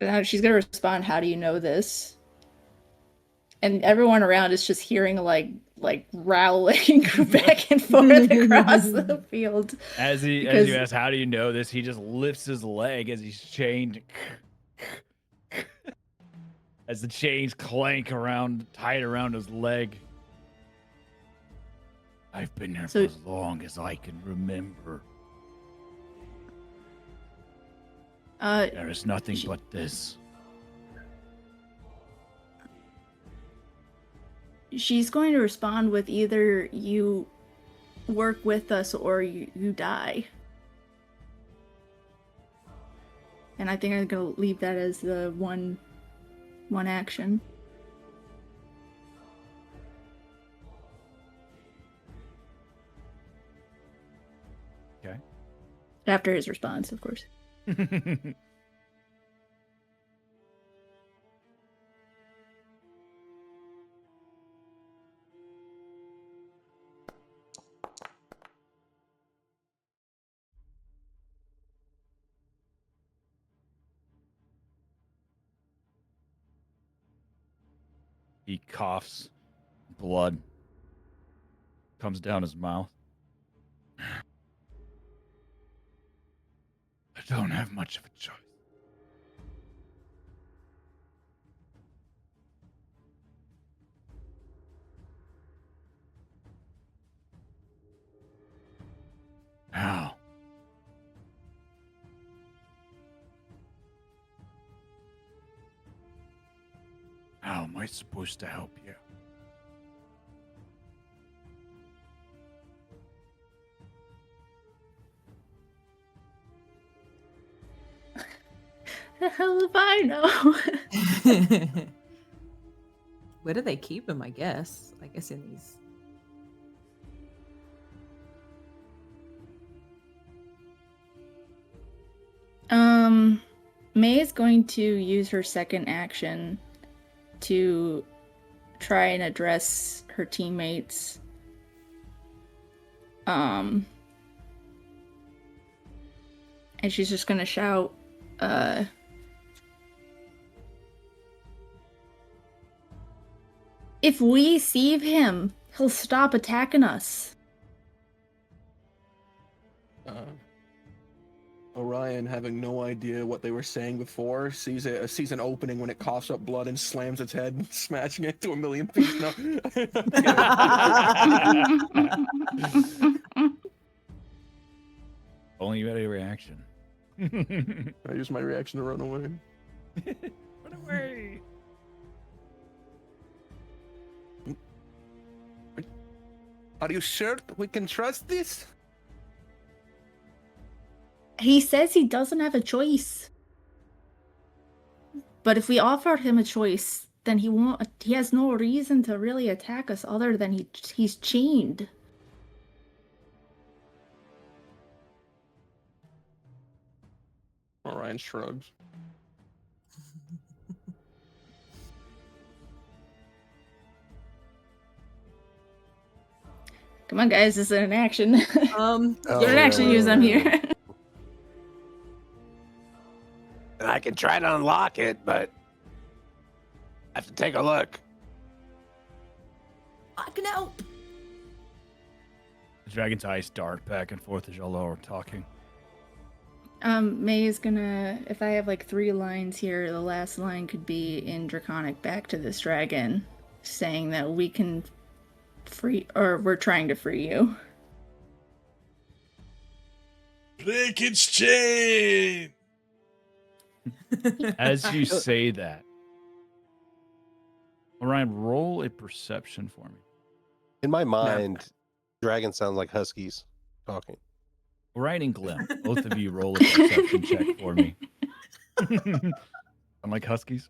Now she's gonna respond, how do you know this? And everyone around is just hearing like growling back and forth across the field. As you ask, how do you know this? He just lifts his leg as he's chained. As the chains clank around, tight around his leg. I've been here for as long as I can remember. There is nothing but this. She's going to respond with either you work with us or you die. And I think I'm going to leave that as the one action. Okay. After his response, of course. He coughs. Blood comes down his mouth. I don't have much of a choice. How? How am I supposed to help you? The hell if I know? Where do they keep him? I guess in these. May is going to use her second action to try and address her teammates. And she's just gonna shout, if we save him, he'll stop attacking us. Orion, having no idea what they were saying before, sees an opening when it coughs up blood and slams its head, smashing it to a million pieces. No. Only you had a reaction. I used my reaction to run away. Run away! Are you sure we can trust this? He says he doesn't have a choice. But if we offered him a choice, then he has no reason to really attack us other than he's chained. Orion shrugs. Come on, guys, this is an action. You Oh, don't actually use them here. I can try to unlock it, but I have to take a look. I can help. The dragon's eyes dart back and forth as y'all are talking. May is gonna, if I have like 3 lines here, the last line could be in Draconic back to this dragon, saying that we can free, or we're trying to free you. Break its chain! As you say that, Orion, roll a perception for me. In my mind, dragons sound like huskies talking. Orion and Glim, both of you roll a perception check for me. I'm like huskies.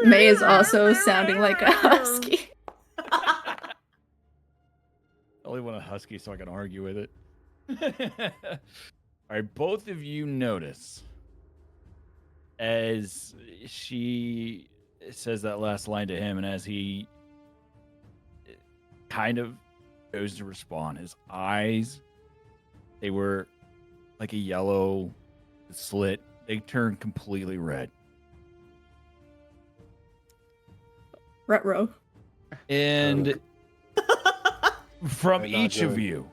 May is also sounding like a husky. I only want a husky so I can argue with it. All right, both of you notice as she says that last line to him, and as he kind of goes to respond, his eyes, they were like a yellow slit. They turn completely red. Retro. And from I'm not each of good. you,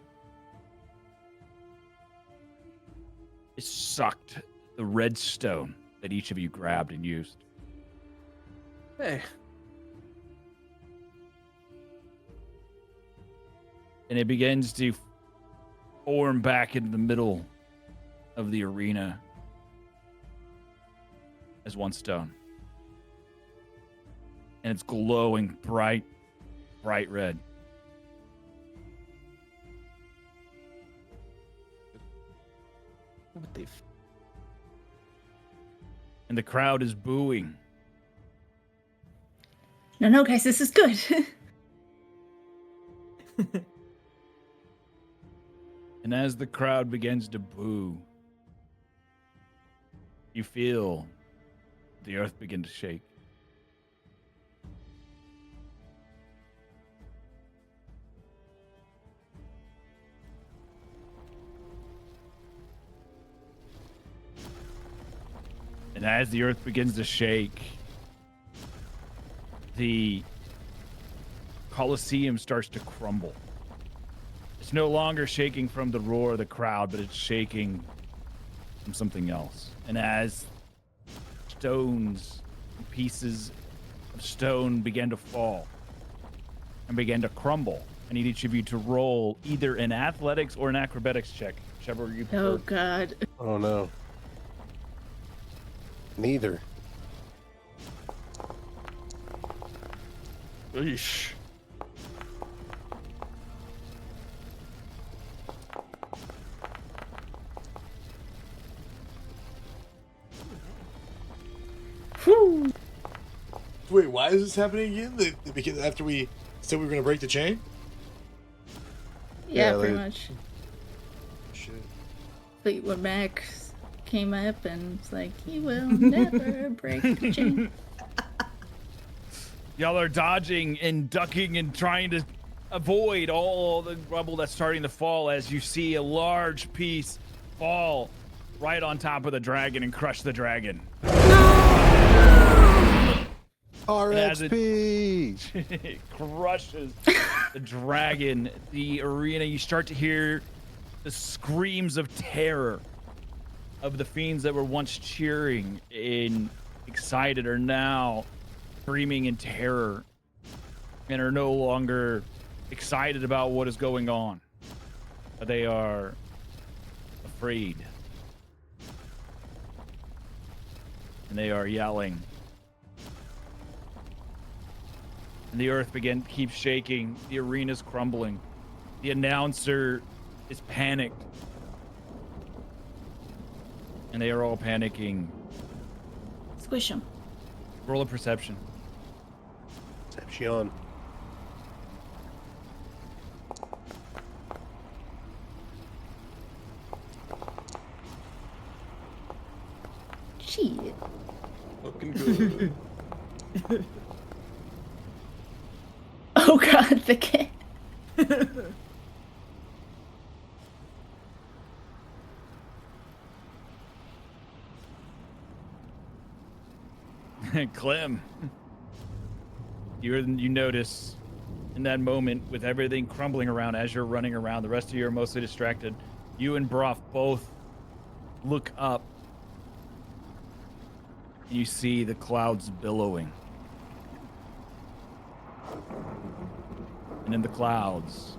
it sucked the red stone that each of you grabbed and used. Hey, And it begins to form back into the middle of the arena as one stone. And it's glowing bright, bright red. what the f- And the crowd is booing. No, guys, this is good. And as the crowd begins to boo, you feel the earth begin to shake. And as the earth begins to shake, the Colosseum starts to crumble. It's no longer shaking from the roar of the crowd, but it's shaking from something else. And as stones, pieces of stone began to fall and began to crumble, I need each of you to roll either an athletics or an acrobatics check, whichever you prefer. Oh, God. Oh no. Neither. Eesh. Whew. Wait, why is this happening again? Because after we said we were gonna break the chain? Yeah, Yeah, pretty they- much. Shit. Fleetwood Mac came up and was like, "You will never break the chain." Y'all are dodging and ducking and trying to avoid all the rubble that's starting to fall as you see a large piece fall right on top of the dragon and crush the dragon. as RXP! It crushes the dragon, the arena. You start to hear the screams of terror of the fiends that were once cheering and excited are now screaming in terror and are no longer excited about what is going on. But they are afraid. And they are yelling. And the earth keeps shaking. The arena's crumbling. The announcer is panicked. And they are all panicking. Squish him. Roll a perception. Perception. Shit. Looking good. Oh, God, the cat. Clem, you notice in that moment, with everything crumbling around as you're running around, the rest of you are mostly distracted. You and Broth both look up. And you see the clouds billowing. And in the clouds,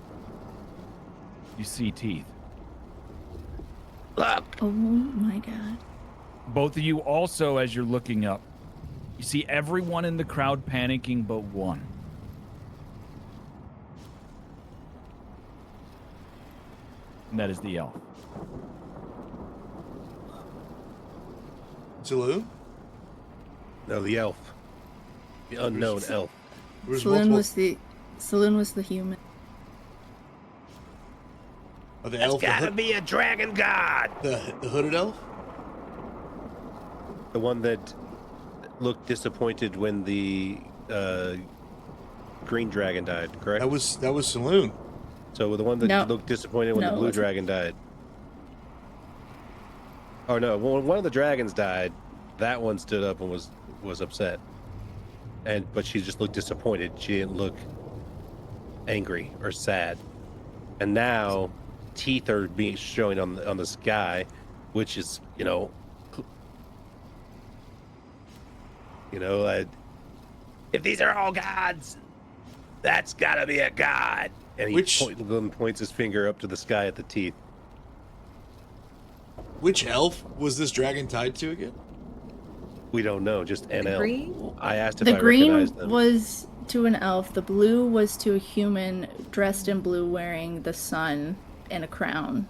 you see teeth. Look! Oh my god. Both of you also, as you're looking up, you see everyone in the crowd panicking but one. And that is the elf. Saloon? No, the elf. The unknown elf. There's Saloon multiple- was the human. Oh, the That's elf. gotta be a dragon god! The hooded elf? The one that looked disappointed when the green dragon died, correct? That was Saloon. So the one that No. looked disappointed when No, the it blue wasn't. dragon died. Oh no, when one of the dragons died, that one stood up and was upset. But she just looked disappointed. She didn't look angry or sad. And now teeth are being showing on the sky, which is, if these are all gods, that's gotta be a god. And he points his finger up to the sky at the teeth. Which elf was this dragon tied to again? We don't know, just an The elf. green? I asked if The I green recognized them. was to an elf. The blue was to a human dressed in blue wearing the sun and a crown,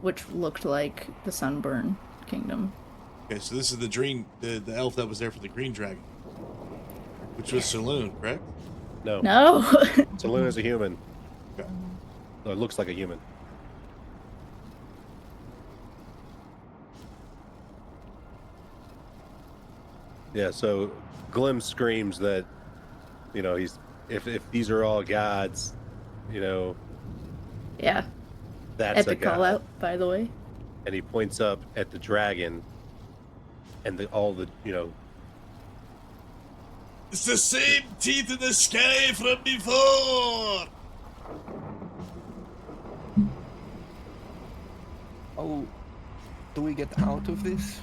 which looked like the Sunburn Kingdom. Okay, so this is the elf that was there for the green dragon, which was Saloon, correct? No. No. Saloon is a human. Okay. No, it looks like a human. Yeah, so Glim screams that, he's if these are all gods, Yeah. that's Epic a god. call out, by the way. And he points up at the dragon, and all the It's the same teeth in the sky from before. Oh, do we get out of this?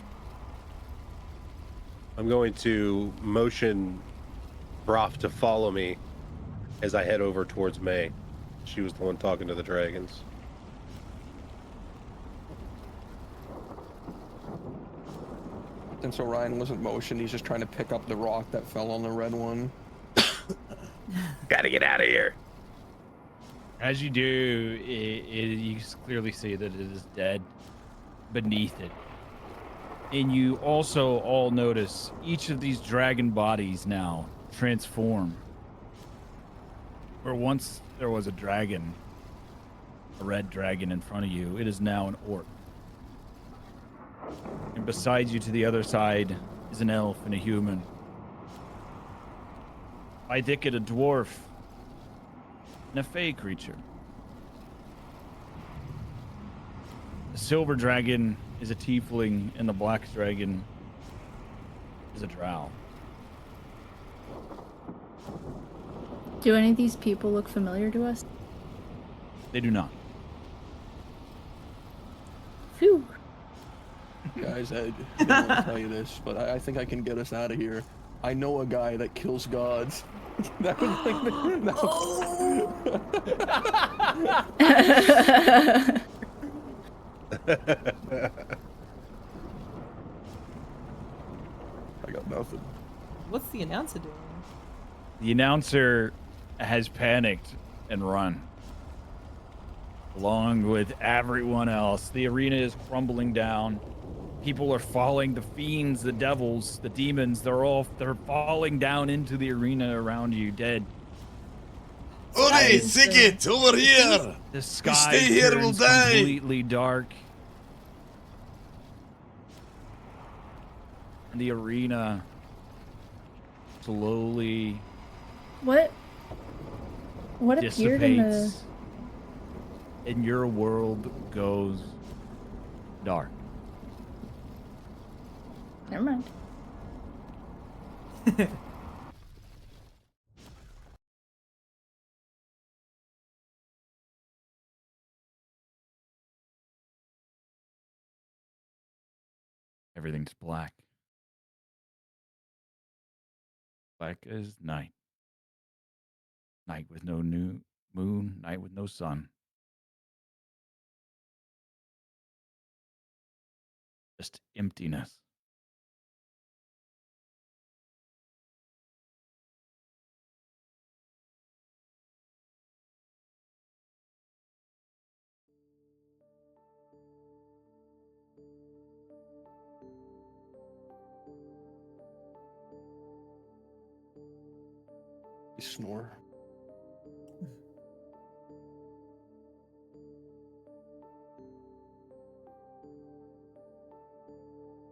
I'm going to motion Broth to follow me as I head over towards May. She was the one talking to the dragons. And so Ryan wasn't motioned, he's just trying to pick up the rock that fell on the red one. Gotta get out of here. As you do, you clearly see that it is dead beneath it. And you also all notice each of these dragon bodies now transform. Where once there was a dragon, a red dragon in front of you, it is now an orc. And beside you to the other side is an elf and a human. By Dickett, a dwarf, and a fey creature. The silver dragon is a tiefling, and the black dragon is a drow. Do any of these people look familiar to us? They do not. Phew. Guys, I didn't want to tell you this, but I think I can get us out of here. I know a guy that kills gods. That was like I got nothing. What's the announcer doing? The announcer has panicked and run. Along with everyone else. The arena is crumbling down. People are falling. The fiends, the devils, the demons, they're falling down into the arena around you, dead. Uri, Sigit, over here! The sky stay here, turns we'll die. completely dark. And the arena slowly What appeared in the... dissipates. And your world goes dark. Never mind. Everything's black. Black as night. Night with no new moon, night with no sun. Just emptiness. You snore.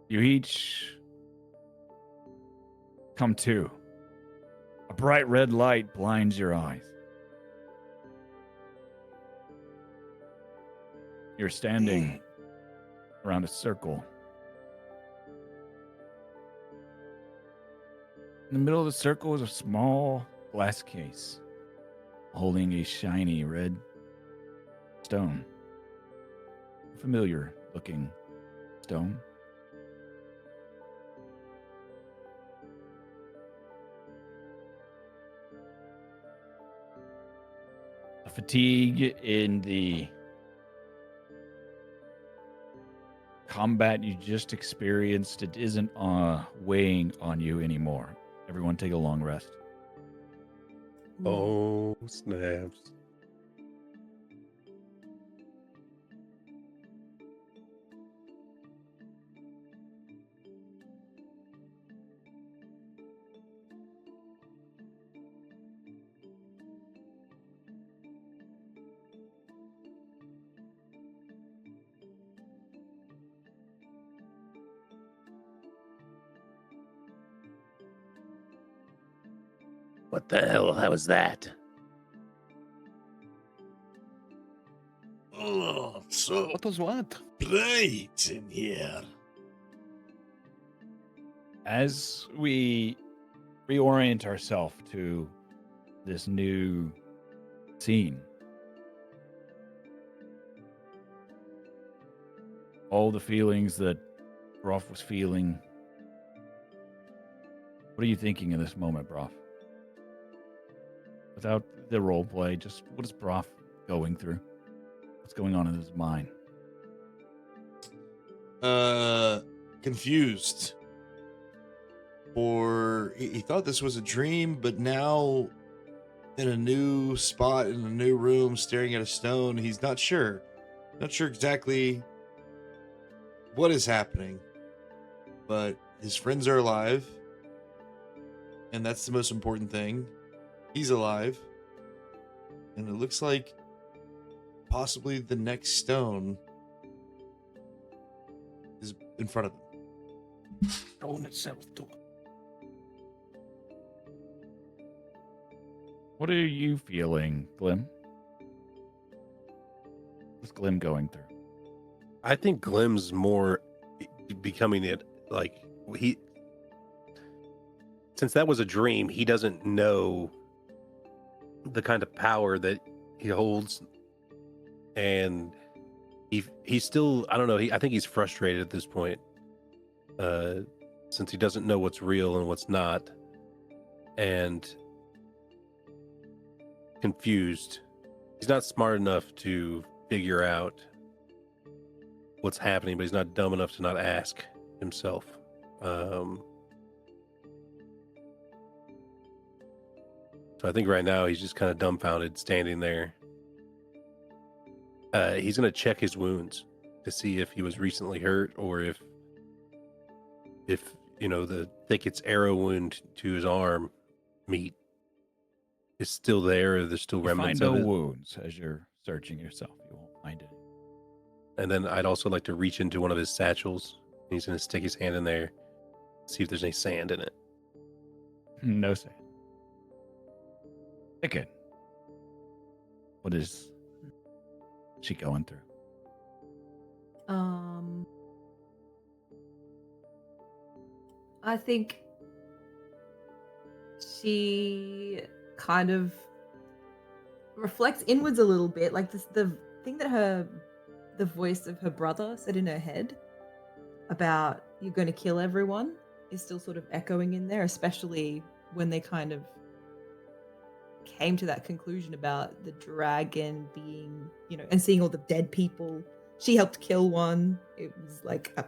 You each come to. A bright red light blinds your eyes. You're standing around a circle. In the middle of the circle is a small glass case holding a shiny red stone. Familiar looking stone. The fatigue in the combat you just experienced, it isn't weighing on you anymore. Everyone take a long rest. Oh, snaps. What the hell? How was that? Oh, so What was what? bright in here. As we reorient ourselves to this new scene, all the feelings that Broff was feeling. What are you thinking in this moment, Broff? Without the role play, just what is Broff going through? What's going on in his mind? Confused. He thought this was a dream, but now in a new spot in a new room staring at a stone, he's not sure exactly what is happening, but his friends are alive, and that's the most important thing. He's alive, and it looks like possibly the next stone is in front of him. Stone itself to it. What are you feeling, Glim? What's Glim going through? I think Glim's more becoming it. Like, since that was a dream, he doesn't know the kind of power that he holds, and he's still, I don't know, I think he's frustrated at this point, since he doesn't know what's real and what's not, and confused. He's not smart enough to figure out what's happening, but he's not dumb enough to not ask himself. So I think right now he's just kind of dumbfounded, standing there. He's going to check his wounds to see if he was recently hurt, or if the Thicket's arrow wound to his arm meat is still there, or there's still You remnants find of no it. wounds as you're searching yourself. You won't find any. And then I'd also like to reach into one of his satchels. He's going to stick his hand in there, see if there's any sand in it. No sand. Thicket. What is she going through? I think she kind of reflects inwards a little bit, like the thing that the voice of her brother said in her head about, you're going to kill everyone is still sort of echoing in there, especially when they kind of came to that conclusion about the dragon being, and seeing all the dead people. She helped kill one. It was like a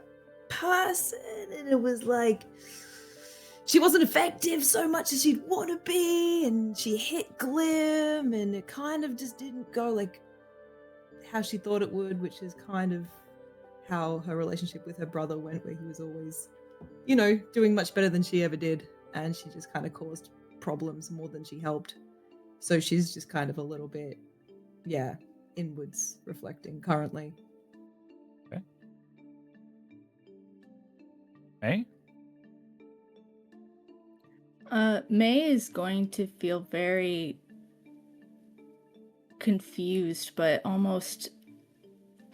person, and it was like she wasn't effective so much as she'd want to be, and she hit Glim, and it kind of just didn't go like how she thought it would, which is kind of how her relationship with her brother went, where he was always, doing much better than she ever did, and she just kind of caused problems more than she helped. So she's just kind of a little bit, inwards reflecting currently. Okay. Hey? May is going to feel very confused, but almost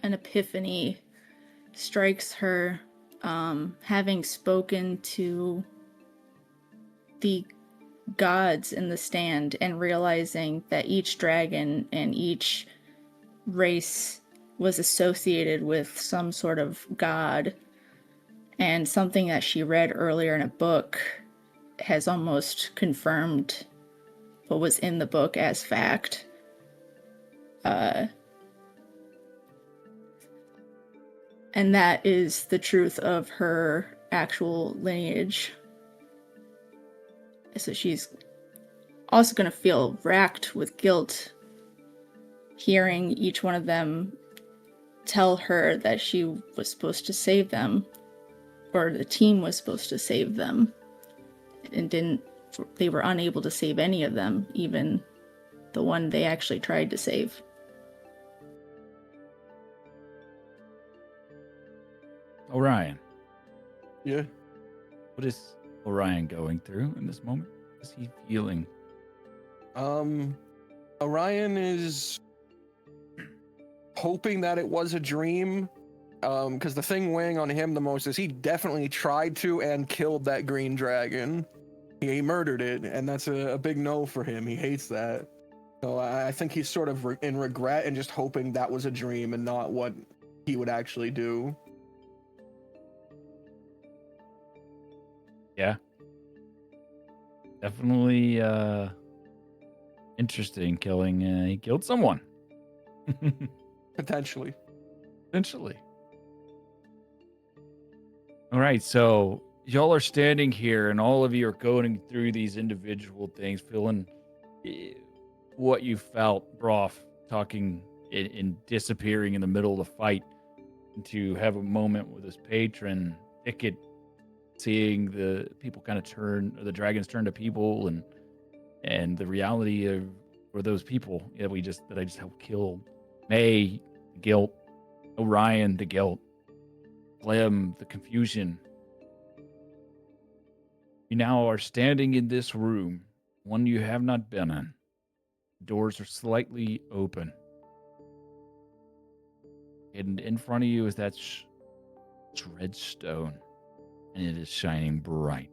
an epiphany strikes her, having spoken to the gods in the stand and realizing that each dragon and each race was associated with some sort of god, and something that she read earlier in a book has almost confirmed what was in the book as fact. And that is the truth of her actual lineage. So she's also going to feel racked with guilt hearing each one of them tell her that she was supposed to save them, or the team was supposed to save them, and they were unable to save any of them, even the one they actually tried to save. Orion. Yeah. What is Orion going through in this moment? What is he feeling? Orion is hoping that it was a dream, because the thing weighing on him the most is he definitely tried to and killed that green dragon. He murdered it, and that's a big no for him. He hates that. So I think he's sort of in regret and just hoping that was a dream and not what he would actually do. Yeah. Definitely interesting killing. He killed someone. Potentially. Potentially. All right, so y'all are standing here and all of you are going through these individual things, feeling what you felt, Broff, talking and disappearing in the middle of the fight, and to have a moment with his patron, Thicket, seeing the people kind of turn, or the dragons turn to people, and the reality of for those people that I just helped kill. May, the guilt. Orion, the guilt. Clem, the confusion. You now are standing in this room, one you have not been in. The doors are slightly open. And in front of you is that red stone, and it is shining bright,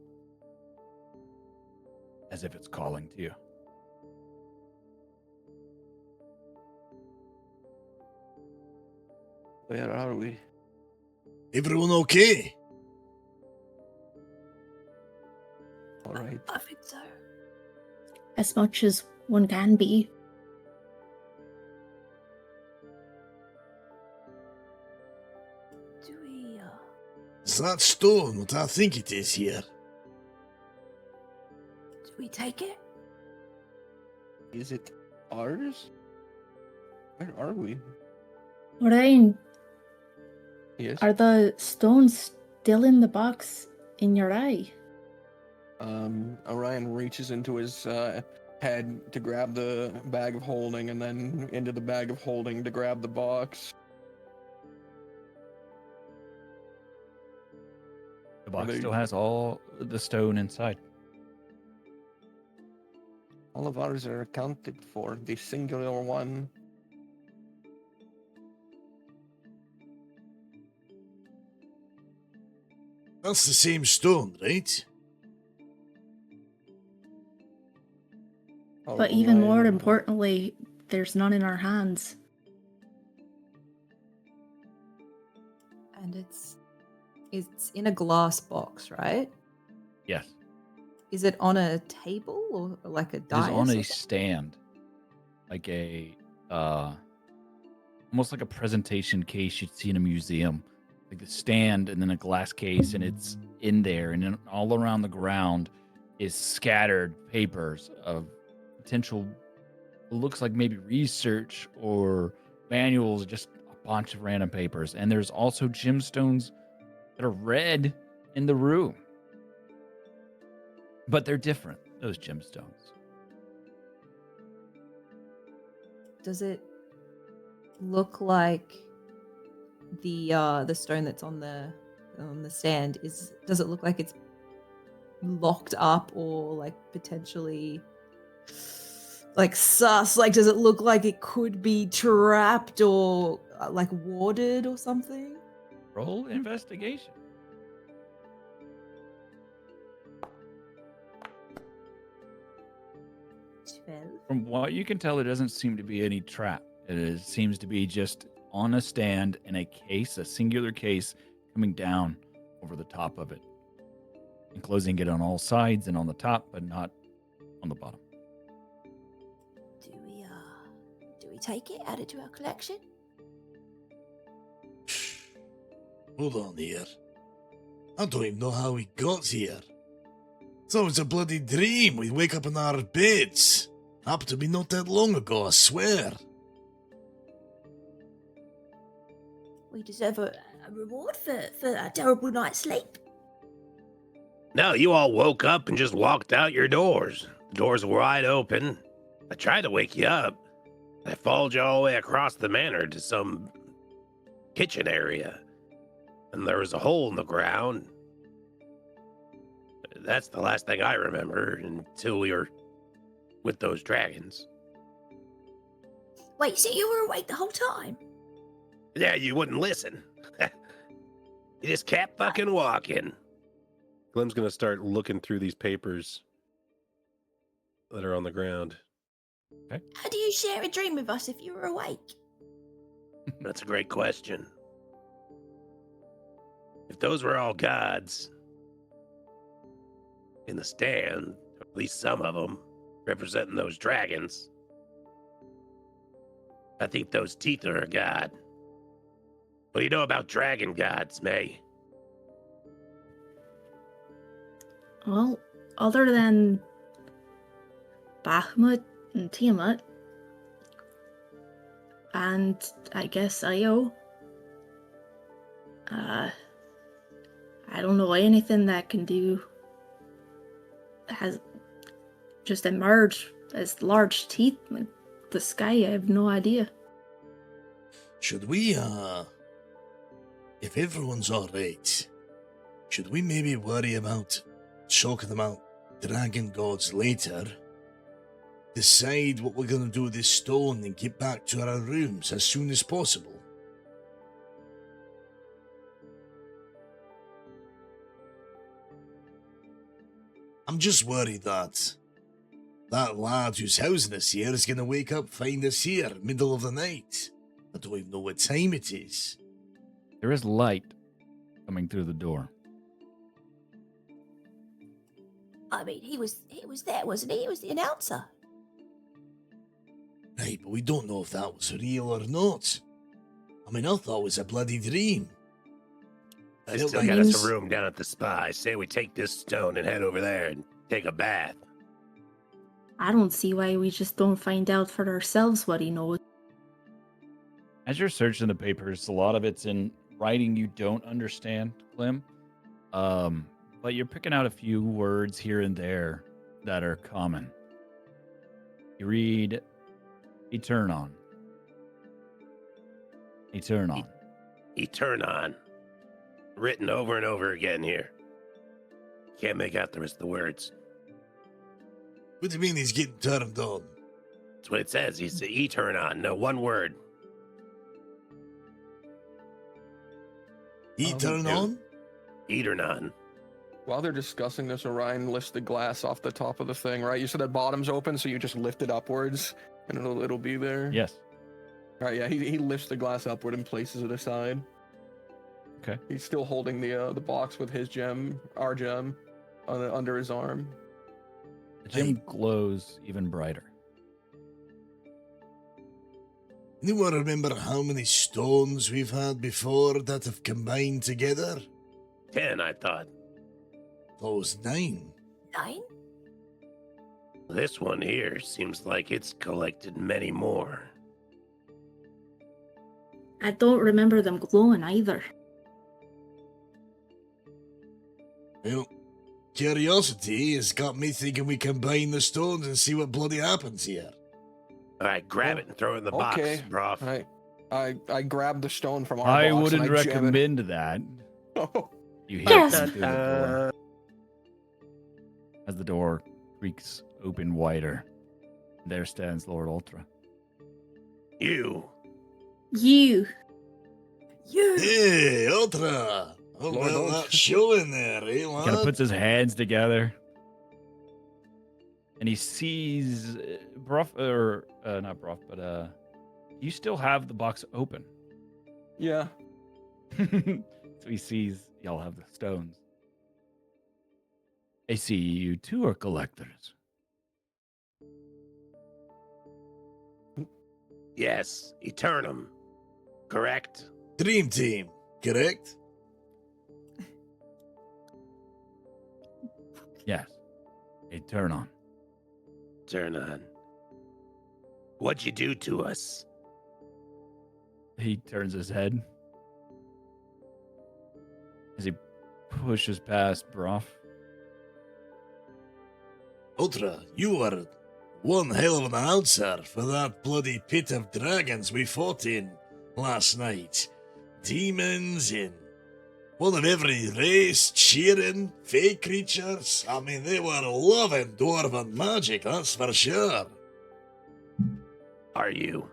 as if it's calling to you. Where are we? Everyone okay? All right. I think so. As much as one can be. Do we, Is that stone what I think it is here? do we take it? Is it ours? Where are we? Orion, Yes. are the stones still in the box in your eye? Orion reaches into his head to grab the bag of holding, and then into the bag of holding to grab the box. The box they- still has all the stone inside. All of ours are accounted for. The singular one. That's the same stone, right? But even more Orion- importantly, there's none in our hands. And it's It's in a glass box, right? Yes. Is it on a table or like a It is dais? on or a something? stand. Like a almost like a presentation case you'd see in a museum. Like the stand and then a glass case, and it's in there, and then all around the ground is scattered papers of potential, looks like maybe research or manuals, just a bunch of random papers. And there's also gemstones that are red in the room. But they're different, those gemstones. Does it look like the stone that's on the stand does it look like it's locked up or like potentially like sus? Like, does it look like it could be trapped or like warded or something? Roll investigation. From what you can tell, there doesn't seem to be any trap. Seems to be just on a stand in a case, a singular case, coming down over the top of it, enclosing it on all sides and on the top, but not on the bottom. Do we take it, add it to our collection? Hold on here. I don't even know how we got here. Thought it was a bloody dream. We'd wake up in our beds. Happened to be not that long ago, I swear. We deserve a reward for a terrible night's sleep. No, you all woke up and just walked out your doors. The doors were wide open. I tried to wake you up. I followed you all the way across the manor to some kitchen area. And there was a hole in the ground. That's the last thing I remember until we were with those dragons. Wait, so you were awake the whole time? Yeah, you wouldn't listen. You just kept fucking walking. Glem's gonna start looking through these papers that are on the ground. How do you share a dream with us if you were awake? That's a great question. If those were all gods in the stand, or at least some of them, representing those dragons, I think those teeth are a god. What do you know about dragon gods, May? Well, other than Bahamut and Tiamat, and I guess Io, I don't know anything that can do has just emerged as large teeth in the sky. I have no idea. Should we, if everyone's alright, should we maybe worry about choking them out dragon gods later? Decide what we're gonna do with this stone and get back to our rooms as soon as possible? I'm just worried that lad who's housing us here is gonna wake up, find us here, middle of the night. I don't even know what time it is. There is light coming through the door. I mean, he was there, wasn't he? He was the announcer. Right, but we don't know if that was real or not. I mean, I thought it was a bloody dream. I Felt still like got it us was- a room down at the spa. I say we take this stone and head over there and take a bath. I don't see why we just don't find out for ourselves what he knows. As you're searching the papers, a lot of it's in writing you don't understand, Clem. But you're picking out a few words here and there that are common. You read Eternon. Eternon. Eternon. Written over and over again here. Can't make out the rest of the words. What do you mean he's getting turned on? That's what it says. He's Eternon. No, one word. He turn dude. on? Eternon. While they're discussing this, Orion lifts the glass off the top of the thing, right? You said that bottom's open, so you just lift it upwards, and it'll be there. Yes. All right, yeah, he lifts the glass upward and places it aside. Okay. He's still holding the box with his gem, our gem, under his arm. The gem glows even brighter. Anyone remember how many stones we've had before that have combined together? 10, I thought. That was 9. 9? This one here seems like it's collected many more. I don't remember them glowing either. Well, curiosity has got me thinking we combine the stones and see what bloody happens here. All right, grab it and throw it in the Okay. box, Broff. I grabbed the stone from our I box. wouldn't and I jam it. recommend that. Oh, You hear Yes. it through the door as the door creaks open wider. There stands Lord Ultra. You. You. You! Hey, Ultra! How Lord about Ultra. that show in there, eh, He lad? kind of puts his hands together, and he sees not Broff, but you still have the box open. yeah. So he sees y'all have the stones. I see you two are collectors. Yes, Eternum. Correct? Dream Team, correct? Yes. A turn on. Turn on. What'd you do to us? He turns his head as he pushes past Broff. Ultra, you are one hell of an announcer for that bloody pit of dragons we fought in last night. Demons in one of every race, cheering, fake creatures. I mean, they were loving dwarven magic, that's for sure. Are you?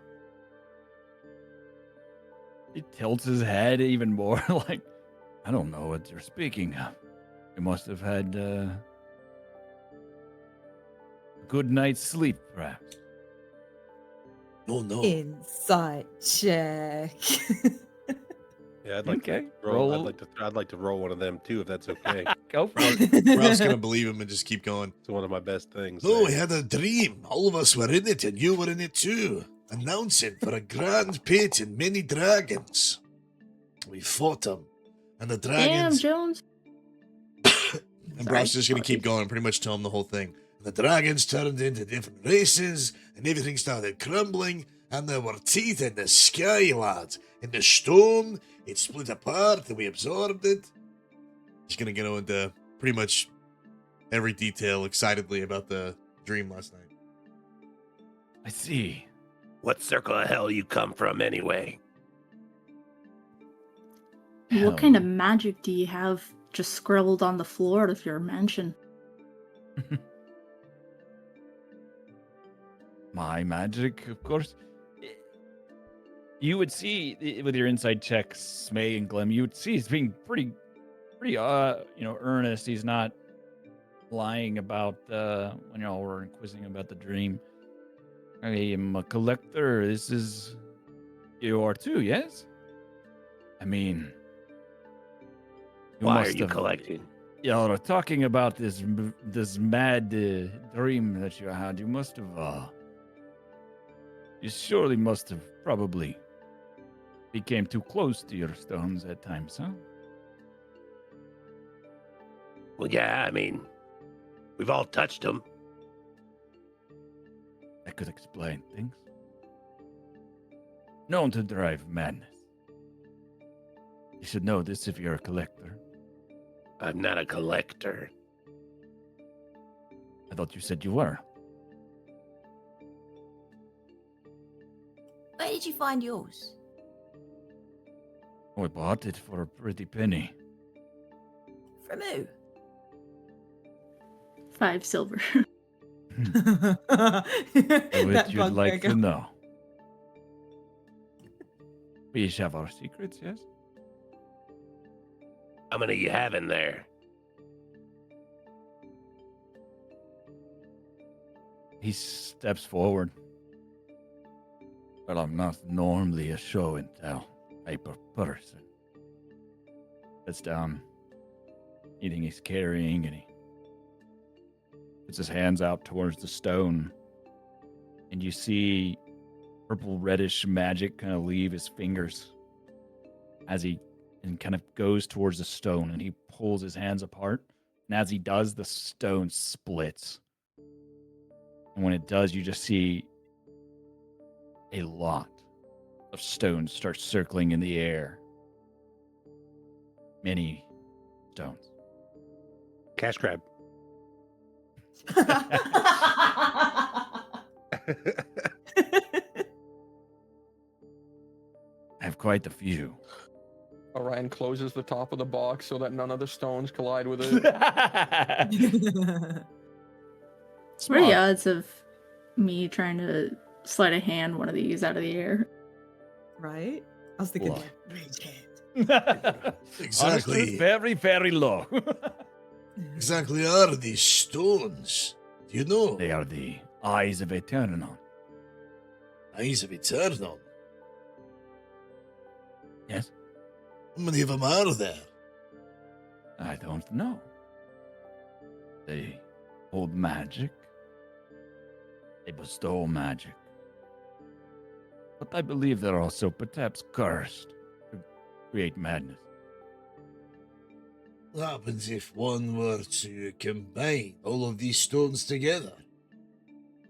He tilts his head even more, like, I don't know what you're speaking of. You must have had a good night's sleep, perhaps. No. Insight check. Yeah, I'd like Okay, to roll. roll. I'd like to roll one of them too, if that's okay. Go for it. Ralph's gonna believe him and just keep going. It's one of my best things. No, we had a dream. All of us were in it, and you were in it too. Announcing for a grand pit and many dragons. We fought them, and the Damn, dragons. Jones. And Brock's just gonna keep going, pretty much tell him the whole thing. The dragons turned into different races, and everything started crumbling, and there were teeth in the sky, lad. In the stone, it split apart, and we absorbed it. He's gonna go into pretty much every detail excitedly about the dream last night. I see. What circle of hell you come from anyway? What kind of magic do you have just scribbled on the floor of your mansion? My magic, of course. You would see with your inside checks, May and Glim, you would see he's being pretty, earnest. He's not lying about when y'all were inquisiting about the dream. I am a collector. This is you are too, yes? I mean, Why are must you have- collecting? Y'all are talking about this mad dream that you had. You must have, you surely must have probably became too close to your stones at times, huh? Well, yeah, I mean, we've all touched them. That could explain things. Known to drive madness. You should know this if you're a collector. I'm not a collector. I thought you said you were. Where did you find yours? I bought it for a pretty penny. From who? 5 silver. Which you'd like to know. We each have our secrets, yes? How many you have in there? He steps forward. Well, I'm not normally a show and tell type of person. sets down anything he's carrying, and he puts his hands out towards the stone, and you see purple reddish magic kind of leave his fingers as he kind of goes towards the stone, and he pulls his hands apart, and as he does, the stone splits. And when it does, you just see a lot of stones start circling in the air. Many stones. Cash grab. I have quite a few. Orion closes the top of the box so that none of the stones collide with it. What are the odds of me trying to sleight of hand one of these out of the air? Right? I was thinking, What? like, raise hand. Exactly. Honestly, very, very low. Exactly are these stones? Do you know? They are the eyes of Eternon. Eyes of Eternal. Yes? How many of them are there? I don't know. They hold magic. They bestow magic. But I believe they're also perhaps cursed to create madness. What happens if one were to combine all of these stones together?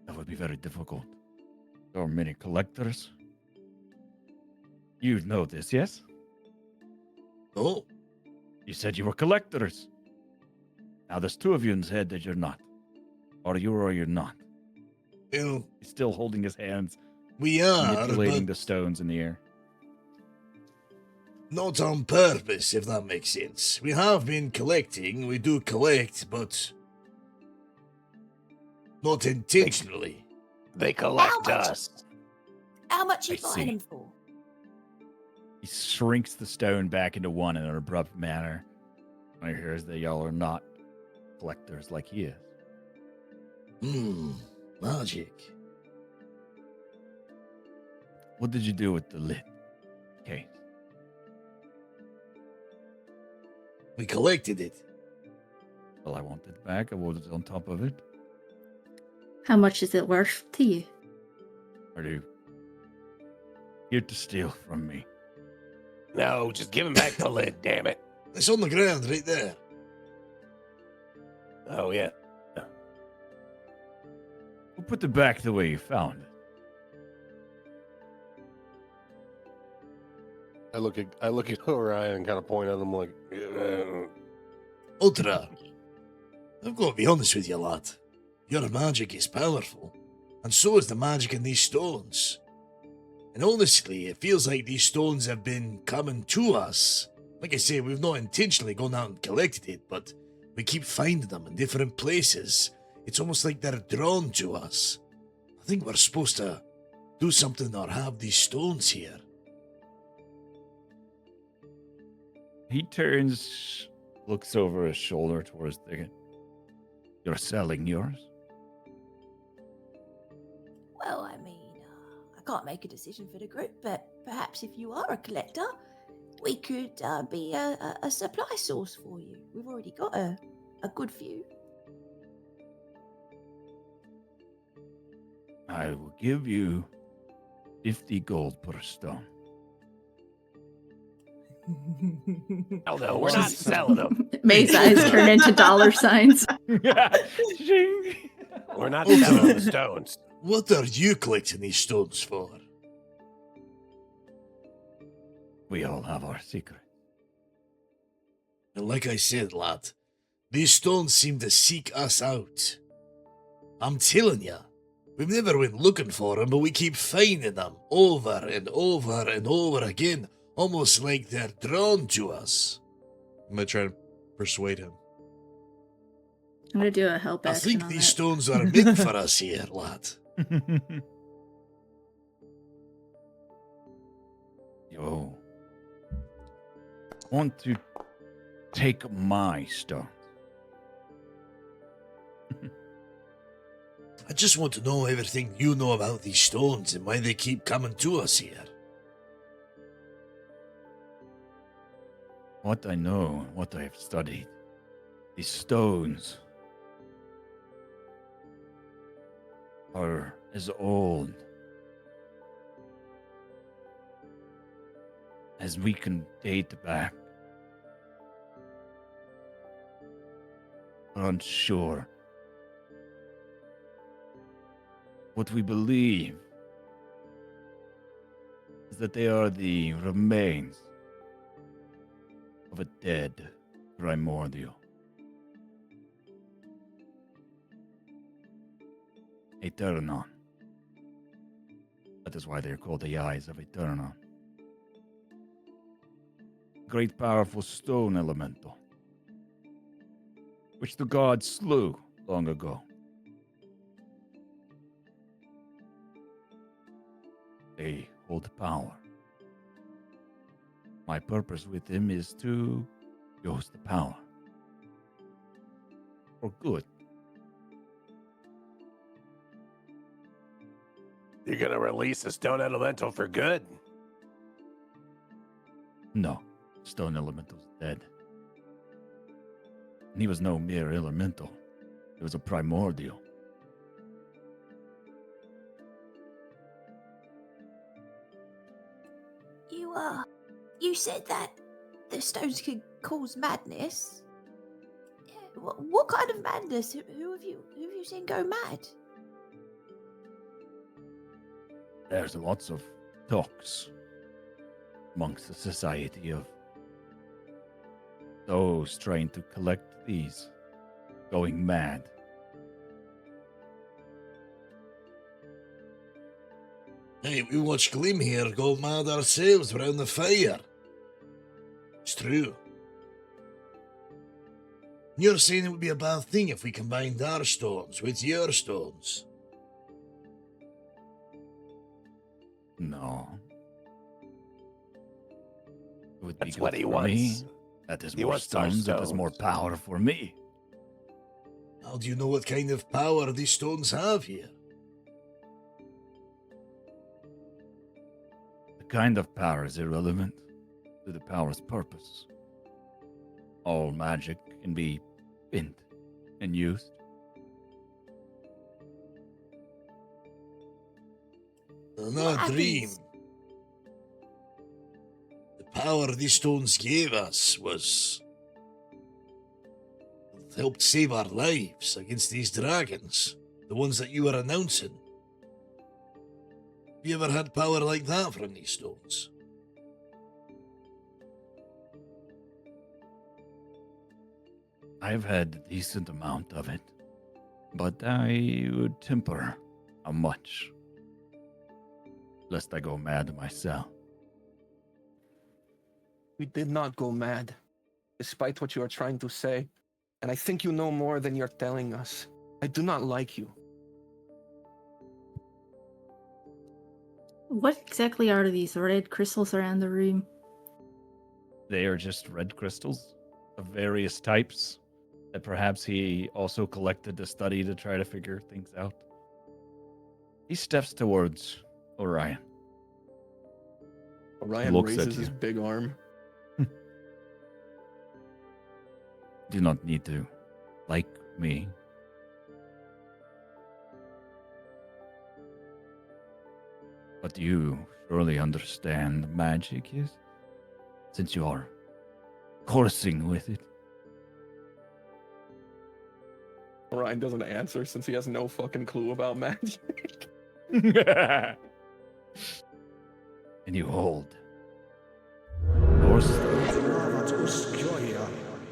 That would be very difficult. There are many collectors. You know this, yes? No. You said you were collectors. Now there's two of you and said that you're not. Or you or you're not. Well, He's still holding his hands, we are, manipulating but the stones in the air. not on purpose, if that makes sense. We have been collecting, we do collect, but not intentionally. They collect How much? us. How much you I buying see. them for? He shrinks the stone back into one in an abrupt manner. I hear that y'all are not collectors like he is. Magic. What did you do with the lid case? We collected it. Well, I want it back. I want it on top of it. How much is it worth to you? Are you here to steal from me? No, just give him back the lid, damn it. It's on the ground right there. Oh, yeah. We'll put it back the way you found it. I look at Orion and kind of point at him like, Ultra. I've got to be honest with you, lad. Your magic is powerful, and so is the magic in these stones. And honestly, it feels like these stones have been coming to us. Like I say, we've not intentionally gone out and collected it, but we keep finding them in different places. It's almost like they're drawn to us. I think we're supposed to do something or have these stones here. He turns, looks over his shoulder towards the... You're selling yours? Well, I mean, I can't make a decision for the group, but perhaps if you are a collector, we could be a supply source for you. We've already got a good few. I will give you 50 gold per stone. Oh, no, we're not selling them. May's eyes turn into dollar signs. Zing. We're not selling the stones. What are you collecting these stones for? We all have our secret. And like I said, lad, these stones seem to seek us out. I'm telling you, we've never went looking for them, but we keep finding them over and over and over again, almost like they're drawn to us. I'm gonna try to persuade him. I'm gonna do a help I action think on these it. stones are meant for us here, lad. Yo. Want to take my stone? I just want to know everything you know about these stones and why they keep coming to us here. what I know, what I have studied, these stones are as old as we can date back. We're unsure. What we believe is that they are the remains of a dead primordial. Eternon. That is why they are called the Eyes of Eternon. Great powerful stone elemental, which the gods slew long ago. They hold power. My purpose with them is to use the power for good. You're gonna release a stone elemental for good? No, stone elemental's dead. And he was no mere elemental. He was a primordial. You said that the stones could cause madness. What kind of madness? Who have you seen go mad? There's lots of talks amongst the society of those trying to collect these going mad. Hey, we watched Glim here go mad ourselves round the fire. It's true. You're saying it would be a bad thing if we combined our stones with your stones? No. It would be That's good what he for wants. me. That is He more wants our stones, that is more stones. power for me. How do you know what kind of power these stones have here? The kind of power is irrelevant to the power's purpose. All magic can be bent and used. In What our dream, happens? the power these stones gave us was helped save our lives against these dragons, the ones that you were announcing. Have you ever had power like that from these stones? I've had a decent amount of it, but I would temper how much, lest I go mad myself. We did not go mad, despite what you are trying to say. And I think you know more than you're telling us. I do not like you. What exactly are these red crystals around the room? They are just red crystals of various types that perhaps he also collected to study to try to figure things out. He steps towards Orion. Orion Looks at raises you. his big arm. Do not need to like me. But you surely understand magic is, since you are coursing with it. Orion doesn't answer since he has no fucking clue about magic. And you hold. Doors.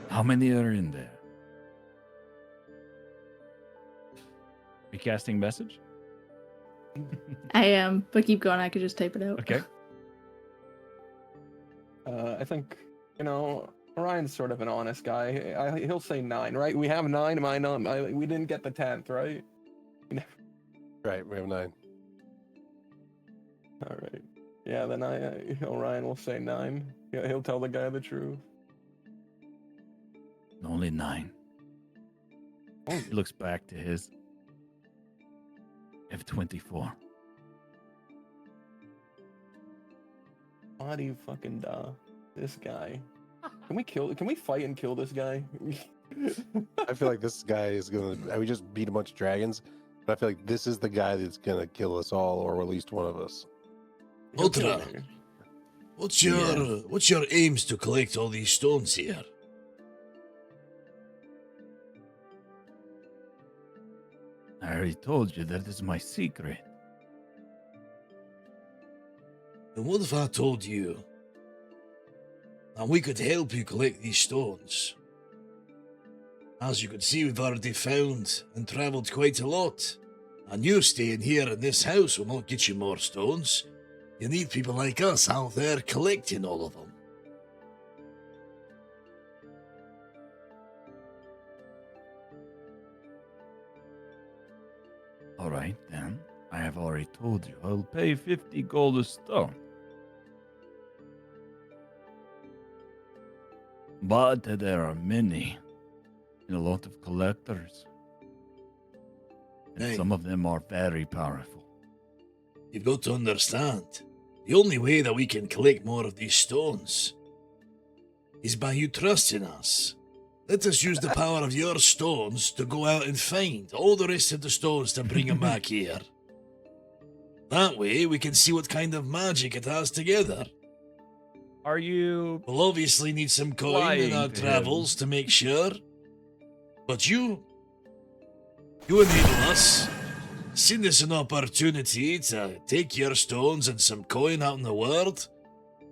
How many are in there? Are you casting message? I am, but keep going. I could just type it out. Okay. I think, Orion's sort of an honest guy. He'll say 9, right? We have 9. Am I not? We didn't get the 10th, right? Right, we have 9. All right. Yeah, then Orion will say 9. Yeah, he'll tell the guy the truth. Only 9. He looks back to his. I have 24. Why do you fucking this guy? Can we fight and kill this guy? I feel like this guy is gonna. We just beat a bunch of dragons, but I feel like this is the guy that's gonna kill us all, or at least one of us. Ultra, what's your aims to collect all these stones here? I already told you that is my secret. And what if I told you that we could help you collect these stones? As you can see, we've already found and travelled quite a lot. And you staying here in this house will not get you more stones. You need people like us out there collecting all of them. All right, then. I have already told you. I'll pay 50 gold a stone. But there are many. And a lot of collectors. And Hey. some of them are very powerful. You've got to understand, the only way that we can collect more of these stones is by you trusting us. Let us use the power of your stones to go out and find all the rest of the stones to bring them back here. That way, we can see what kind of magic it has together. Are you... We'll obviously need some coin in Lying our to travels to make sure. But you enable us. Seen this an opportunity to take your stones and some coin out in the world.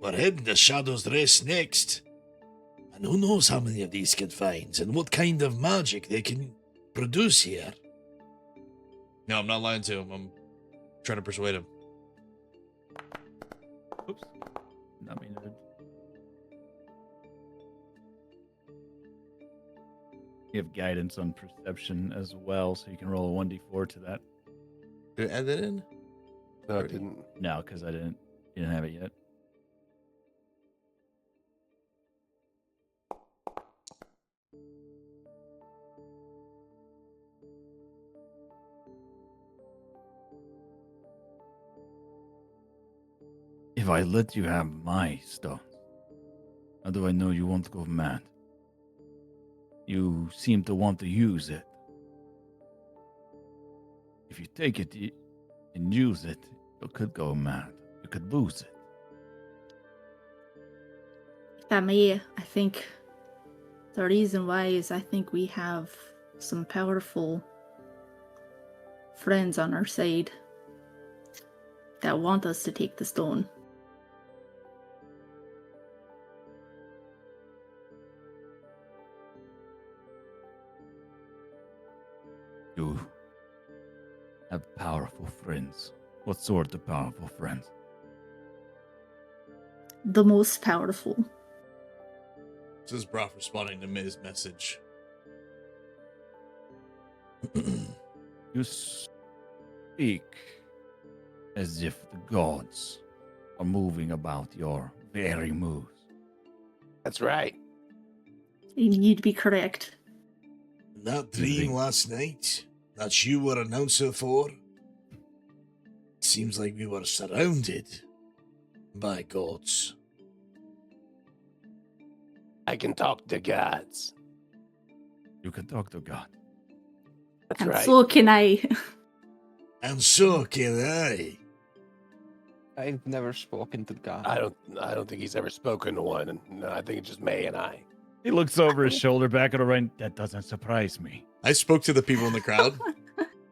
We're heading to Shadow's Rest next. And who knows how many of these can find and what kind of magic they can produce here. No, I'm not lying to him. I'm trying to persuade him. Oops. Not mean to... You have guidance on perception as well, so you can roll a 1d4 to that. Did I add that in? No, it didn't. No, because I didn't have it yet. If I let you have my stones, how do I know you won't go mad? You seem to want to use it. If you take it and use it, you could go mad. You could lose it. If I may, I think the reason why is I think we have some powerful friends on our side that want us to take the stone. You have powerful friends. What sort of powerful friends? The most powerful. This is Broth responding to his message. You speak as if the gods are moving about your very moves. That's right. You need to be correct. That dream last night that you were announcer for, it seems like we were surrounded by gods. I can talk to gods. You can talk to God. That's And right. so can I. And so can I. I've never spoken to God. I don't think he's ever spoken to one, and no, I think it's just May and I. He looks over his shoulder back at Orion. That doesn't surprise me. I spoke to the people in the crowd.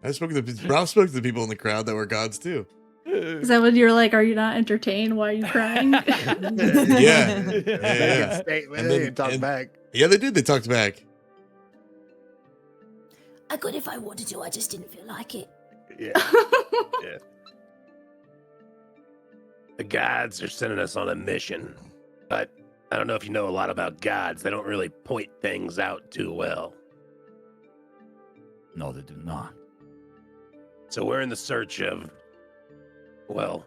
Broth spoke to the people in the crowd that were gods too. Is that when you're like, are you not entertained? Why are you crying? Yeah. Statement. And They then- didn't talk and- back. Yeah, they did. They talked back. I could if I wanted to, I just didn't feel like it. Yeah. The gods are sending us on a mission, but I don't know if you know a lot about gods. They don't really point things out too well. No, they do not. So we're in the search of, well,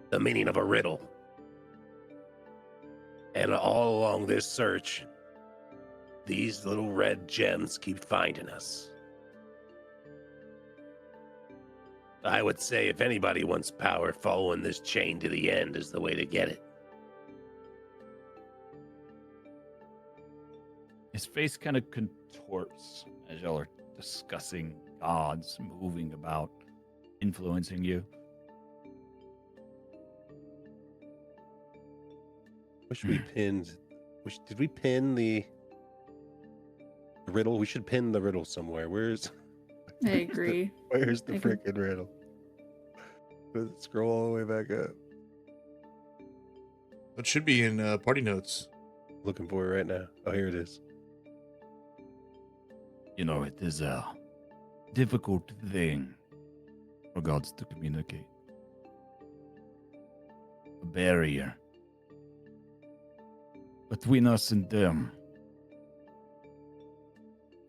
the meaning of a riddle. And all along this search, these little red gems keep finding us. I would say if anybody wants power, following this chain to the end is the way to get it. His face kind of contorts as y'all are discussing gods moving about, influencing you. Wish we pinned. Did we pin the riddle? We should pin the riddle somewhere. Where's I agree. where's the I can- freaking riddle? Let's scroll all the way back up. It should be in party notes. Looking for it right now. Oh, here it is. You know, it is a difficult thing for gods to communicate. A barrier between us and them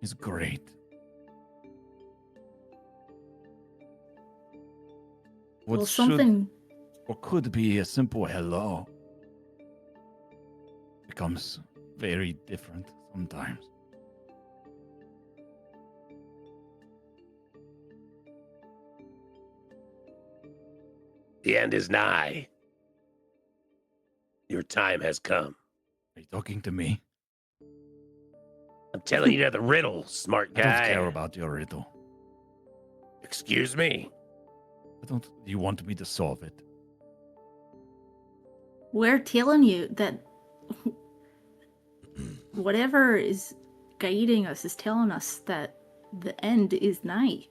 is great. What Well, should something. or could be a simple hello becomes very different sometimes. The end is nigh. Your time has come. Are you talking to me? I'm telling you the riddle, smart I guy. don't care about your riddle. Excuse me. Do you want me to solve it? We're telling you that whatever is guiding us is telling us that the end is nigh.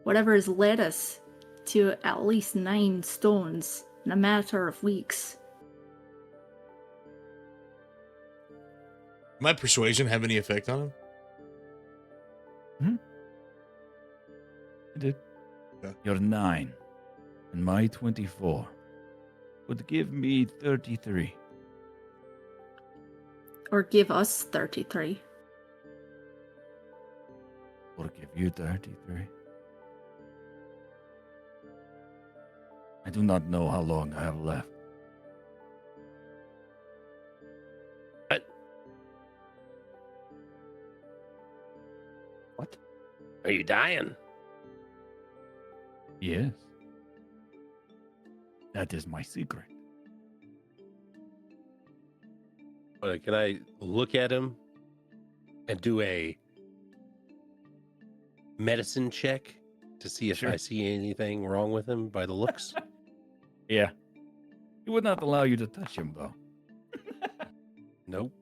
Whatever has led us to at least 9 stones in a matter of weeks. My persuasion have any effect on him? I did. Yeah. You're 9, and my 24 would give me 33. Or give us 33. Or give you 33. I do not know how long I have left. What? Are you dying? Yes. That is my secret. Can I look at him and do a medicine check to see if Sure. I see anything wrong with him by the looks? Yeah. He would not allow you to touch him, though. Nope.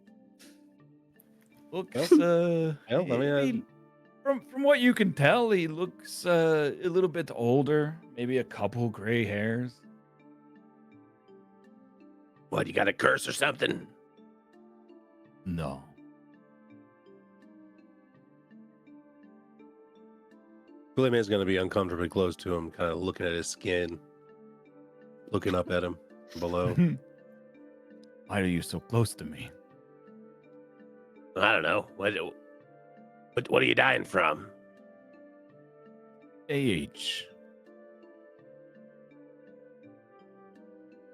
Looks, Well, I mean, from what you can tell, he looks a little bit older, maybe a couple gray hairs. What, you got a curse or something? No. William going to be uncomfortably close to him, kind of looking at his skin, looking up at him below. Why are you so close to me? I don't know. What are you dying from? Age.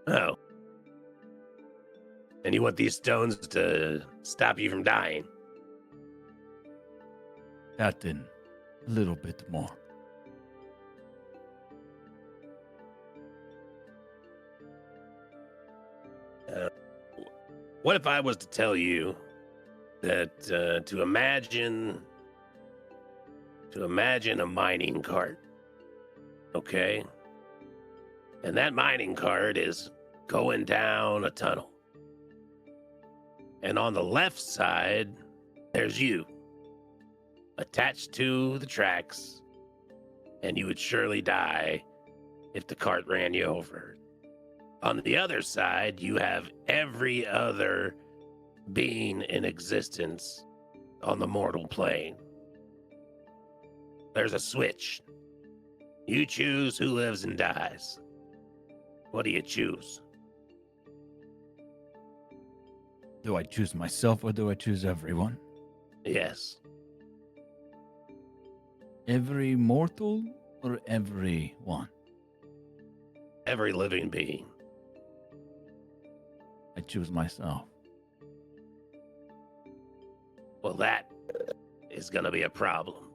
Oh. And you want these stones to stop you from dying? That and a little bit more. What if I was to tell you that to imagine a mining cart, okay? And that mining cart is going down a tunnel. And on the left side, there's you, attached to the tracks, and you would surely die if the cart ran you over. On the other side, you have every other being in existence on the mortal plane. There's a switch. You choose who lives and dies. What do you choose? Do I choose myself or do I choose everyone? Yes. Every mortal or every one? Every living being. I choose myself. Well, that is going to be a problem.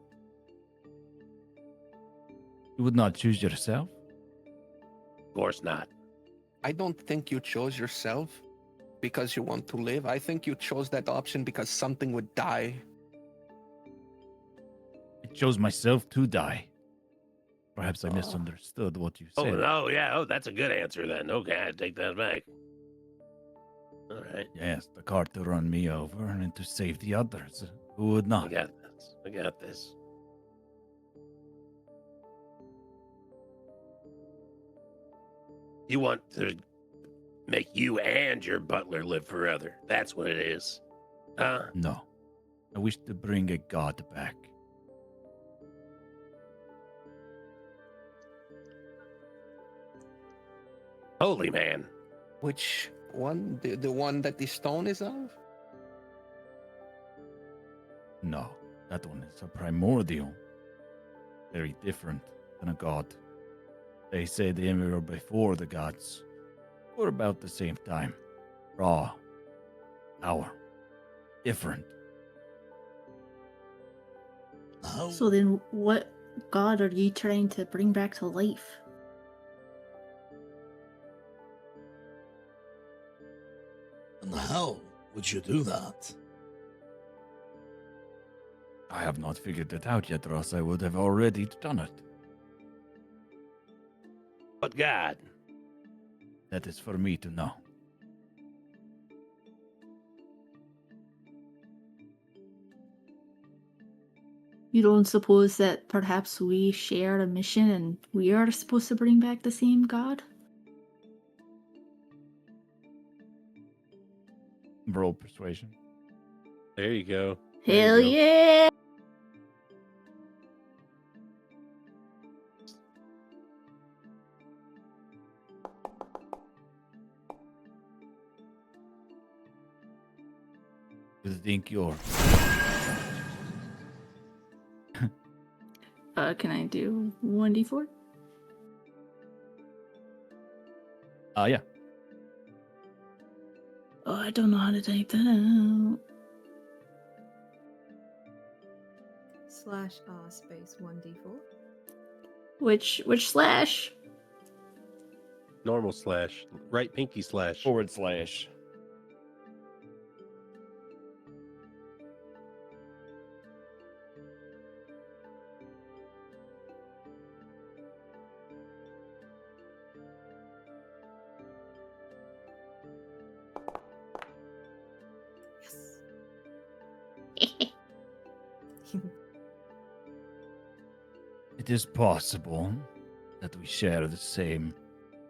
You would not choose yourself? Of course not. I don't think you chose yourself because you want to live. I think you chose that option because something would die. I chose myself to die. Perhaps I misunderstood what you Oh, said. no, yeah. Oh, that's a good answer then. Okay, I take that back. All right. Yes, the cart to run me over and to save the others. Who would I not? got this. I got this. You want to make you and your butler live forever. That's what it is. Huh? No. I wish to bring a god back. Holy man. Which one? The one that the stone is of? No, that one is a primordial. Very different than a god. They say they were before the gods, or about the same time. Raw, power, different. How? So then, what god are you trying to bring back to life? And how would you do that? I have not figured it out yet, or else I would have already done it. What god? That is for me to know. You don't suppose that perhaps we share a mission and we are supposed to bring back the same god? Roll persuasion. There you go. There you Hell go. yeah! You think you're... Can I do 1d4? Yeah. Oh, I don't know how to type that out. /r space 1d4. Which slash? Normal slash. Right pinky slash. /. It is possible that we share the same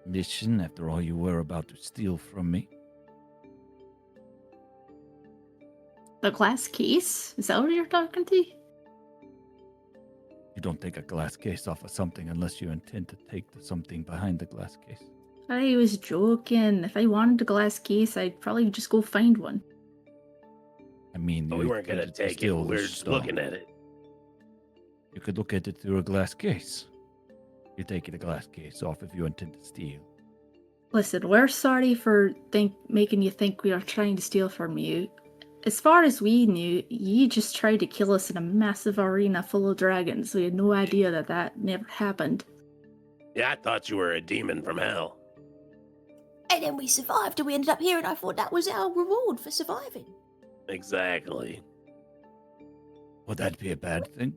mission. After all, you were about to steal from me. The glass case? Is that what you're talking to? You don't take a glass case off of something unless you intend to take the something behind the glass case. I was joking. If I wanted a glass case, I'd probably just go find one. I mean, But we weren't going to take it. steal We the were just stone. looking at it. You could look at it through a glass case. You're taking the glass case off if you intend to steal. Listen, we're sorry for making you think we are trying to steal from you. As far as we knew, you just tried to kill us in a massive arena full of dragons. We had no idea that never happened. Yeah, I thought you were a demon from hell. And then we survived and we ended up here, and I thought that was our reward for surviving. Exactly. Would that be a bad thing?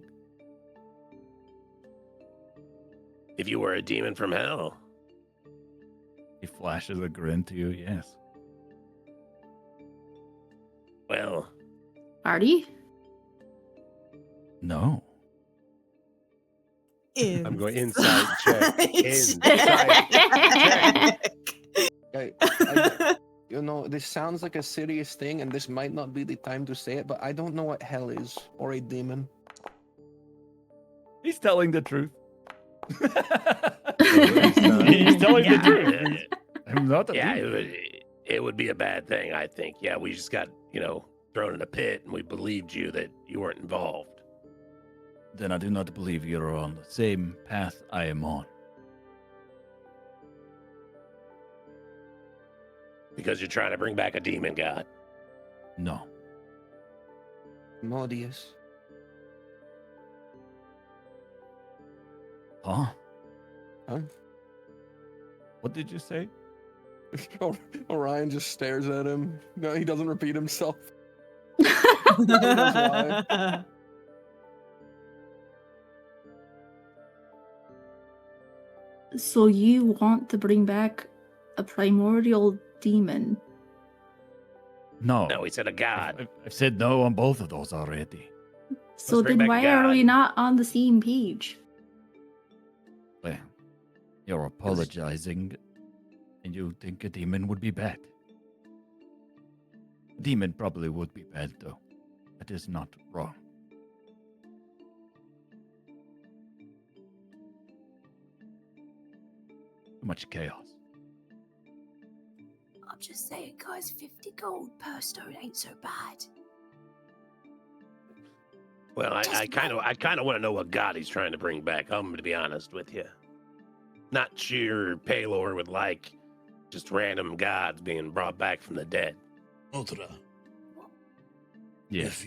If you were a demon from hell. He flashes a grin to you, yes. Well, Artie? No. I'm going inside check. You know, this sounds like a serious thing, and this might not be the time to say it, but I don't know what hell is, or a demon. He's telling the truth. not. He's telling the Yeah. truth. I'm not a yeah, demon. it would be a bad thing, I think. Yeah, we just got, thrown in a pit, and we believed you that you weren't involved. Then I do not believe you're on the same path I am on. Because you're trying to bring back a demon god. No. Modius. Huh? Huh? What did you say? Orion just stares at him. No, he doesn't repeat himself. So you want to bring back a primordial demon? No, No, he said a god. I've said no on both of those already. So bring then back why are we God. not on the same page? Well, you're apologizing, and you think a demon would be bad. A demon probably would be bad, though. That is not wrong. Too much chaos. I'm just saying, guys, 50 gold per stone ain't so bad. Well, I Just kind of want to know what god he's trying to bring back. I'm going to be honest with you. Not sure Palor would like just random gods being brought back from the dead. Otra, Yes.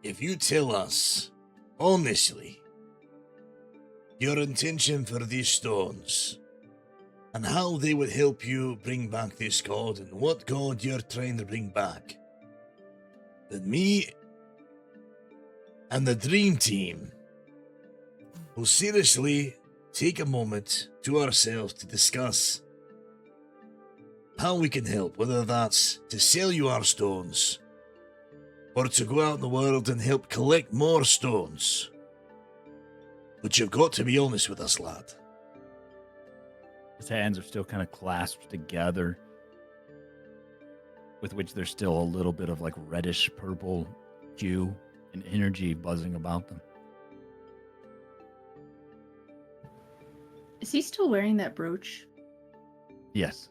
if you tell us honestly your intention for these stones and how they would help you bring back this god and what god you're trying to bring back, then me and the dream team will seriously take a moment to ourselves to discuss how we can help, whether that's to sell you our stones or to go out in the world and help collect more stones. But you've got to be honest with us, lad. His hands are still kind of clasped together, with which there's still a little bit of like reddish purple hue and energy buzzing about them. Is he still wearing that brooch? Yes.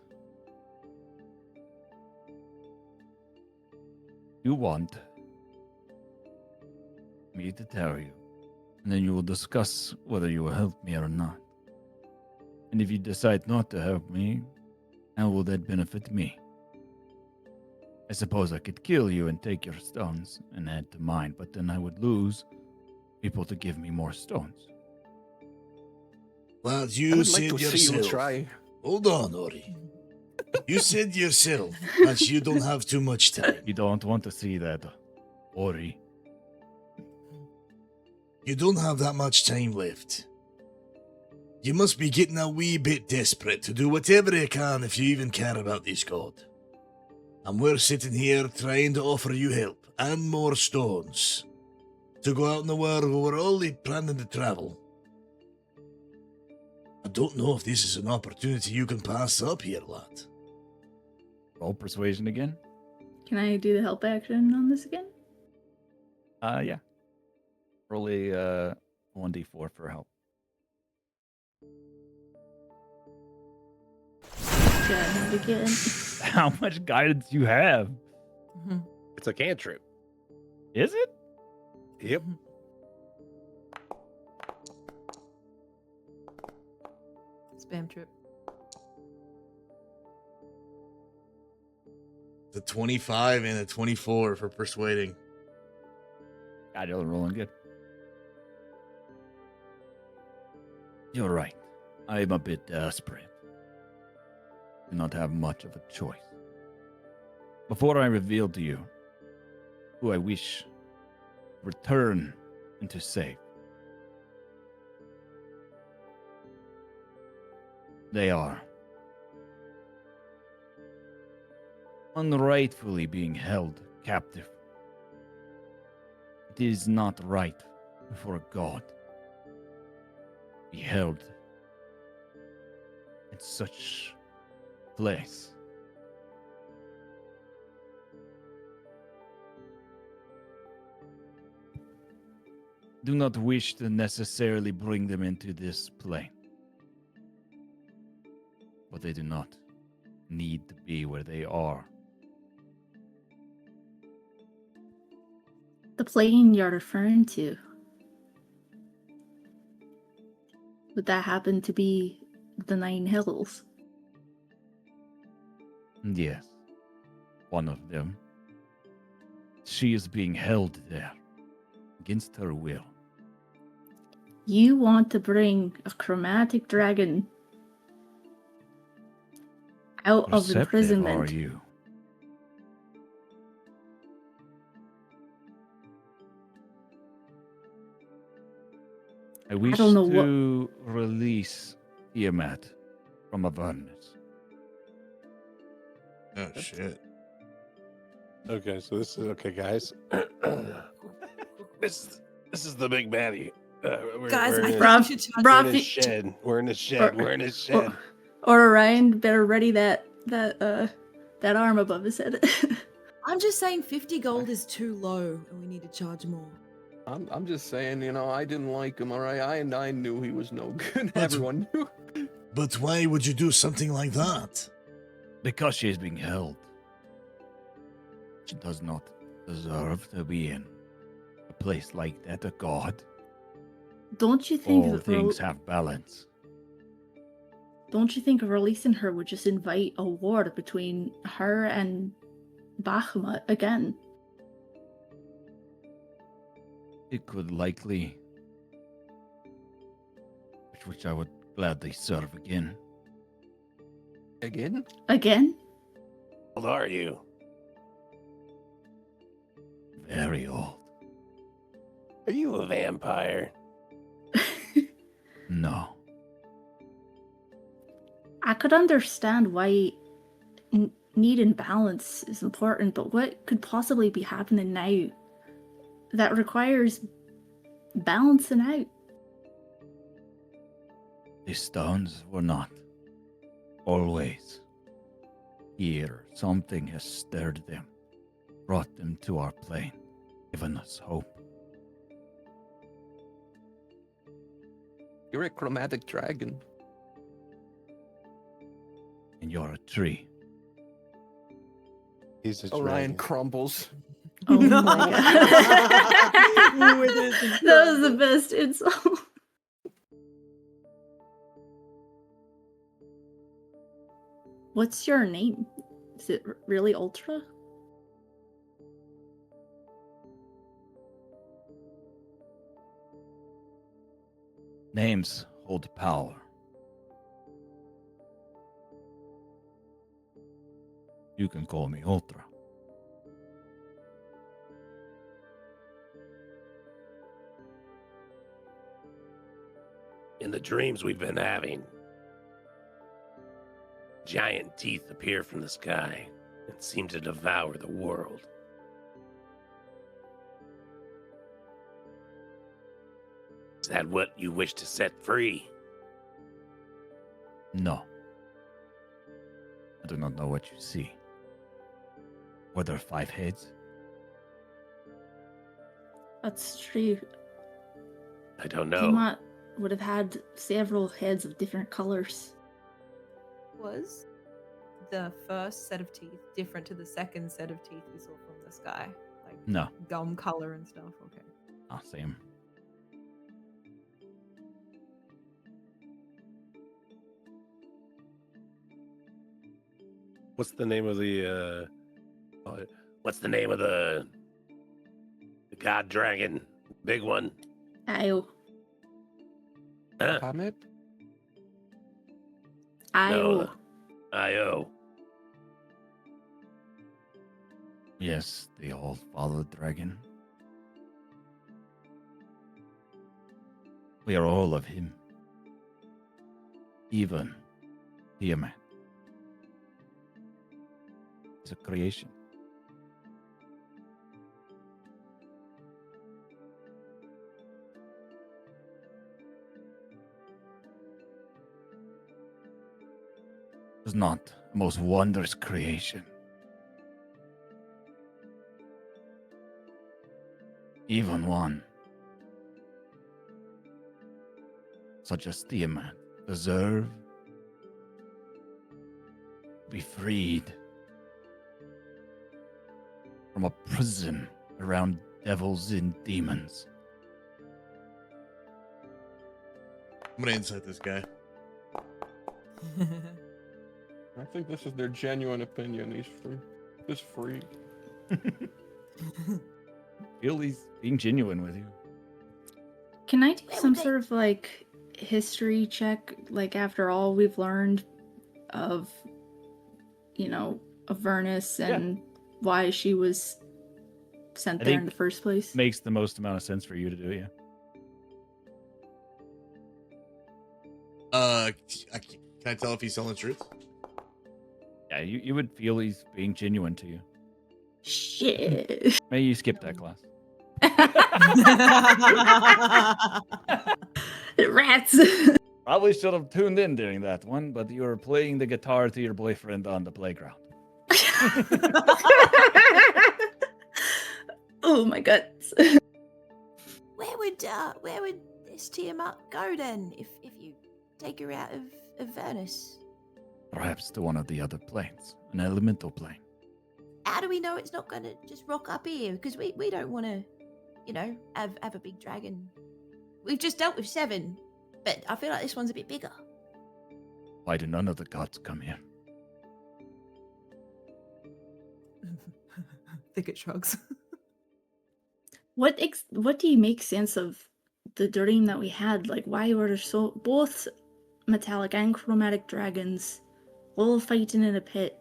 You want me to tell you, and then you will discuss whether you will help me or not. And if you decide not to help me, how will that benefit me? I suppose I could kill you and take your stones and add to mine, but then I would lose people to give me more stones. Lad, I you would like said to see you yourself. try. Hold on, Ori. You said yourself that you don't have too much time. You don't want to see that, Ori. You don't have that much time left. You must be getting a wee bit desperate to do whatever you can if you even care about this god. And we're sitting here trying to offer you help and more stones to go out in the world where we're only planning to travel. I don't know if this is an opportunity you can pass up here, lad. Roll persuasion again? Can I do the help action on this again? Yeah. Roll a 1d4 for help. Yeah, again. How much guidance you have? It's a cantrip. Is it? Yep. Spam trip. The 25 and a 24 for persuading. God, you're rolling good. You're right. I am a bit desperate. Do not have much of a choice. Before I reveal to you who I wish return and to save, they are unrightfully being held captive. It is not right for a god to be held in such place. Do not wish to necessarily bring them into this plane, but they do not need to be where they are. The plane you're referring to. Would that happen to be the Nine Hills? Yes, one of them. She is being held there against her will. You want to bring a chromatic dragon out of Receptive, are imprisonment. you? I wish don't know to release Tiamat from Avernus. Oh shit. Okay, so this is okay, guys. This is the big baddie. Guys, I in think his- Rob- you should charge we're Rob- in his shed. We're in his shed. We're in his shed. Or Orion better ready that arm above his head. I'm just saying 50 gold is too low and we need to charge more. I'm just saying, you know, I didn't like him, alright? I knew he was no good. But- Everyone knew. But why would you do something like that? Because she is being held. She does not deserve to be in a place like that, a god. Don't you think All that things have balance. don't you think releasing her would just invite a war between her and Bahamut again? It could likely, which I would gladly serve again. Again? Again? How old are you? Very old. Are you a vampire? No. I could understand why need and balance is important, but what could possibly be happening now that requires balancing out? The stones were not always here. Something has stirred them, brought them to our plane, given us hope. You're a chromatic dragon. And you're a tree. He's a Orion dragon. crumbles. Oh my god. That was the best insult. What's your name? Is it really Ultra? Names hold power. You can call me Ultra. In the dreams we've been having, giant teeth appear from the sky and seem to devour the world. Is that what you wish to set free? No. I do not know what you see. Were there 5 heads? That's true. I don't know. Tiamat would have had several heads of different colors. Was the first set of teeth different to the second set of teeth we saw from the sky? Like No. gum color and stuff? Okay. Ah, same. What's the name of the What's the name of the god dragon? Big one. Io. Huh? Bahamut? Io. No. Io. Yes, the all-father dragon. We are all of him. Even Tiamat. It's a creation. It's not the most wondrous creation. Even one such as Tiamat deserve to be freed from a prison around devils and demons. I'm gonna insight this guy. I think this is their genuine opinion. He's free. This freak. Feel he's being genuine with you. Can I do Where some would they- sort of like history check? Like after all we've learned of Avernus and why she was sent I there think in the first place. Makes the most amount of sense for you to do, yeah. Can I tell if he's telling the truth? Yeah, you would feel he's being genuine to you. Shit. Maybe you skip that class. Rats. Probably should have tuned in during that one, but you were playing the guitar to your boyfriend on the playground. Oh my guts. Where would this Tiamat go then if you take her out of Avernus? Perhaps to one of the other planes, an elemental plane. How do we know it's not going to just rock up here? Because we don't want to, have a big dragon. We've just dealt with 7, but I feel like this one's a bit bigger. Why do none of the gods come here? Thicket shrugs. What do you make sense of the dream that we had? Like, why were there both metallic and chromatic dragons all fighting in a pit,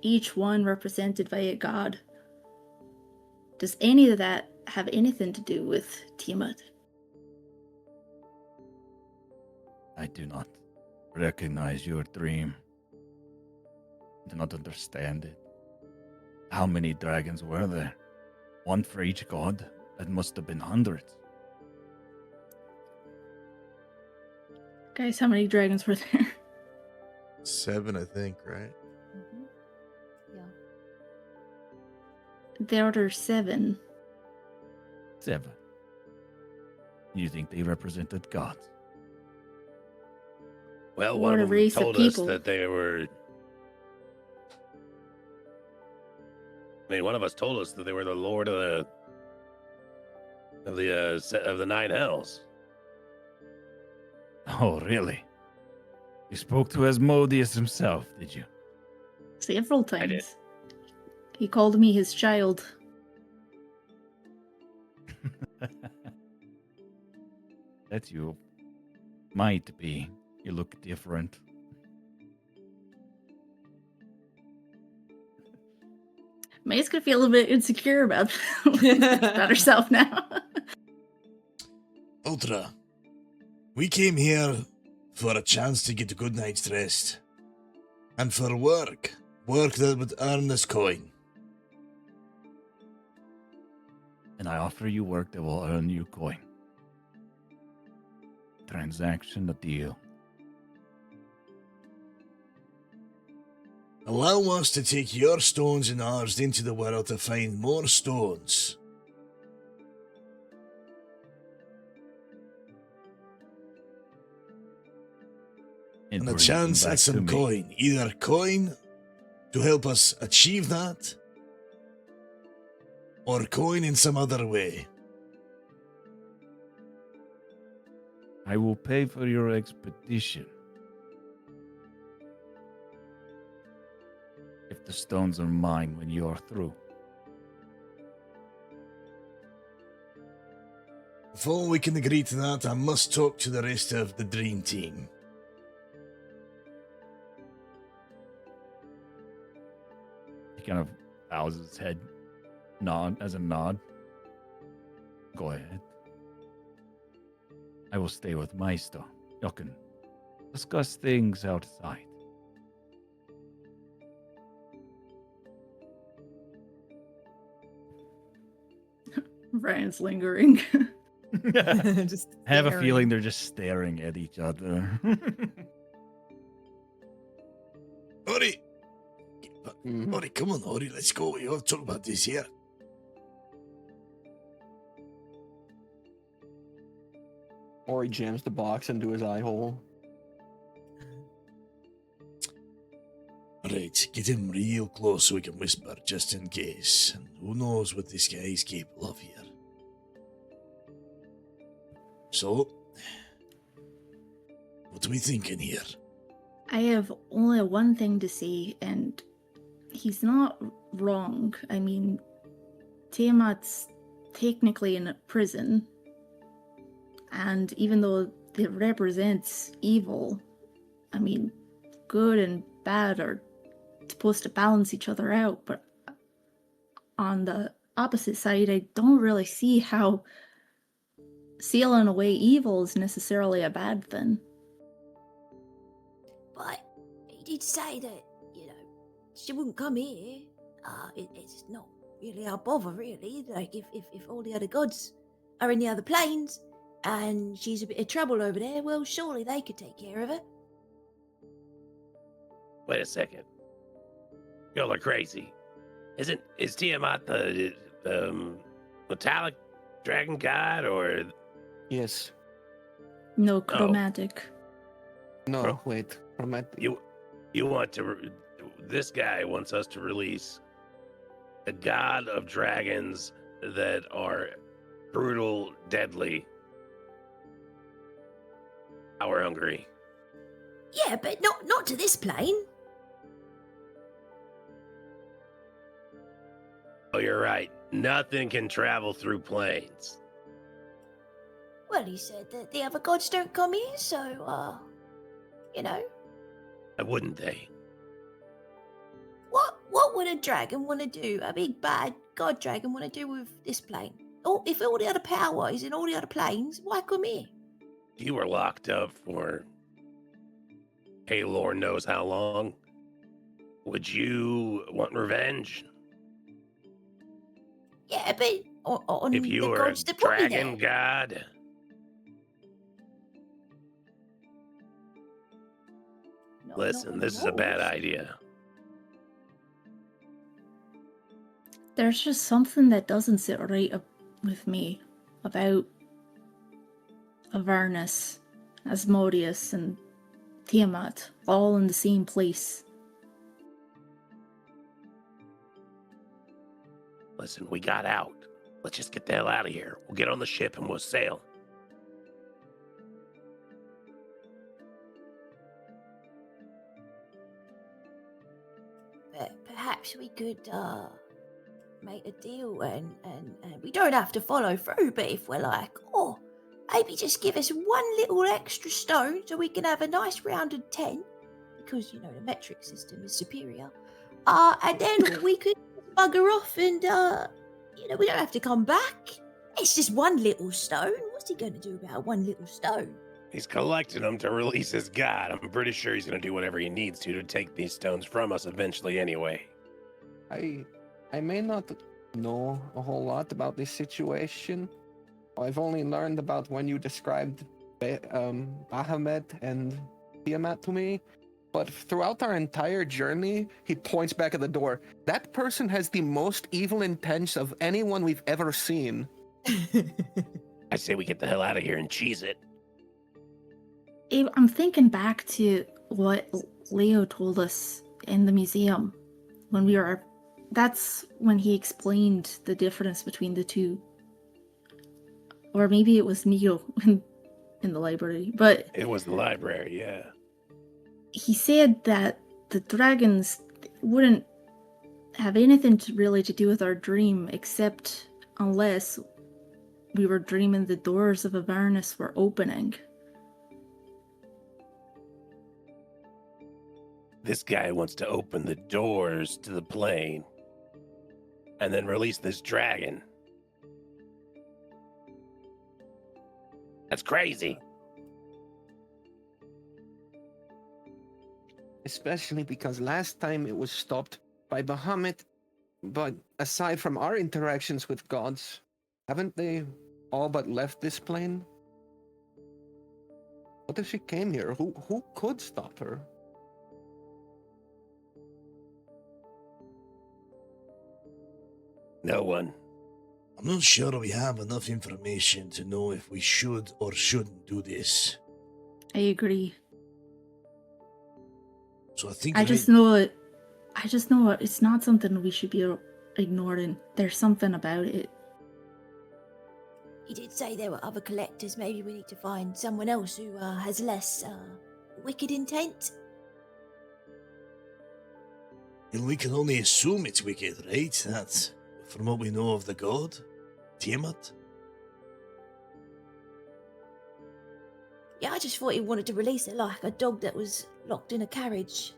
each one represented by a god? Does any of that have anything to do with Tiamat? I do not recognize your dream. I do not understand it. How many dragons were there? One for each god? That must have been hundreds. Guys, how many dragons were there? 7, I think, right? Mm-hmm. Yeah. There are 7. 7. You think they represented gods? Well, What one a of them race of told us people. that they were. I mean, one of us told us that they were the lord of the 9 hells. Oh, really? You spoke to Asmodeus himself, did you? Several I did. times. He called me his child. That you might be. You look different. May's gonna feel a bit insecure about herself now. Ultra, we came here for a chance to get a good night's rest. And for work that would earn us coin. And I offer you work that will earn you coin. Transaction, a deal. Allow us to take your stones and ours into the world to find more stones. And a bring them chance back at to some me. coin. Either coin to help us achieve that, or coin in some other way. I will pay for your expedition. If the stones are mine when you are through. Before we can agree to that, I must talk to the rest of the dream team. He kind of bows his head, nod as a nod. Go ahead. I will stay with Meister. You can discuss things outside. Ryan's lingering. Just I have a staring. feeling they're just staring at each other. Ori! Mhm. Ori, come on, Ori, let's go. We have to talk about this here. Or he jams the box into his eye hole. Alright, get him real close so we can whisper, just in case. And who knows what this guy is capable of here. So, what are we thinking here? I have only one thing to say, and he's not wrong. I mean, Tiamat's technically in a prison, and even though it represents evil, I mean, good and bad are supposed to balance each other out, but on the opposite side, I don't really see how sealing away evil is necessarily a bad thing. But he did say that, she wouldn't come here. It's not really our bother, really. Like, if all the other gods are in the other planes and she's a bit of trouble over there, well, surely they could take care of her. Wait a second. Y'all are crazy. Is Tiamat the metallic dragon god, or Yes. No chromatic. No, wait. Romantic. you want to? This guy wants us to release a god of dragons that are brutal, deadly, power hungry. Yeah, but not to this plane. Oh, you're right. Nothing can travel through planes. Well, he said that the other gods don't come here, so, Why wouldn't they? What would a dragon want to do? A big bad god dragon want to do with this plane? Oh, if all the other power is in all the other planes, why come here? You were locked up for hey, Lord knows how long. Would you want revenge? Yeah, but on If you the were a gods that put me dragon there. god? Listen, this is a bad idea. There's just something that doesn't sit right with me about Avernus, Asmodeus, and Tiamat all in the same place. Listen, we got out. Let's just get the hell out of here. We'll get on the ship and we'll sail. But perhaps we could make a deal and we don't have to follow through, but if we're like, oh, maybe just give us one little extra stone so we can have a nice rounded 10, because the metric system is superior. And then we could bugger off and we don't have to come back. It's just one little stone. What's he gonna do about one little stone? He's collecting them to release his god. I'm pretty sure he's going to do whatever he needs to take these stones from us eventually anyway. I may not know a whole lot about this situation. I've only learned about when you described Bahamut and Tiamat to me. But throughout our entire journey, he points back at the door. That person has the most evil intents of anyone we've ever seen. I say we get the hell out of here and cheese it. I'm thinking back to what Leo told us in the museum when we were. That's when he explained the difference between the two. Or maybe it was Neo in the library. But it was the library, yeah. He said that the dragons wouldn't have anything really to do with our dream, except unless we were dreaming the doors of Avernus were opening. This guy wants to open the doors to the plane and then release this dragon. That's crazy. Especially because last time it was stopped by Bahamut. But aside from our interactions with gods, haven't they all but left this plane? What if she came here? Who could stop her? No one. I'm not sure we have enough information to know if we should or shouldn't do this. I agree. So I think I just know it's not something we should be ignoring. There's something about it. He did say there were other collectors. Maybe we need to find someone else who has less wicked intent. And we can only assume it's wicked, right? That's from what we know of the god, Tiamat. Yeah, I just thought he wanted to release it like a dog that was locked in a carriage.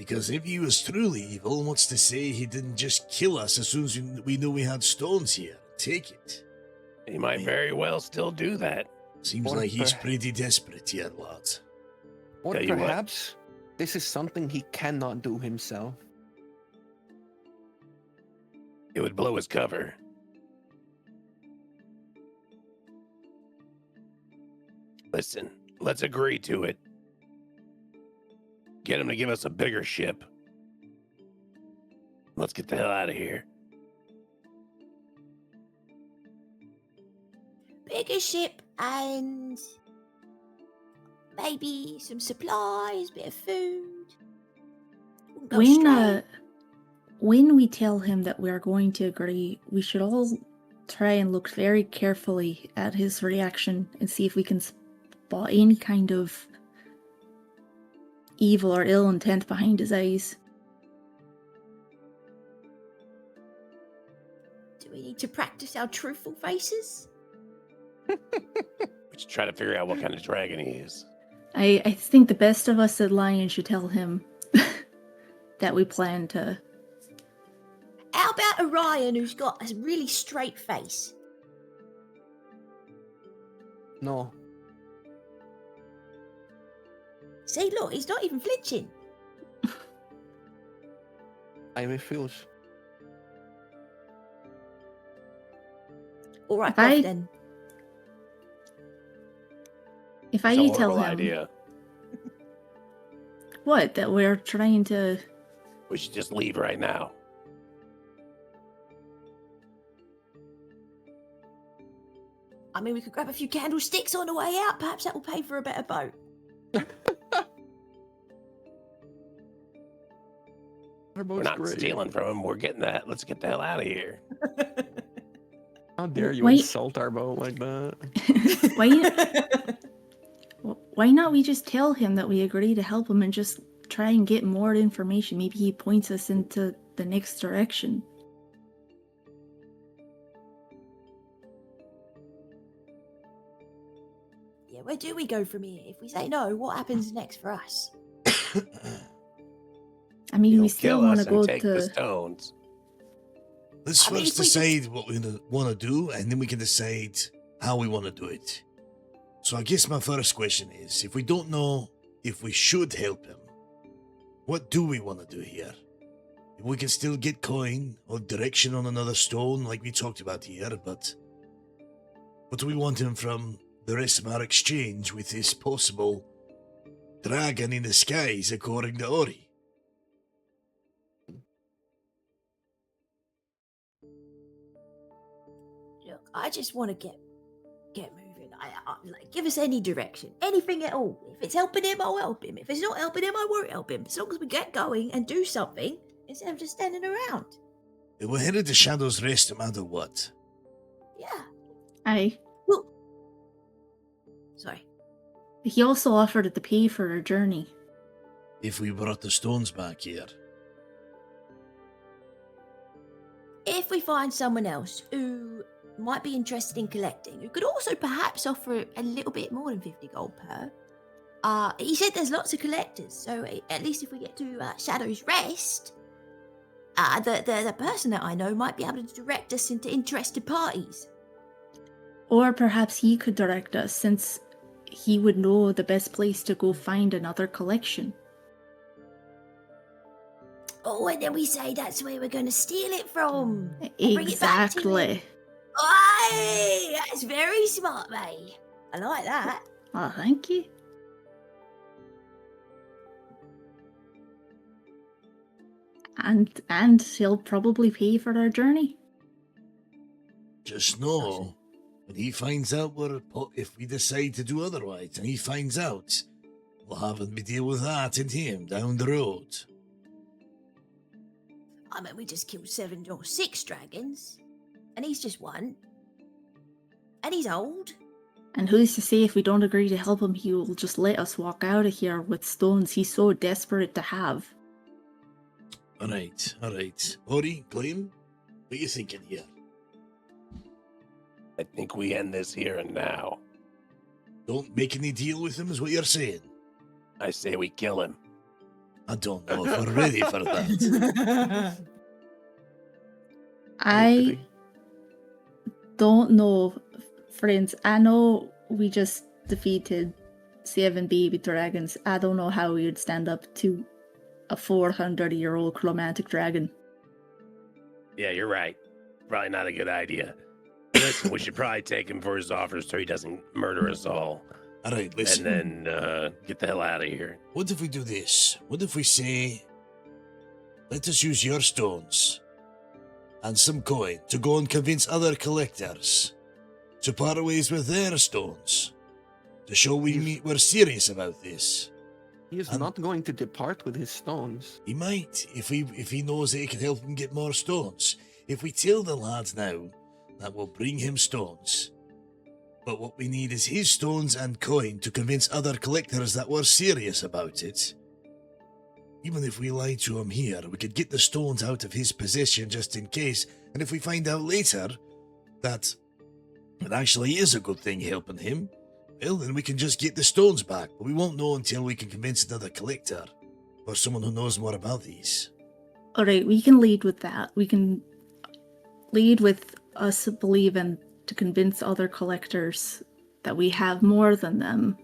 Because if he was truly evil, what's to say he didn't just kill us as soon as we knew we had stones here? Take it. He might very well still do that. Seems Or like he's per- pretty desperate here, lad. Or Tell you what. perhaps this is something he cannot do himself. It would blow his cover. Listen, let's agree to it. Get him to give us a bigger ship. Let's get the hell out of here. Bigger ship and maybe some supplies, bit of food. Wouldn't go straight. When we tell him that we are going to agree, we should all try and look very carefully at his reaction and see if we can spot any kind of evil or ill intent behind his eyes. Do we need to practice our truthful faces? We should try to figure out what kind of dragon he is. I think the best of us at Lion should tell him that we plan to. How about Orion, who's got a really straight face? No. See, look, he's not even flinching. I refuse. All right, If I- off then. If I It's a tell horrible him idea. what, that we're trying to. We should just leave right now. I mean, we could grab a few candlesticks on the way out. Perhaps that will pay for a better boat. Our We're boat's not great. stealing from him. We're getting that. Let's get the hell out of here. How dare you Wait. insult our boat like that? Why not we just tell him that we agree to help him and just try and get more information? Maybe he points us into the next direction. Yeah, where do we go from here? If we say no, what happens next for us? I mean, He'll we still kill want us to go and take the to. stones. Let's I mean, first if we just- decide what we want to do, and then we can decide how we want to do it. So I guess my first question is, if we don't know if we should help him, what do we want to do here? If we can still get coin or direction on another stone like we talked about here, but what do we want him from the rest of our exchange with this possible dragon in the skies according to Ori? Look, I just want to get moving. Like, give us any direction, anything at all. If it's helping him, I'll help him. If it's not helping him, I won't help him. As long as we get going and do something instead of just standing around. We're headed to Shadow's Rest no matter what. Yeah. Aye. Well, sorry. He also offered to pay for our journey. If we brought the stones back here. If we find someone else who might be interested in collecting, who could also perhaps offer a little bit more than 50 gold per. He said there's lots of collectors, so at least if we get to Shadow's Rest, the person that I know might be able to direct us into interested parties. Or perhaps he could direct us, since he would know the best place to go find another collection. Oh, and then we say that's where we're going to steal it from. And bring it back to him. Exactly. Aye, that's very smart, mate. I like that. Oh, thank you. And he'll probably pay for our journey. Just know, when he finds out if we decide to do otherwise, and he finds out, we'll have him deal with that and him down the road. I mean, we just killed 7 or 6 dragons, and he's just one. And he's old. And who's to say if we don't agree to help him, he will just let us walk out of here with stones he's so desperate to have. Alright. Ori, Gleam, what are you thinking here? I think we end this here and now. Don't make any deal with him, is what you're saying. I say we kill him. I don't know if we're ready for that. I don't know, friends. I know we just defeated 7 baby dragons. I don't know how we would stand up to a 400-year-old chromatic dragon. Yeah, you're right. Probably not a good idea. Listen, we should probably take him for his offer so he doesn't murder us all. All right, listen. And then get the hell out of here. What if we do this? What if we say, let us use your stones and some coin to go and convince other collectors to part ways with their stones to show we're serious about this. He is And- not going to depart with his stones. He might, if he knows that it can help him get more stones. If we tell the lads now that we'll bring him stones, but what we need is his stones and coin to convince other collectors that we're serious about it. Even if we lie to him here, we could get the stones out of his possession just in case, and if we find out later that it actually is a good thing helping him, well, then we can just get the stones back, but we won't know until we can convince another collector or someone who knows more about these. Alright, we can lead with that. We can lead with us believing to convince other collectors that we have more than them.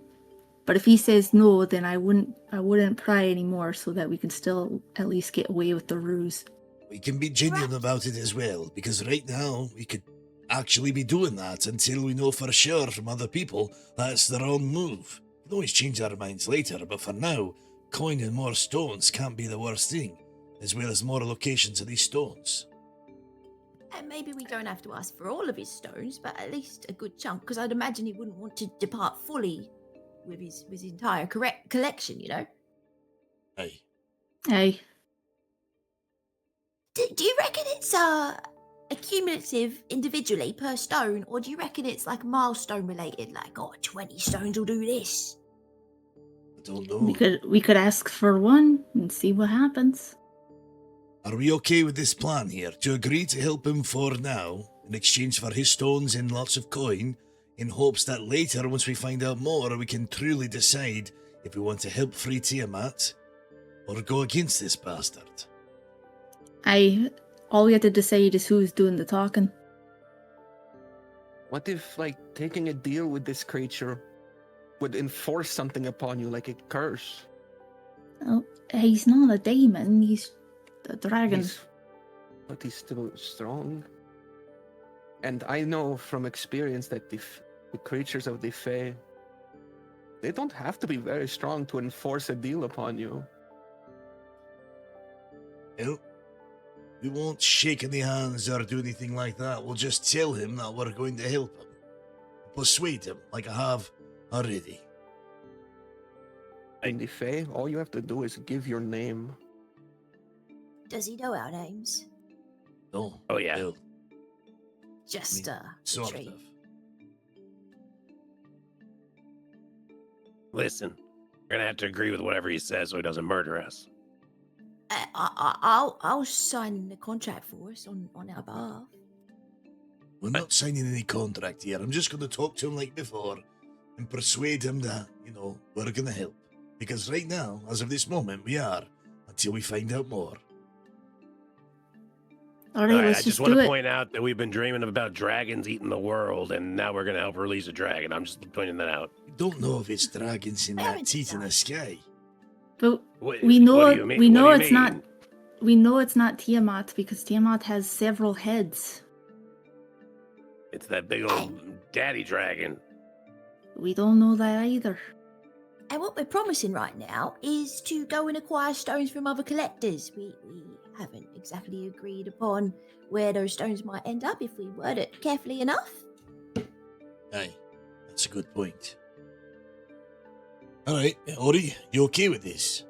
But if he says no, then I wouldn't pry anymore so that we can still at least get away with the ruse. We can be genuine about it as well, because right now we could actually be doing that until we know for sure from other people that's the wrong move. We can always change our minds later, but for now, coin and more stones can't be the worst thing, as well as more locations of these stones. And maybe we don't have to ask for all of his stones, but at least a good chunk, because I'd imagine he wouldn't want to depart fully with his entire collection, you know? Aye. Aye. Do you reckon it's accumulative individually per stone, or do you reckon it's like milestone related, like, 20 stones will do this? I don't know. We could ask for one and see what happens. Are we okay with this plan here, to agree to help him for now, in exchange for his stones and lots of coin, in hopes that later, once we find out more, we can truly decide if we want to help free Tiamat, or go against this bastard? All we have to decide is who's doing the talking. What if, like, taking a deal with this creature would enforce something upon you, like a curse? Oh, he's not a demon, he's a dragon. But he's still strong. And I know from experience that the creatures of the Fae, they don't have to be very strong to enforce a deal upon you. Well, we won't shake any hands or do anything like that. We'll just tell him that we're going to help him. Persuade him, like I have already. In the Fae, all you have to do is give your name. Does he know our names? No. Oh, yeah. Well, Just, sort intrigue. of. Listen, we're gonna have to agree with whatever he says so he doesn't murder us. I'll sign the contract for us on our behalf. We're not signing any contract here. I'm just going to talk to him like before and persuade him that, we're going to help. Because right now, as of this moment, we are, until we find out more. Alright, All right, let's I just just want do to it. point out that we've been dreaming about dragons eating the world, and now we're gonna help release a dragon. I'm just pointing that out. We don't know if it's dragons in that teeth in the sky. But What, we know what do you mean? we know What do you it's not mean? we know it's not Tiamat because Tiamat has several heads. It's that big old daddy dragon. We don't know that either. And what we're promising right now is to go and acquire stones from other collectors. We haven't exactly agreed upon where those stones might end up if we word it carefully enough. Aye, that's a good point. Alright, Ori, you okay with this?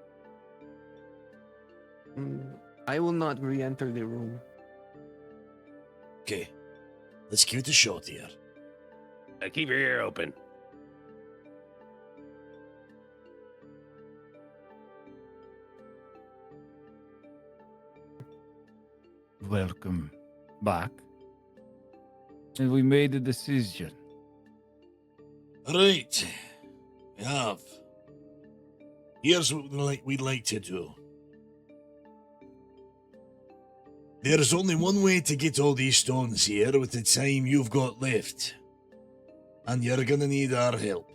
I will not re-enter the room. Okay, let's give it a shot here. Keep your ear open. Welcome back. And we made a decision. Alright, we have. Here's what we'd like to do. There's only one way to get all these stones here with the time you've got left. And you're gonna need our help.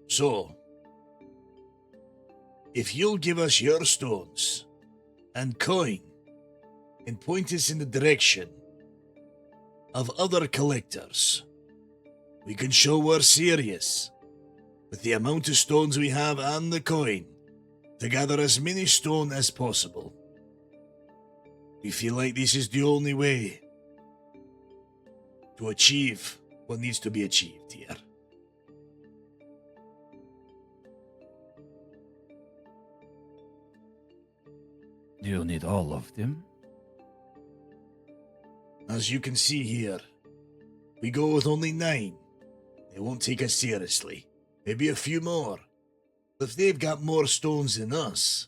So, if you'll give us your stones and coin and point us in the direction of other collectors, we can show we're serious with the amount of stones we have and the coin to gather as many stone as possible. We feel like this is the only way to achieve what needs to be achieved here. Do you need all of them? As you can see here, we go with only 9. They won't take us seriously. Maybe a few more. But if they've got more stones than us,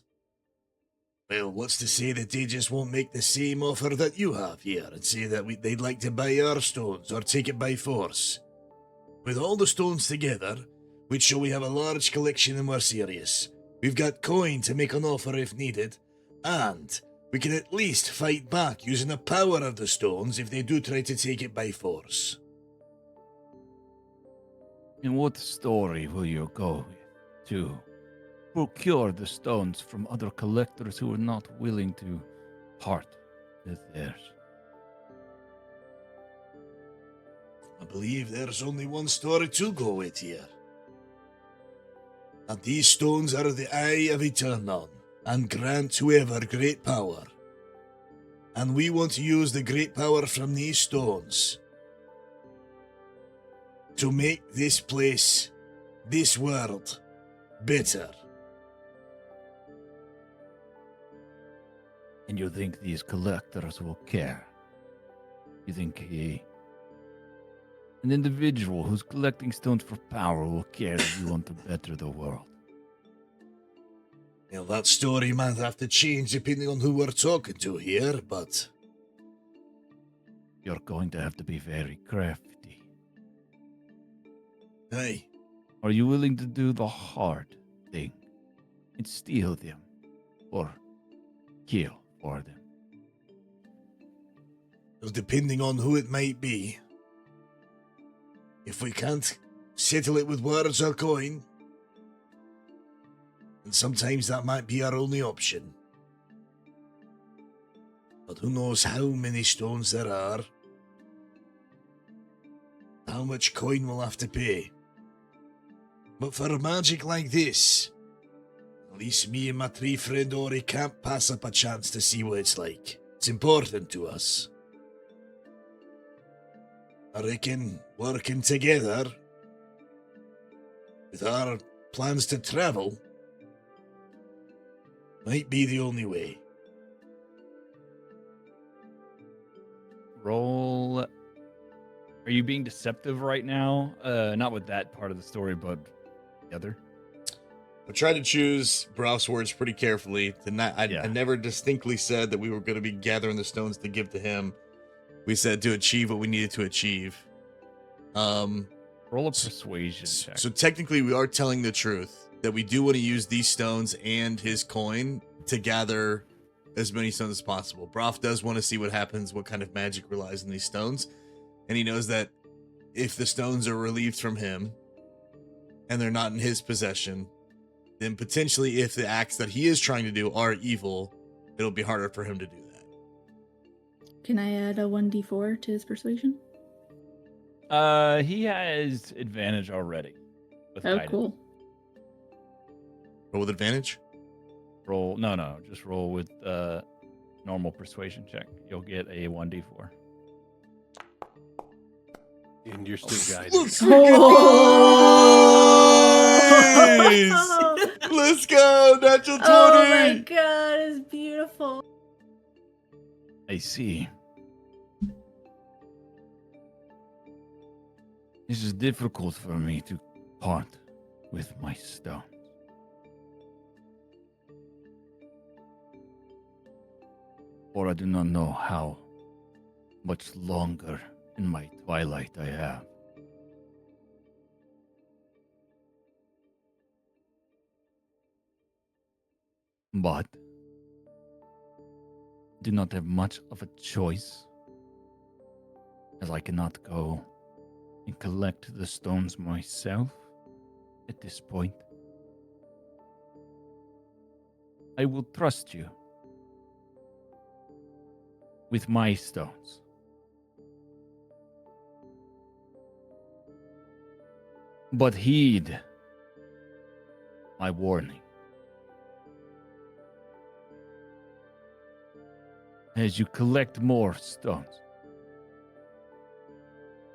well, what's to say that they just won't make the same offer that you have here and say that they'd like to buy our stones or take it by force? With all the stones together, we'd show we have a large collection and we're serious. We've got coin to make an offer if needed, and we can at least fight back using the power of the stones if they do try to take it by force. In what story will you go with to procure the stones from other collectors who are not willing to part with theirs? I believe there's only one story to go with here. And these stones are the Eye of Eternon, and grant whoever great power. And we want to use the great power from these stones to make this place, this world, better. And you think these collectors will care? You think an individual who's collecting stones for power will care that you want to better the world? Well, that story might have to change depending on who we're talking to here, but You're going to have to be very crafty. hey, Are you willing to do the hard thing and steal them or kill for them? well, depending on who it might be, if we can't settle it with words or coin, and sometimes that might be our only option. But who knows how many stones there are, how much coin we'll have to pay. But for magic like this, at least me and my tree friend Ori can't pass up a chance to see what it's like. It's important to us. I reckon working together with our plans to travel might be the only way. Roll. Are you being deceptive right now? Not with that part of the story, but the other. I tried to choose Brow's words pretty carefully. I never distinctly said that we were going to be gathering the stones to give to him. We said to achieve what we needed to achieve. Roll a persuasion check. So technically, we are telling the truth that we do want to use these stones and his coin to gather as many stones as possible. Broth does want to see what happens, what kind of magic relies on these stones. And he knows that if the stones are relieved from him and they're not in his possession, then potentially if the acts that he is trying to do are evil, it'll be harder for him to do that. Can I add a 1d4 to his persuasion? He has advantage already. With Oh, guidance. cool. Roll with advantage? Roll. No. Just roll with normal persuasion check. You'll get a 1d4. And you're still guided. Let's Oh! Let's go! Natural 20! Oh my god, it's beautiful. I see. This is difficult for me to part with my stones. For I do not know how much longer in my twilight I have. But do not have much of a choice, as I cannot go and collect the stones myself at this point. I will trust you with my stones. But heed my warning. As you collect more stones,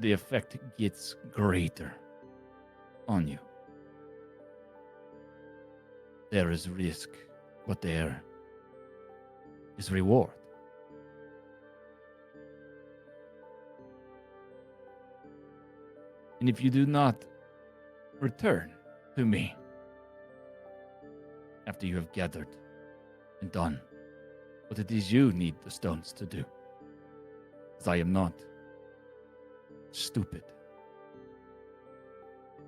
the effect gets greater on you. There is risk, but there is reward. And if you do not return to me after you have gathered and done what it is you need the stones to do, as I am not stupid,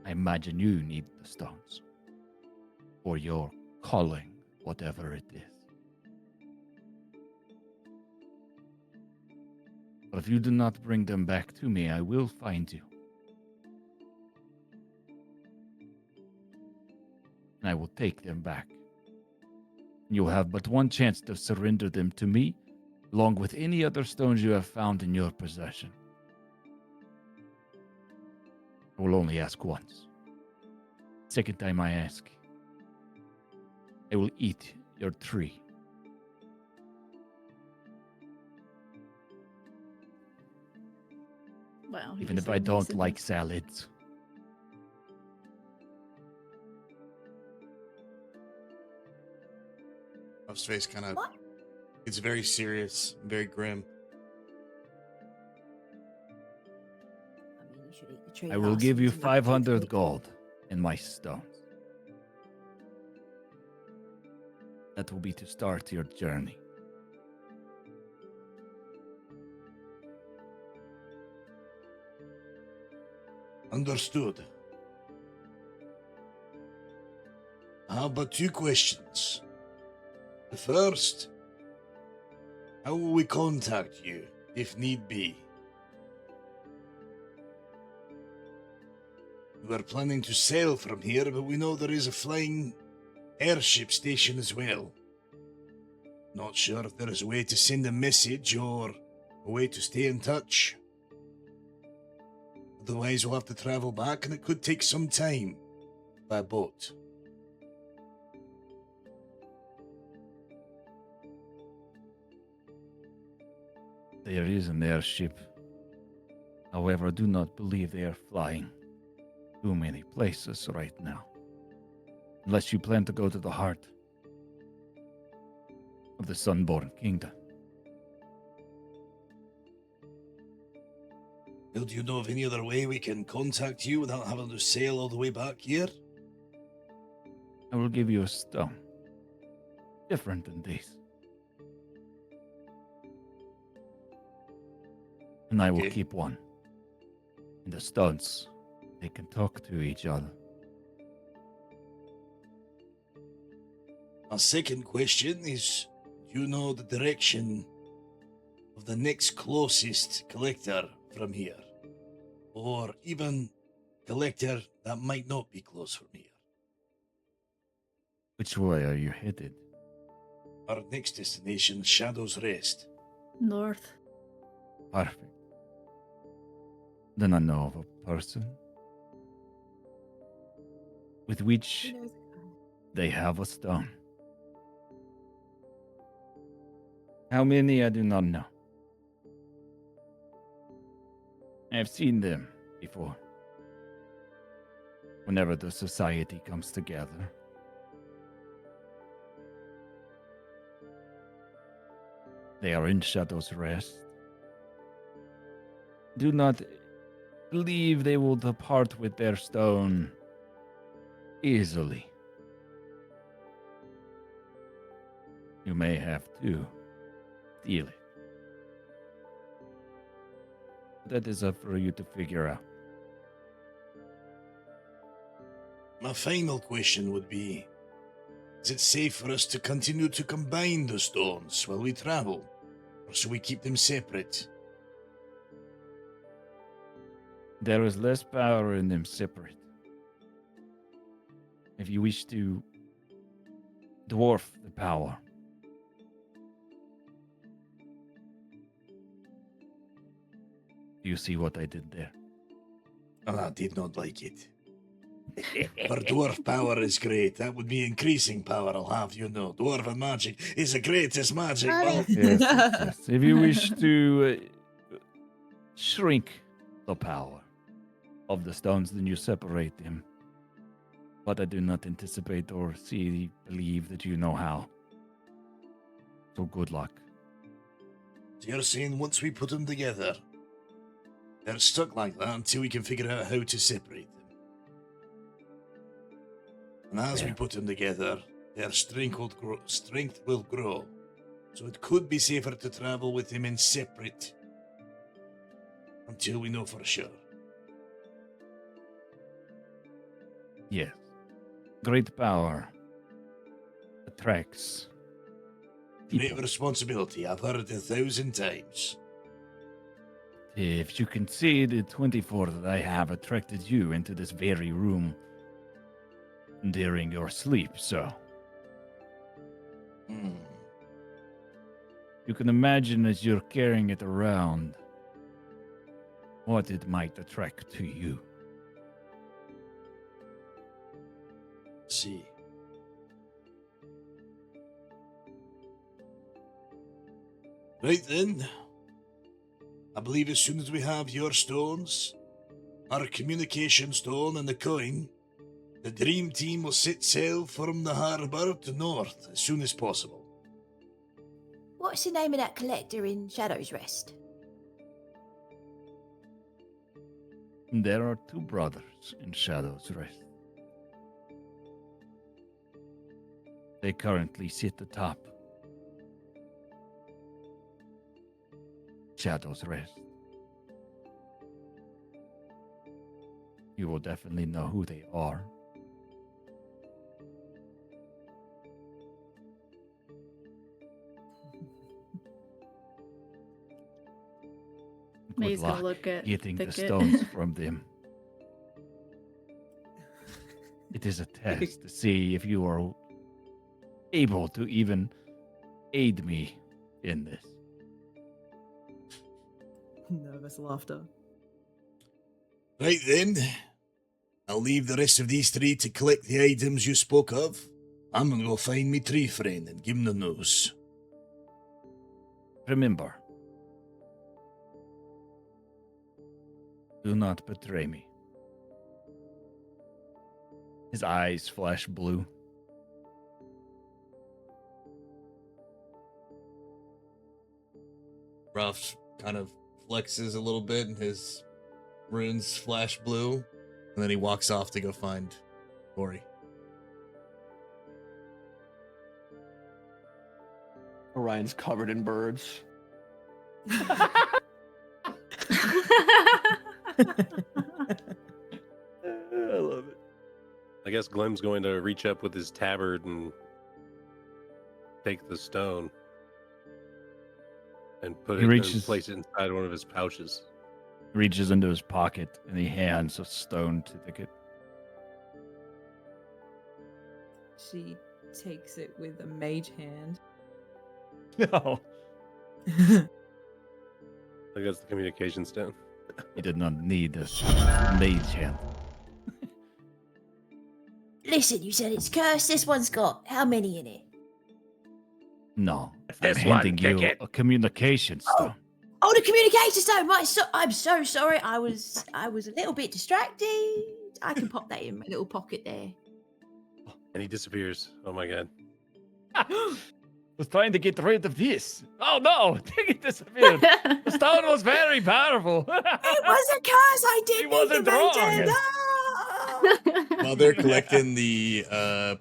I imagine you need the stones for your calling, whatever it is. But if you do not bring them back to me, I will find you. And I will take them back. You have but one chance to surrender them to me, along with any other stones you have found in your possession. I will only ask once. Second time I ask, I will eat your tree. Wow. Even he's if I like don't Mason. like salads. Ruff's face kind of, What? it's very serious, very grim. I mean, you should eat the tree. I will last give you season, like a 500 toothpick. gold in my stones. That will be to start your journey. Understood. I have but two questions. The first, how will we contact you, if need be? We are planning to sail from here, but we know there is a flying airship station as well. Not sure if there is a way to send a message or a way to stay in touch. Otherwise, we'll have to travel back, and it could take some time by boat. There is an airship. However, I do not believe they are flying too many places right now. Unless you plan to go to the heart of the Sunborn Kingdom. Well, do you know of any other way we can contact you without having to sail all the way back here? I will give you a stone. Different than these. And I will Okay. keep one. And the stones, they can talk to each other. My second question is, do you know the direction of the next closest collector from here? Or even collector that might not be close from here? Which way are you headed? Our next destination, Shadow's Rest. North. Perfect. Then I know of a person with which Who knows? they have a stone. How many I do not know. I have seen them before. Whenever the society comes together. They are in Shadow's Rest. Do not believe they will depart with their stone easily. You may have to steal it. That is up for you to figure out. My final question would be, Is it safe for us to continue to combine the stones while we travel? Or should we keep them separate? There is less power in them separate. If you wish to dwarf the power, do you see what I did there? I did not like it. For dwarf power is great. That would be increasing power, I'll have you know. Dwarven magic is the greatest magic. Well, Yes. If you wish to shrink the power of the stones, then you separate them. But I do not anticipate or believe that you know how. So good luck. you're saying once we put them together, they're stuck like that until we can figure out how to separate them. And as we Yeah. put them together, their strength will grow. So it could be safer to travel with them in separate until we know for sure. Yes. Great power attracts Great people. responsibility. I've heard it 1,000 times. If you can see the 24 that I have attracted you into this very room during your sleep, so you can imagine as you're carrying it around what it might attract to you. See. Right then. I believe as soon as we have your stones, our communication stone and the coin, the dream team will set sail from the harbour to north as soon as possible. What's the name of that collector in Shadow's Rest? There are two brothers in Shadow's Rest. They currently sit atop Shadow's Rest. You will definitely know who they are. Good May's gonna luck look at getting the Thicket. stones from them. It is a test to see if you are able to even aid me in this. Nervous laughter. Right then. I'll leave the rest of these three to collect the items you spoke of. I'm gonna go find me tree friend and give him the news. Remember, do not betray me. His eyes flash blue. Ruff kind of flexes a little bit and his runes flash blue. And then he walks off to go find Ori. Orion's covered in birds. I love it. I guess Glem's going to reach up with his tabard and take the stone and put He it reaches- and place it inside one of his pouches. Reaches into his pocket and he hands a stone to Thicket. She takes it with a mage hand. No. I think that's the communication stone. He did not need this mage hand. Listen, you said it's cursed. This one's got how many in it? No. I'm This one, handing you Thicket. a communication stone. Oh, the communication stone. Right, I'm so sorry. I was a little bit distracted. I can pop that in my little pocket there. And he disappears. Oh my god. Was trying to get rid of this. Oh no, Thicket disappeared. The stone was very powerful. It was a curse. I He did need wasn't the wrong. mage hand. Ah! While they're collecting the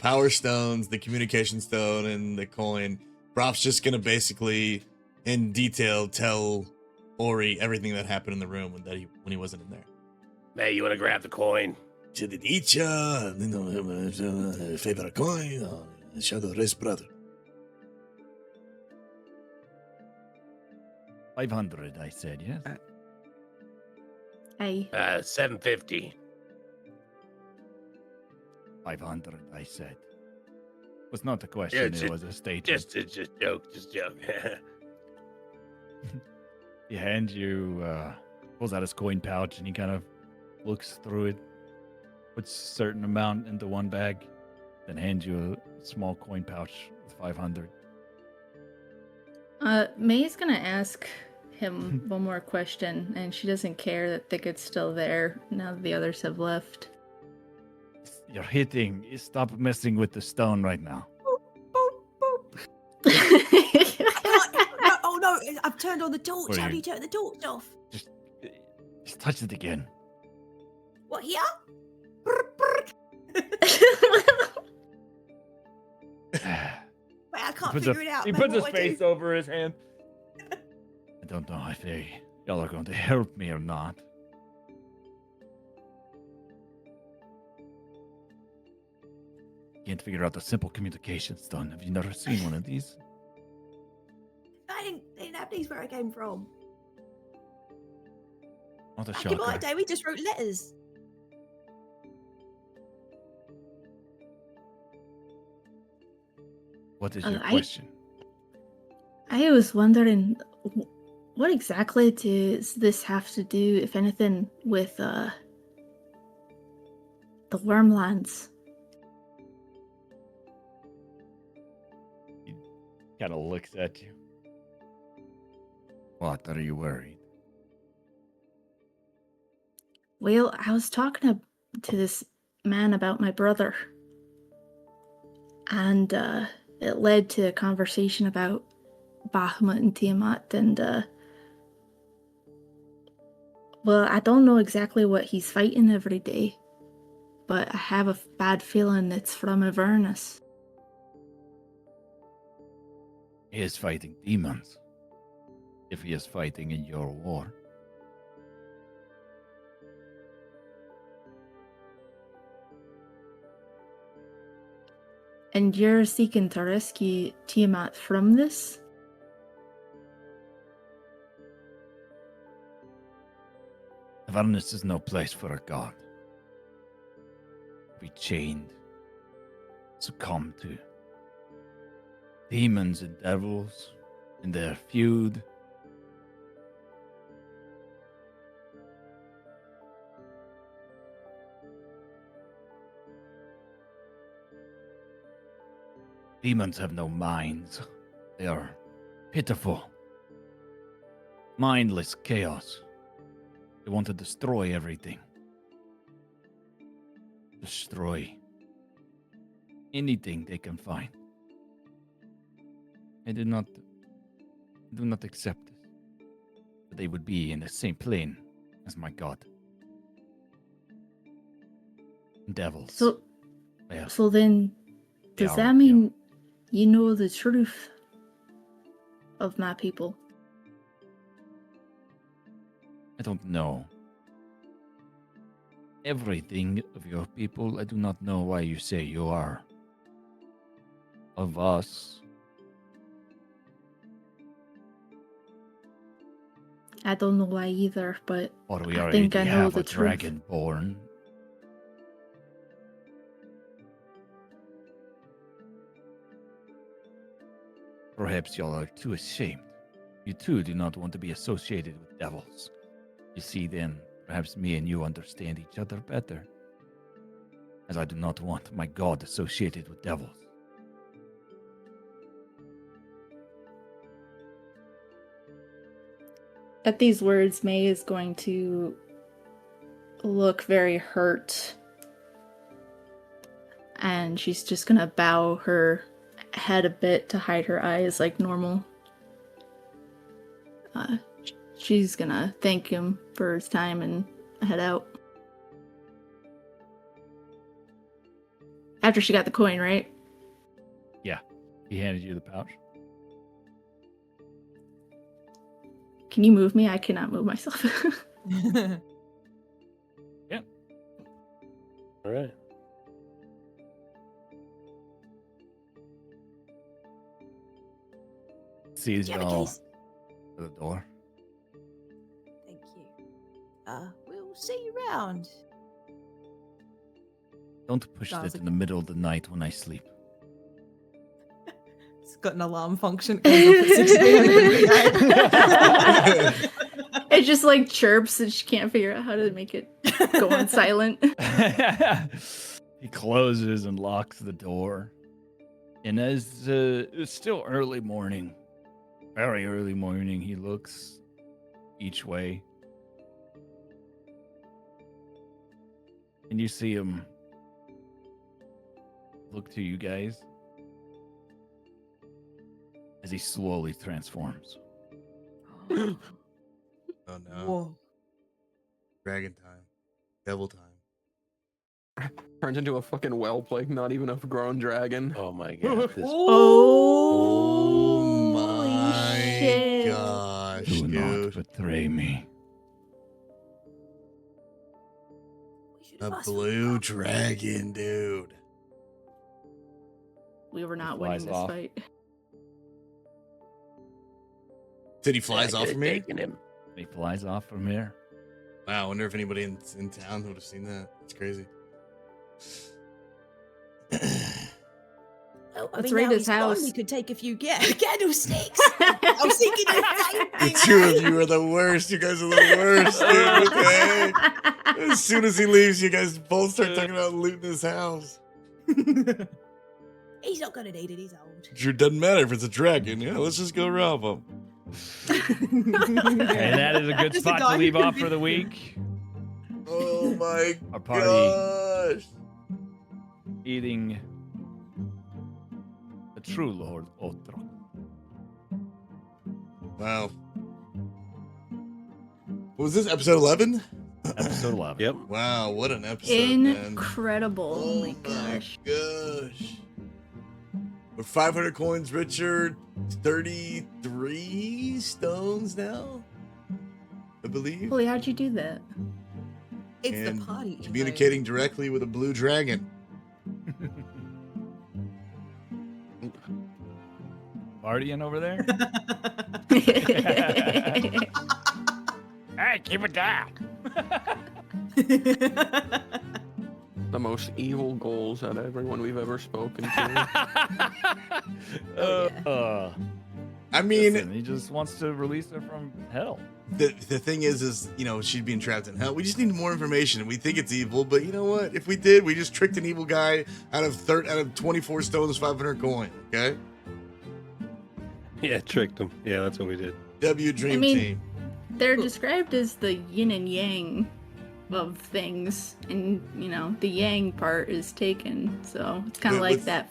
power stones, the communication stone, and the coin, Broff's just gonna basically, in detail, tell Ori everything that happened in the room when he wasn't in there. Hey, you want to grab the coin? To the teacher, favorite coin. Shadow Race brother. 500, I said, yes? Hey. 750. 500, I said. Was not a question, it was a statement. Just joke. He hands you, pulls out his coin pouch, and he kind of looks through it, puts a certain amount into one bag, then hands you a small coin pouch with 500. May's gonna ask him one more question, and she doesn't care that Thicket's still there now that the others have left. You're hitting. Stop messing with the stone right now. Oh no, I've turned on the torch. What are How do you- you turn the torch off? Just touch it again. What, here? Wait, I can't figure it out. He man, puts his what do I do? face over his hand. I don't know if y'all are going to help me or not. Can't figure out the simple communication stone. Have you never seen one of these? They didn't have these where I came from. Not a Back in my shocker. day, we just wrote letters. What is your I- question? I was wondering, what exactly does this have to do, if anything, with the Wormlands? Kind of looks at you. What? Are you worried? Well, I was talking to this man about my brother, and it led to a conversation about Bahamut and Tiamat, and well, I don't know exactly what he's fighting every day, but I have a bad feeling it's from Avernus. He is fighting demons. If he is fighting in your war. And you're seeking to rescue Tiamat from this? Avernus is no place for a god. Be chained, succumb to demons and devils in their feud. Demons have no minds. They are pitiful, mindless chaos. They want to destroy everything. Destroy anything they can find. I do not accept this. That they would be in the same plane as my god. Devils. So then, They does are, that mean you know the truth of my people? I don't know everything of your people. I do not know why you say you are of us. I don't know why either, but Or we I already think I know have the a truth. dragonborn. Perhaps y'all are too ashamed. You too do not want to be associated with devils. You see, then, perhaps me and you understand each other better. As I do not want my god associated with devils. At these words, May is going to look very hurt. And she's just gonna bow her head a bit to hide her eyes like normal. She's gonna thank him for his time and head out. After she got the coin, right? Yeah, he handed you the pouch. Can you move me? I cannot move myself. Yeah. All right. sees Do you have a y'all case? to the door. Thank you. We'll see you around. Don't push Sounds that like- in the middle of the night when I sleep. It's got an alarm function. It goes off at 6 a.m. every night. It just like chirps and she can't figure out how to make it go on silent. He closes and locks the door. And as it's still early morning, very early morning, he looks each way. And you see him look to you guys as he slowly transforms. Oh no. Whoa. Dragon time. Devil time. Turns into a fucking whelp, like not even a grown dragon. Oh my god. This Oh Holy my shit. gosh, Do not dude. betray me. We should A have asked for blue help. dragon, dude. We were not Flies winning this off. fight. Said he flies I off could've from here? taken him. He flies off from here. Wow, I wonder if anybody in town would have seen that. That's crazy. Well, I Let's mean, raid now his he's gone, house. We could take a few candlesticks. I was thinking the same The thing. two mate. of you are the worst. You guys are the worst, dude. Okay. As soon as he leaves, you guys both start talking about looting his house. He's not gonna need it. He's old. Sure doesn't matter if it's a dragon. Yeah, let's just go rob him. And that is a good There's a spot to guy leave who off can for the be- week. Oh my Our party gosh. eating the true Lord Otro. Wow. What was this, episode 11? Episode 11. Yep. Wow, what an episode, man. Incredible. Oh my gosh. gosh. We're 500 coins richer, 33 stones now, I believe. Holy, how'd you do that? It's And the party. emote. communicating directly with a blue dragon. Partying over there? Hey, keep it down. The most evil goals out of everyone we've ever spoken to. I mean, Listen, he just wants to release her from hell. the thing is, you know, she's being trapped in hell. We just need more information. We think it's evil, but you know what? If we did, we just tricked an evil guy out of 24 stones, 500 coin. Okay. Yeah, tricked him. Yeah, that's what we did. W Dream mean- Team. They're described as the yin and yang of things, and you know the yang part is taken. So it's kind of But like with- that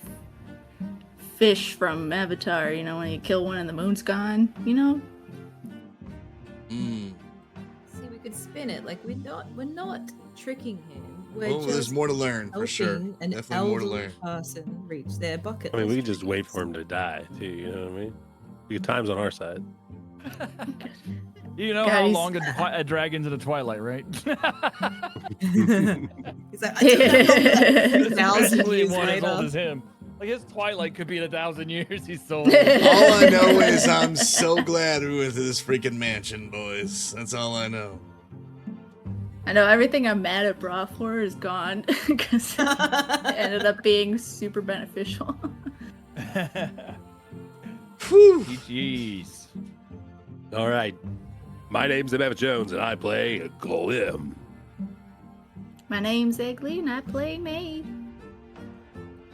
fish from Avatar. You know, when you kill one and the moon's gone. You know. Mm. See, we could spin it like we're not tricking him. We're Well, just there's more to learn for sure. helping an Definitely more to elderly learn. person reach their bucket I mean, we list could just wait dreams. for him to die, too. You know what I mean? The time's on our side. You know God, how he's- long a dragon's in the twilight, right? He's like, I took that long, 1,000 Especially years one as old later. as him. Like his twilight could be in 1,000 years. He's so old. All I know is I'm so glad we went to this freaking mansion, boys. That's all I know. I know everything I'm mad at Bra for is gone because it ended up being super beneficial. Whew. Jeez. All right. My name's Emma Jones, and I play Golem. My name's Eggly and I play Maid.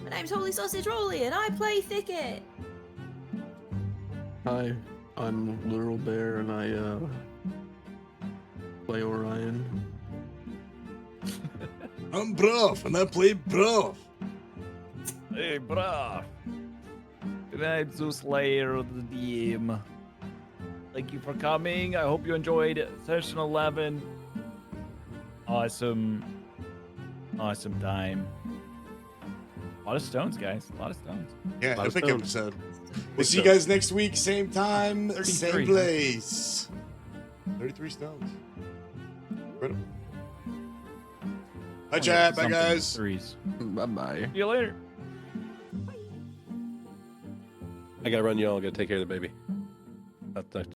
My name's Holy Sausage Rolly, and I play Thicket. Hi, I'm Literal Bear, and I play Orion. I'm Broth, and I play Broth. Hey, brah. I'm Zeus Slayer of the DM. Thank you for coming. I hope you enjoyed session 11. Awesome time. A lot of stones, guys. A lot of stones. Yeah, Lot of epic stones. episode. We'll see you guys next week, same time, 33. same place. 33 stones. Incredible. Bye, chat. Bye, Something guys. Threes. Bye bye. See you later. I gotta run, y'all. I gotta take care of the baby. That's